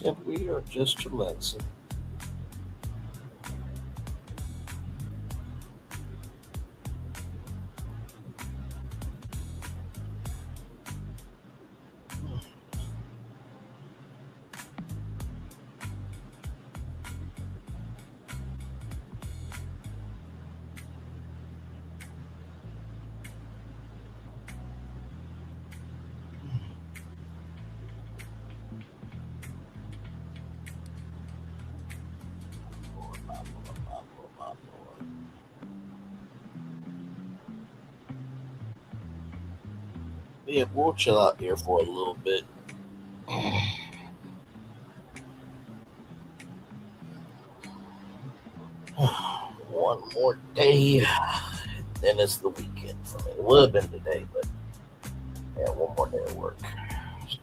yeah, we are just relaxing. Yeah, we'll chill out here for a little bit. One more day, then it's the weekend for me. It would have been today, but yeah, one more day of work. So.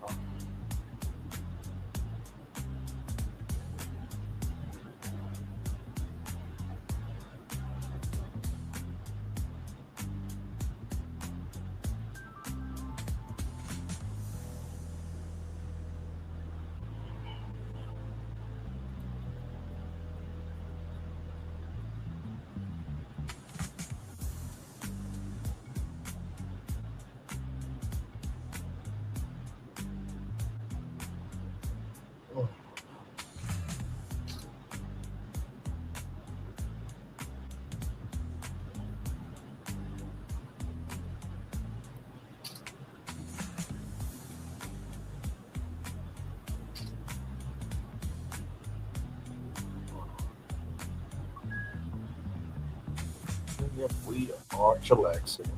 Yep, we are chillaxing.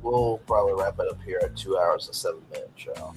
We'll probably wrap it up here at 2 hours and 7 minutes, y'all.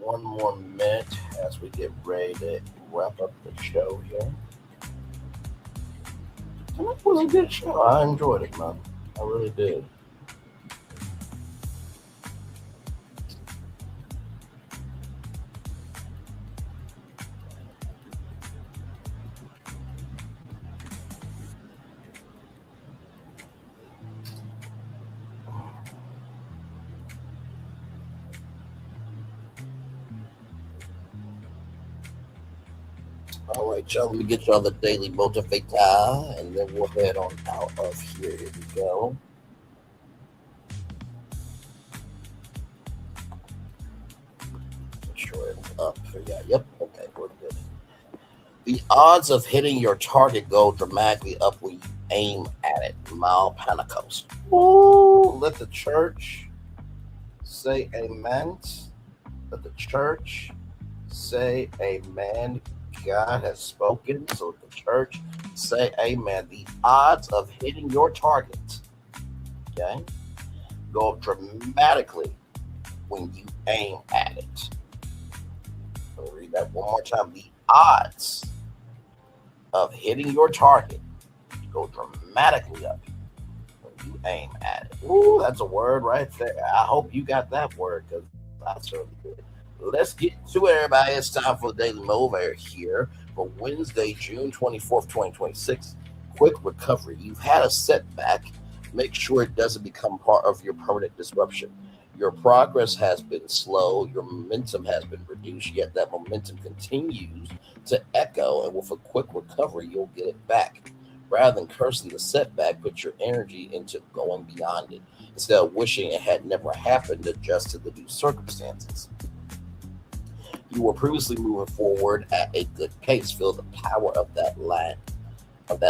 One more minute as we get ready to wrap up the show here. And that was a good show. I enjoyed it, man. I really did. All right, y'all, let me get y'all the daily motivator, and then we'll head on out of here. Here we go. Make sure it's up for you. Yep, okay, we're good. The odds of hitting your target go dramatically up when you aim at it. Mal Pentecost. Ooh, let the church say amen. Let the church say amen. God has spoken, so the church say amen. The odds of hitting your target, okay, go up dramatically when you aim at it. I'll read that one more time. The odds of hitting your target go dramatically up when you aim at it. Ooh, that's a word right there. I hope you got that word, because I certainly did. Let's get to it, everybody. It's time for the Daily Mover here for Wednesday, June 24th, 2026. Quick recovery. You've had a setback. Make sure it doesn't become part of your permanent disruption. Your progress has been slow. Your momentum has been reduced, yet that momentum continues to echo. And with a quick recovery, you'll get it back. Rather than cursing the setback, put your energy into going beyond it. Instead of wishing it had never happened, adjust to the new circumstances. You were previously moving forward at a good pace. Feel the power of that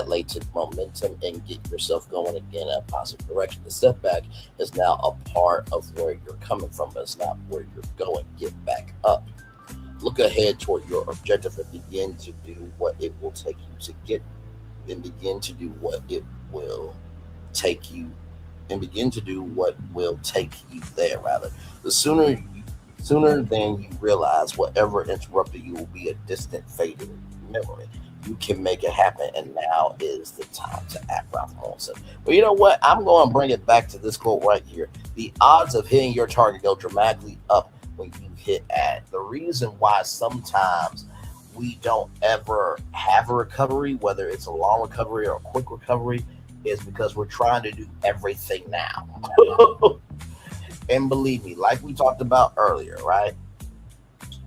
latent momentum and get yourself going again in a positive direction. The setback is now a part of where you're coming from, but it's not where you're going. Get back up. Look ahead toward your objective and begin to do what it will take you to get, and begin to do what it will take you, and begin to do what will take you there, rather. The sooner than you realize, whatever interrupted you will be a distant, fading memory. you can make it happen. And now is the time to act, Ralph Molson. But you know what? I'm going to bring it back to this quote right here. The odds of hitting your target go dramatically up when you hit ad. The reason why sometimes we don't ever have a recovery, whether it's a long recovery or a quick recovery, is because we're trying to do everything now. And believe me, like we talked about earlier, right?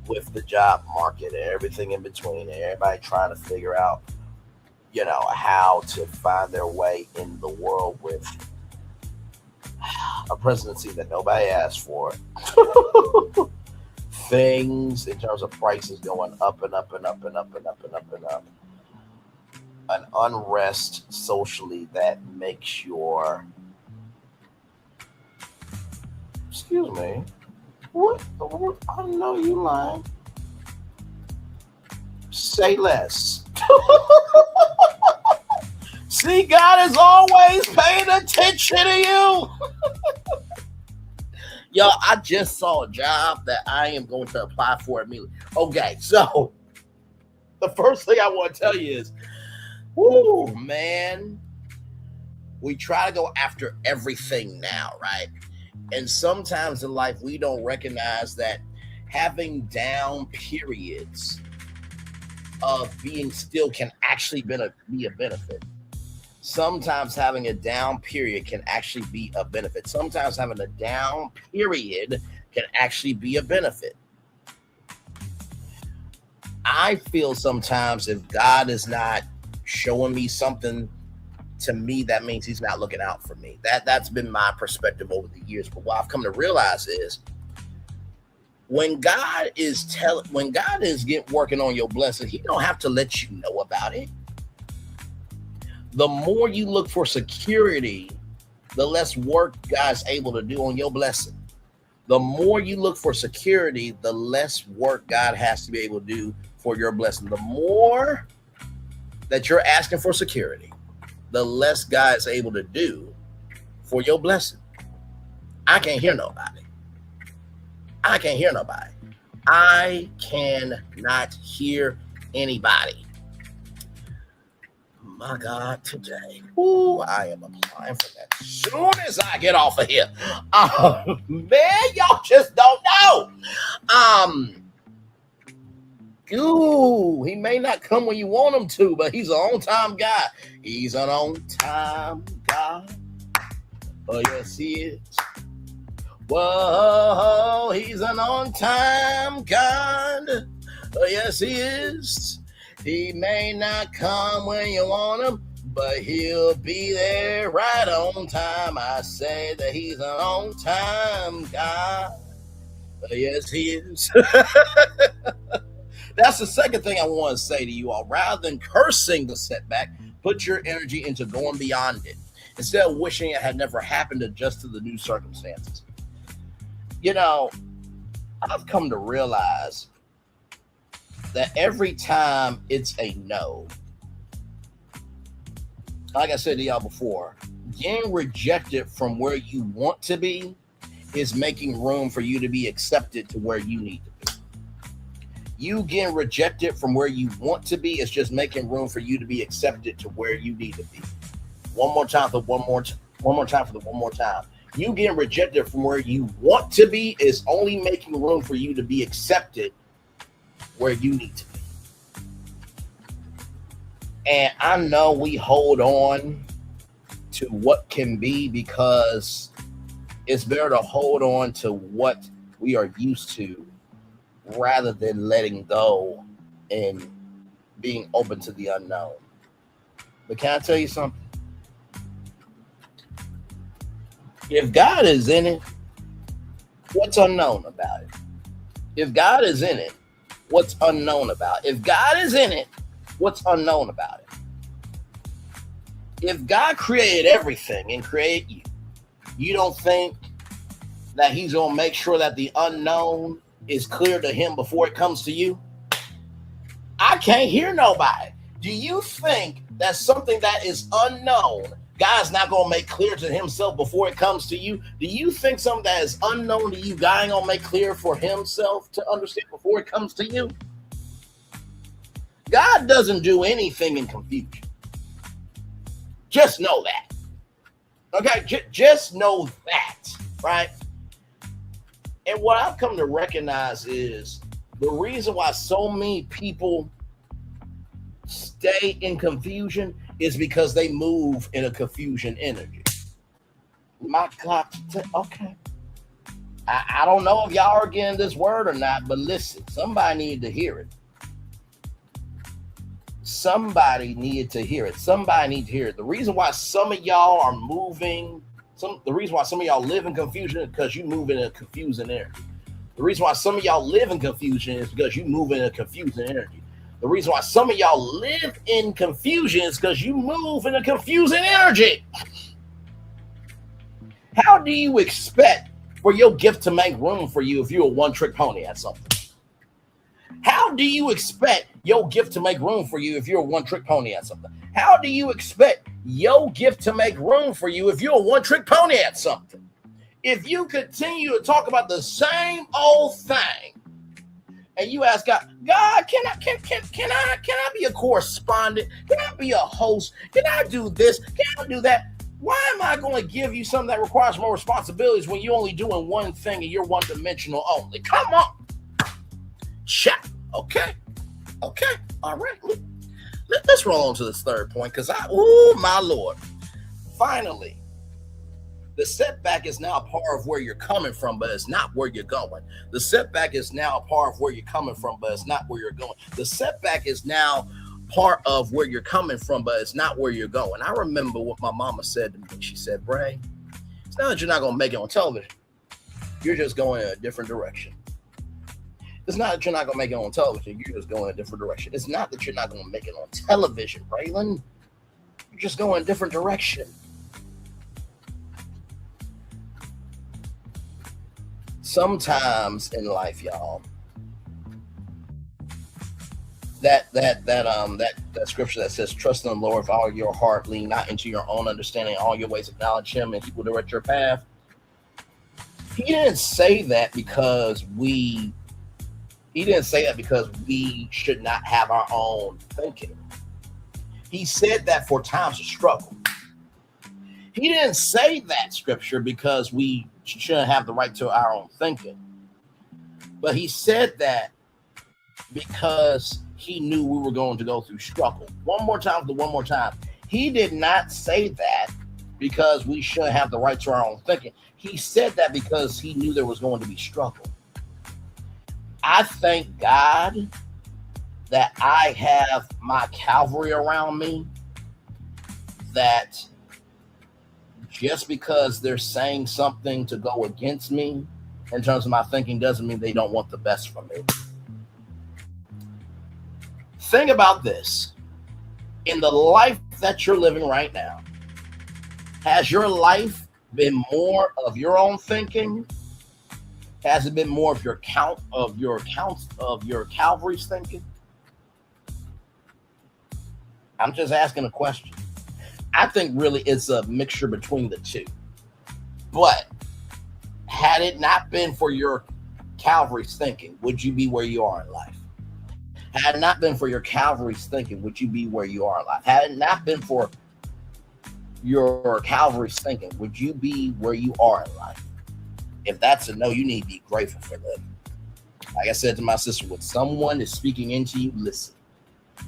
With the job market and everything in between, and everybody trying to figure out, how to find their way in the world with a presidency that nobody asked for. Things in terms of prices going up and up and up and up and up and up and up. An unrest socially that makes your, excuse me, what? I know you lying. Say less. See, God is always paying attention to you. Yo, I just saw a job that I am going to apply for immediately. Okay, so the first thing I want to tell you is, whoo, man, we try to go after everything now, right? And sometimes in life, we don't recognize that having down periods of being still can actually be a benefit. Sometimes having a down period can actually be a benefit. Sometimes having a down period can actually be a benefit. I feel sometimes if God is not showing me something, to me, that means he's not looking out for me. That's been my perspective over the years. But what I've come to realize is when God is working on your blessing, he don't have to let you know about it. The more you look for security, the less work God's able to do on your blessing. The more you look for security, the less work God has to be able to do for your blessing. The more that you're asking for security, the less God is able to do for your blessing. I can't hear nobody. I cannot hear anybody. My God, today. Ooh, I am applying for that as soon as I get off of here. Man, y'all just don't know. He may not come when you want him to, but he's an on-time guy. He's an on-time God. Oh, yes, he is. Whoa, he's an on-time God. Oh, yes, he is. He may not come when you want him, but he'll be there right on time. I say that he's an on-time God. Oh, yes, he is. That's the second thing I want to say to you all. Rather than cursing the setback, put your energy into going beyond it. Instead of wishing it had never happened, adjust to the new circumstances. I've come to realize that every time it's a no, like I said to y'all before, getting rejected from where you want to be is making room for you to be accepted to where you need to be. You getting rejected from where you want to be is just making room for you to be accepted to where you need to be. One more time. You getting rejected from where you want to be is only making room for you to be accepted where you need to be. And I know we hold on to what can be because it's better to hold on to what we are used to rather than letting go and being open to the unknown. But can I tell you something? If God is in it, what's unknown about it? If God is in it, what's unknown about it? If God is in it, what's unknown about it? If God created everything and created you, you don't think that he's going to make sure that the unknown is clear to him before it comes to you? I can't hear nobody. Do you think that something that is unknown, God's not going to make clear to himself before it comes to you? Do you think something that is unknown to you, God ain't going to make clear for himself to understand before it comes to you? God doesn't do anything in confusion. Just know that. Okay, just know that, right? And what I've come to recognize is the reason why so many people stay in confusion is because they move in a confusion energy. My God, okay. I don't know if y'all are getting this word or not, but listen, somebody needed to hear it. Somebody needed to hear it. Somebody needs to hear it. The reason why some of y'all are moving, the reason why some of y'all live in confusion is because you move in a confusing energy. The reason why some of y'all live in confusion is because you move in a confusing energy. The reason why some of y'all live in confusion is because you move in a confusing energy. How do you expect for your gift to make room for you if you're a one-trick pony at something? How do you expect your gift to make room for you if you're a one-trick pony at something? How do you expect your gift to make room for you if you're a one-trick pony at something? If you continue to talk about the same old thing, and you ask God, can I be a correspondent? Can I be a host? Can I do this? Can I do that? Why am I going to give you something that requires more responsibilities when you're only doing one thing and you're one-dimensional only? Come on. Chat. Okay. All right. Let's roll on to this third point because oh my Lord. Finally, the setback is now a part of where you're coming from, but it's not where you're going. The setback is now a part of where you're coming from, but it's not where you're going. The setback is now part of where you're coming from, but it's not where you're going. I remember what my mama said to me. She said, Bray, it's not that you're not going to make it on television. You're just going in a different direction. It's not that you're not going to make it on television. You're just going in a different direction. It's not that you're not going to make it on television, Braylon. You're just going in a different direction. Sometimes in life, y'all, that scripture that says, trust in the Lord with all your heart, lean not into your own understanding, all your ways acknowledge him, and he will direct your path. He didn't say that because we should not have our own thinking. He said that for times of struggle. He didn't say that scripture because we shouldn't have the right to our own thinking. But he said that because he knew we were going to go through struggle. One more time. He did not say that because we shouldn't have the right to our own thinking. He said that because he knew there was going to be struggle. I thank God that I have my cavalry around me, that just because they're saying something to go against me in terms of my thinking doesn't mean they don't want the best from me. Think about this. In the life that you're living right now, has your life been more of your own thinking? Has it been more of your cavalry's thinking? I'm just asking a question. I think really it's a mixture between the two. But had it not been for your cavalry's thinking, would you be where you are in life? Had it not been for your cavalry's thinking, would you be where you are in life? Had it not been for your cavalry's thinking, would you be where you are in life? If that's a no, you need to be grateful for that. Like I said to my sister, when someone is speaking into you, listen.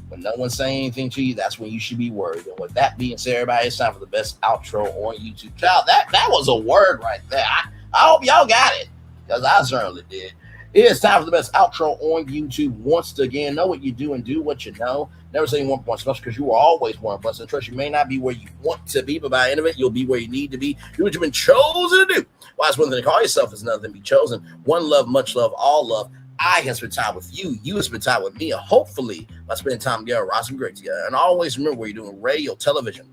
When no one's saying anything to you, that's when you should be worried. And with that being said, everybody, it's time for the best outro on YouTube. Child, that was a word right there. I hope y'all got it, because I certainly did. It is time for the best outro on YouTube. Once again, know what you do and do what you know. Never say 1 point special, because you are always one blessed. And trust, you may not be where you want to be, but by the end of it, you'll be where you need to be. Do what you've been chosen to do. Why it's one thing to call yourself, is another thing to be chosen. One love, much love, all love. I have spent time with you. You have spent time with me. And hopefully, by spending time together, we're awesome, great together. And always remember, where you're doing radio, television,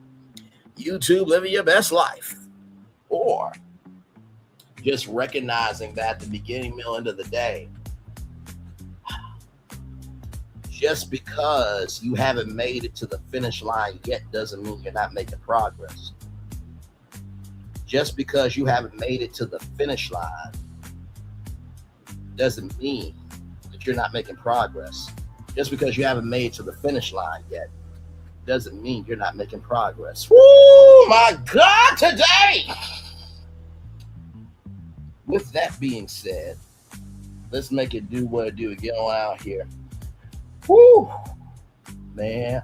YouTube, living your best life, or just recognizing that at the beginning, middle, end of the day, just because you haven't made it to the finish line yet doesn't mean you're not making progress. Just because you haven't made it to the finish line doesn't mean that you're not making progress. Just because you haven't made it to the finish line yet doesn't mean you're not making progress. Woo, my God, today! With that being said, let's make it do what it do. Get on out here. Woo, man.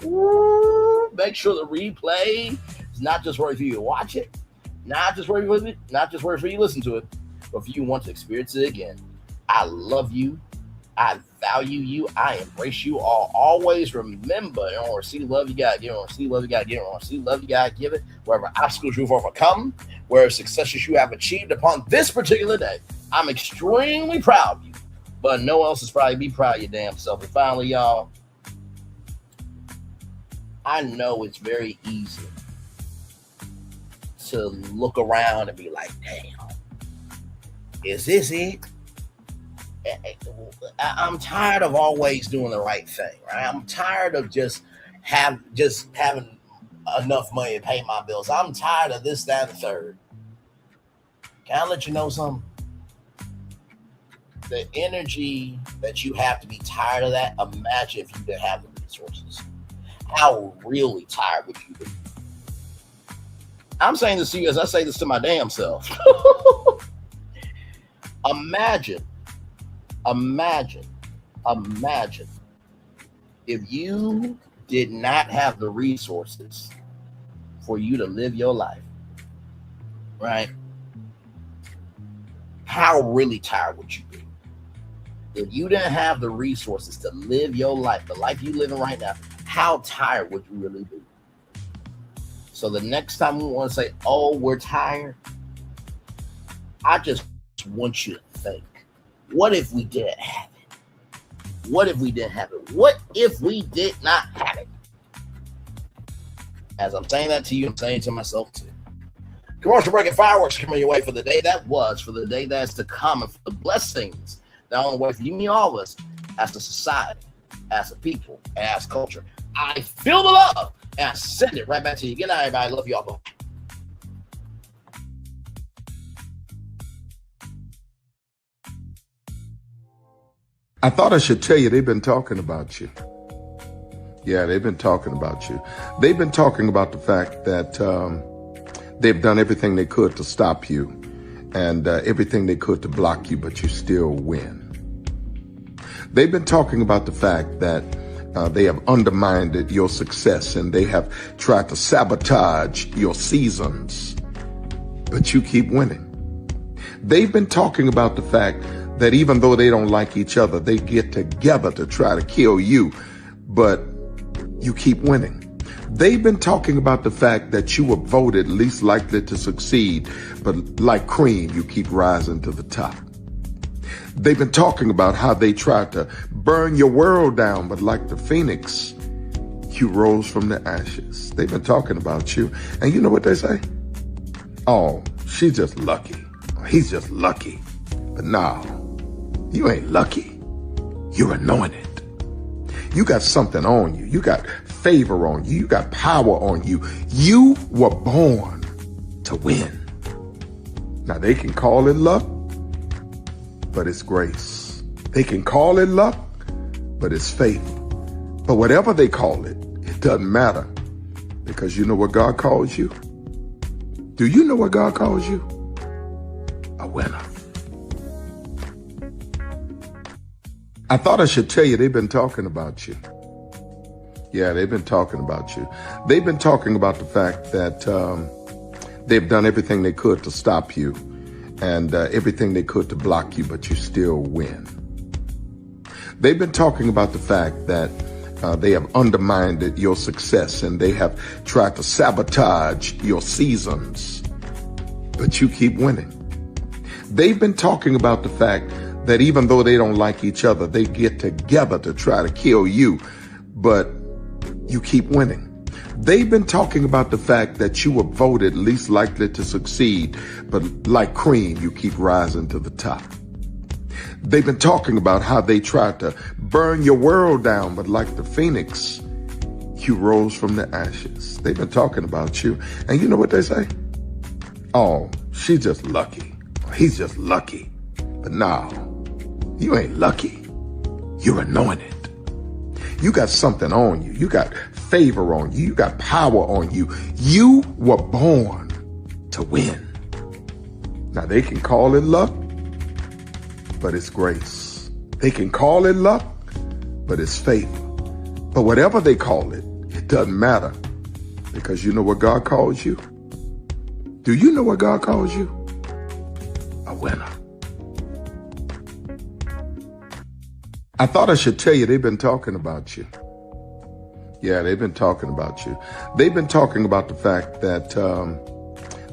Woo. Make sure the replay is not just worth for you to watch it, not just worth for you to listen to it, but if you want to experience it again. I love you. I value you. I embrace you all. Always remember, you want to see love, you gotta give it. Want to see love, you gotta give it. Want to see love, you gotta give it. Wherever obstacles you've overcome, where successes you have achieved upon this particular day, I'm extremely proud of you. But no one else is probably be proud of your damn self. And finally, y'all, I know it's very easy to look around and be like, damn, is this it? I'm tired of always doing the right thing, right? I'm tired of just having enough money to pay my bills. I'm tired of this, that, and the third. Can I let you know something? The energy that you have to be tired of that, imagine if you didn't have the resources. How really tired would you be? I'm saying this to you as I say this to my damn self. Imagine if you did not have the resources for you to live your life, right? How really tired would you be? If you didn't have the resources to live your life, the life you're living right now, how tired would you really be? So the next time we want to say, oh, we're tired, I just want you to think, what if we didn't have it? What if we didn't have it? What if we did not have it? As I'm saying that to you, I'm saying it to myself too. Commercial break and fireworks coming your way for the day that was, for the day that's to come, and for the blessings that on the way for you and all of us as a society, as a people, and as culture. I feel the love and I send it right back to you. Good night, everybody. Love you all. Bye. I thought I should tell you they've been talking about you. Yeah, they've been talking about you. They've been talking about the fact that they've done everything they could to stop you and everything they could to block you, but you still win. They've been talking about the fact that they have undermined your success and they have tried to sabotage your seasons, but you keep winning. They've been talking about the fact that even though they don't like each other, they get together to try to kill you, but you keep winning. They've been talking about the fact that you were voted least likely to succeed, but like cream, you keep rising to the top. They've been talking about how they tried to burn your world down, but like the phoenix, you rose from the ashes. They've been talking about you, and you know what they say? Oh, she's just lucky. He's just lucky. But no, you ain't lucky. You're anointed. You got something on you. You got favor on you. You got power on you. You were born to win. Now they can call it luck, but it's grace. They can call it luck, but it's faith. But whatever they call it, it doesn't matter, because you know what God calls you? Do you know what God calls you? A winner. I thought I should tell you they've been talking about you. Yeah, they've been talking about you. They've been talking about the fact that they've done everything they could to stop you and everything they could to block you, but you still win. They've been talking about the fact that they have undermined your success and they have tried to sabotage your seasons, but you keep winning. They've been talking about the fact that even though they don't like each other, they get together to try to kill you, but you keep winning. They've been talking about the fact that you were voted least likely to succeed, but like cream, you keep rising to the top. They've been talking about how they tried to burn your world down, but like the phoenix, you rose from the ashes. They've been talking about you, and you know what they say? Oh, she's just lucky. He's just lucky. But no, you ain't lucky. You're anointed. You got something on you. You got favor on you. You got power on you. You were born to win. Now, they can call it luck, but it's grace. They can call it luck, but it's favor. But whatever they call it, it doesn't matter, because you know what God calls you? Do you know what God calls you? A winner. I thought I should tell you, they've been talking about you. Yeah, they've been talking about you. They've been talking about the fact that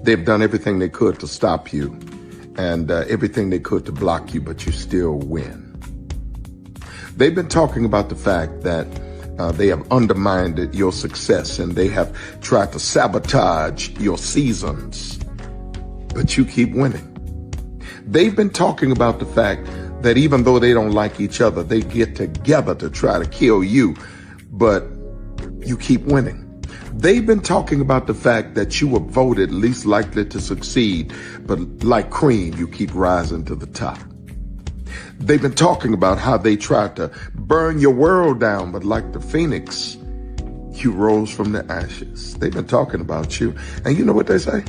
they've done everything they could to stop you and everything they could to block you, but you still win. They've been talking about the fact that they have undermined your success and they have tried to sabotage your seasons, but you keep winning. They've been talking about the fact that even though they don't like each other, they get together to try to kill you, but you keep winning. They've been talking about the fact that you were voted least likely to succeed, but like cream, you keep rising to the top. They've been talking about how they tried to burn your world down, but like the phoenix, you rose from the ashes. They've been talking about you. And you know what they say?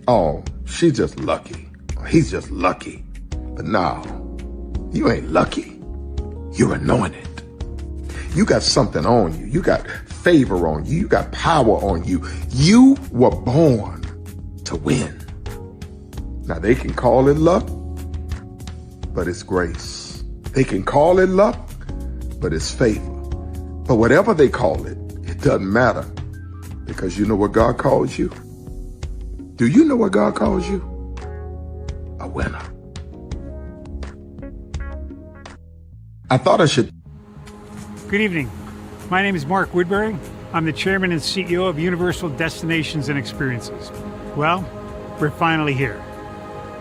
Oh, she's just lucky. He's just lucky. But no, you ain't lucky. You're anointed. You got something on you. You got favor on you. You got power on you. You were born to win. Now, they can call it luck, but it's grace. They can call it luck, but it's favor. But whatever they call it, it doesn't matter, because you know what God calls you? Do you know what God calls you? A winner. I thought I should. Good evening. My name is Mark Woodbury. I'm the chairman and CEO of Universal Destinations and Experiences. Well, we're finally here.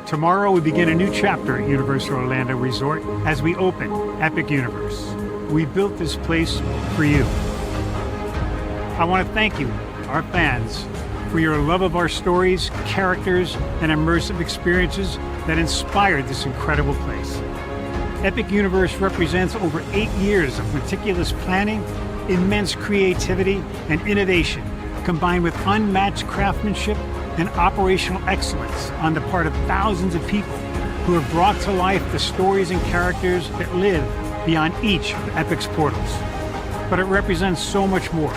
Tomorrow we begin a new chapter at Universal Orlando Resort as we open Epic Universe. We built this place for you. I want to thank you, our fans, for your love of our stories, characters, and immersive experiences that inspired this incredible place. Epic Universe represents over 8 years of meticulous planning, immense creativity, and innovation, combined with unmatched craftsmanship and operational excellence on the part of thousands of people who have brought to life the stories and characters that live beyond each of Epic's portals. But it represents so much more.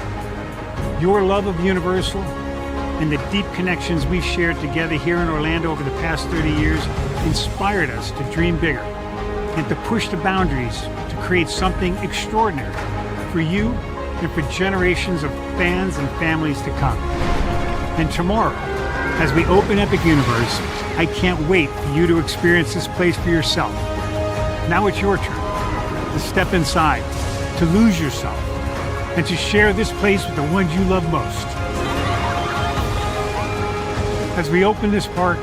Your love of Universal and the deep connections we've shared together here in Orlando over the past 30 years inspired us to dream bigger and to push the boundaries to create something extraordinary for you and for generations of fans and families to come. And tomorrow, as we open Epic Universe, I can't wait for you to experience this place for yourself. Now it's your turn to step inside, to lose yourself, and to share this place with the ones you love most. As we open this park,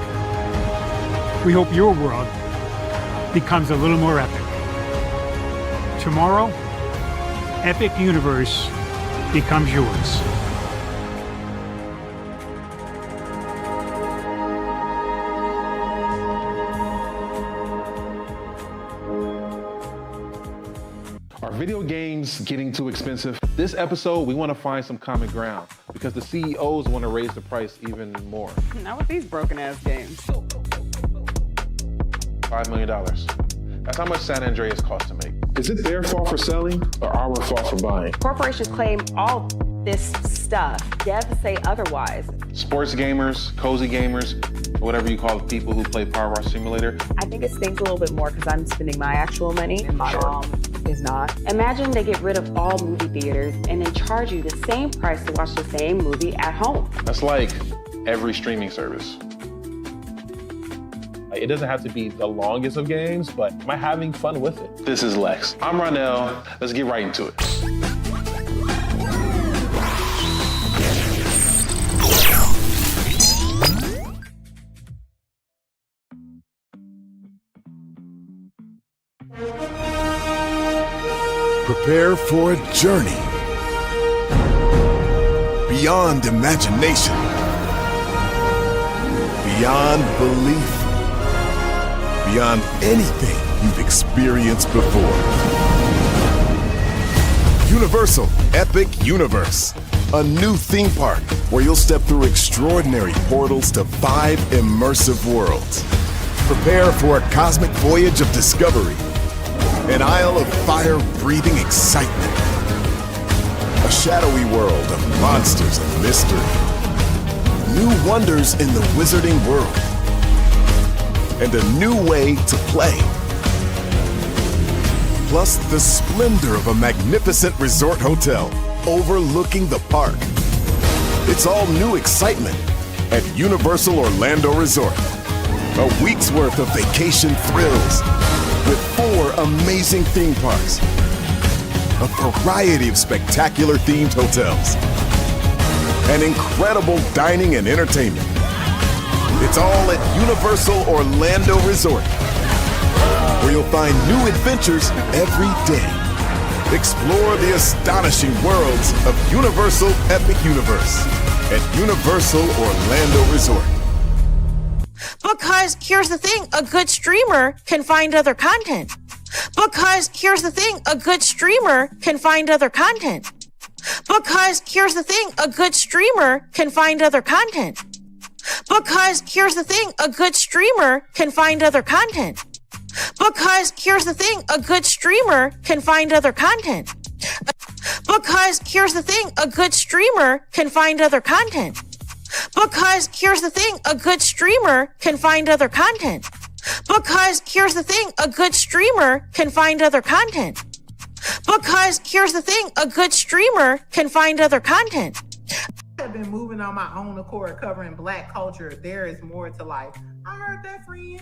we hope your world becomes a little more epic. Tomorrow, Epic Universe becomes yours. Are video games getting too expensive? This episode, we want to find some common ground because the CEOs want to raise the price even more. Not with these broken ass games. $5 million. That's how much San Andreas costs to make. Is it their fault for selling or our fault for buying? Corporations claim all this stuff. Devs say otherwise. Sports gamers, cozy gamers, whatever you call the people who play Power Wash Simulator. I think it stings a little bit more because I'm spending my actual money and my mom is not. Imagine they get rid of all movie theaters and then charge you the same price to watch the same movie at home. That's like every streaming service. It doesn't have to be the longest of games, but am I having fun with it? This is Lex. I'm Ronell. Let's get right into it. Prepare for a journey beyond imagination, beyond belief, beyond anything you've experienced before. Universal Epic Universe, a new theme park where you'll step through extraordinary portals to 5 immersive worlds. Prepare for a cosmic voyage of discovery, an isle of fire-breathing excitement, a shadowy world of monsters and mystery, new wonders in the wizarding world, and a new way to play. Plus the splendor of a magnificent resort hotel overlooking the park. It's all new excitement at Universal Orlando Resort. A week's worth of vacation thrills with 4 amazing theme parks, a variety of spectacular themed hotels, and incredible dining and entertainment. It's all at Universal Orlando Resort, where you'll find new adventures every day. Explore the astonishing worlds of Universal Epic Universe at Universal Orlando Resort. Because here's the thing, a good streamer can find other content. Because here's the thing, a good streamer can find other content. Because here's the thing, a good streamer can find other content. Because here's the thing, a good streamer can find other content. Because here's the thing, a good streamer can find other content. Because here's the thing, a good streamer can find other content. Because here's the thing, a good streamer can find other content. Because here's the thing, a good streamer can find other content. Because here's the thing, a good streamer can find other content. I have been moving on my own accord, covering Black culture. There is more to life. I heard that, friend.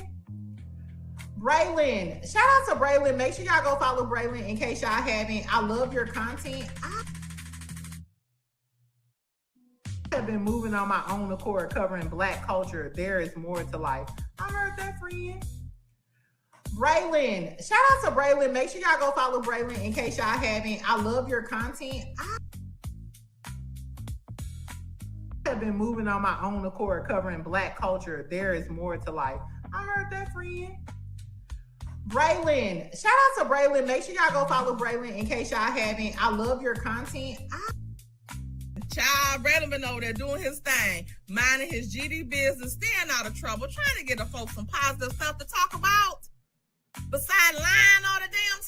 Braylon, shout out to Braylon. Make sure y'all go follow Braylon in case y'all haven't. I love your content. I have been moving on my own accord, covering Black culture. There is more to life. I heard that, friend. Braylon, shout out to Braylon. Make sure y'all go follow Braylon in case y'all haven't. I love your content. I have been moving on my own accord, covering Black culture. There is more to life. I heard that, friend. Braylon, shout out to Braylon. Make sure y'all go follow Braylon in case y'all haven't. I love your content. Child, Braylon been over there doing his thing, minding his GD business, staying out of trouble, trying to get the folks some positive stuff to talk about. Besides lying all the damn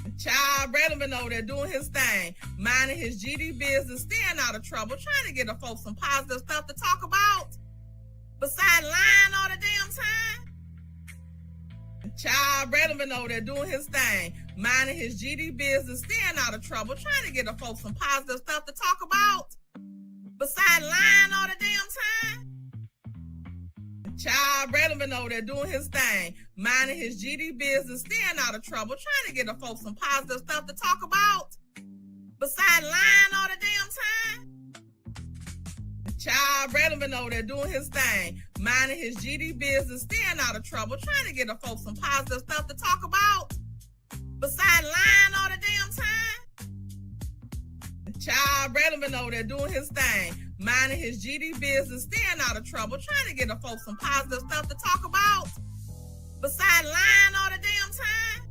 time. Child, Braylon been over there doing his thing, minding his GD business, staying out of trouble, trying to get the folks some positive stuff to talk about. Besides lying all the damn time. Child, Braylon been over there doing his thing, minding his GD business, staying out of trouble, trying to get the folks some positive stuff to talk about. Besides lying all the damn time. Child, Braylon been over there doing his thing, minding his GD business, staying out of trouble, trying to get the folks some positive stuff to talk about. Besides lying all the damn time. Child, Braylon been over there doing his thing, minding his GD business, staying out of trouble, trying to get the folks some positive stuff to talk about. Besides lying all the damn time. Child, Braylon been over there doing his thing, minding his GD business, staying out of trouble, trying to get the folks some positive stuff to talk about. Besides lying all the damn time.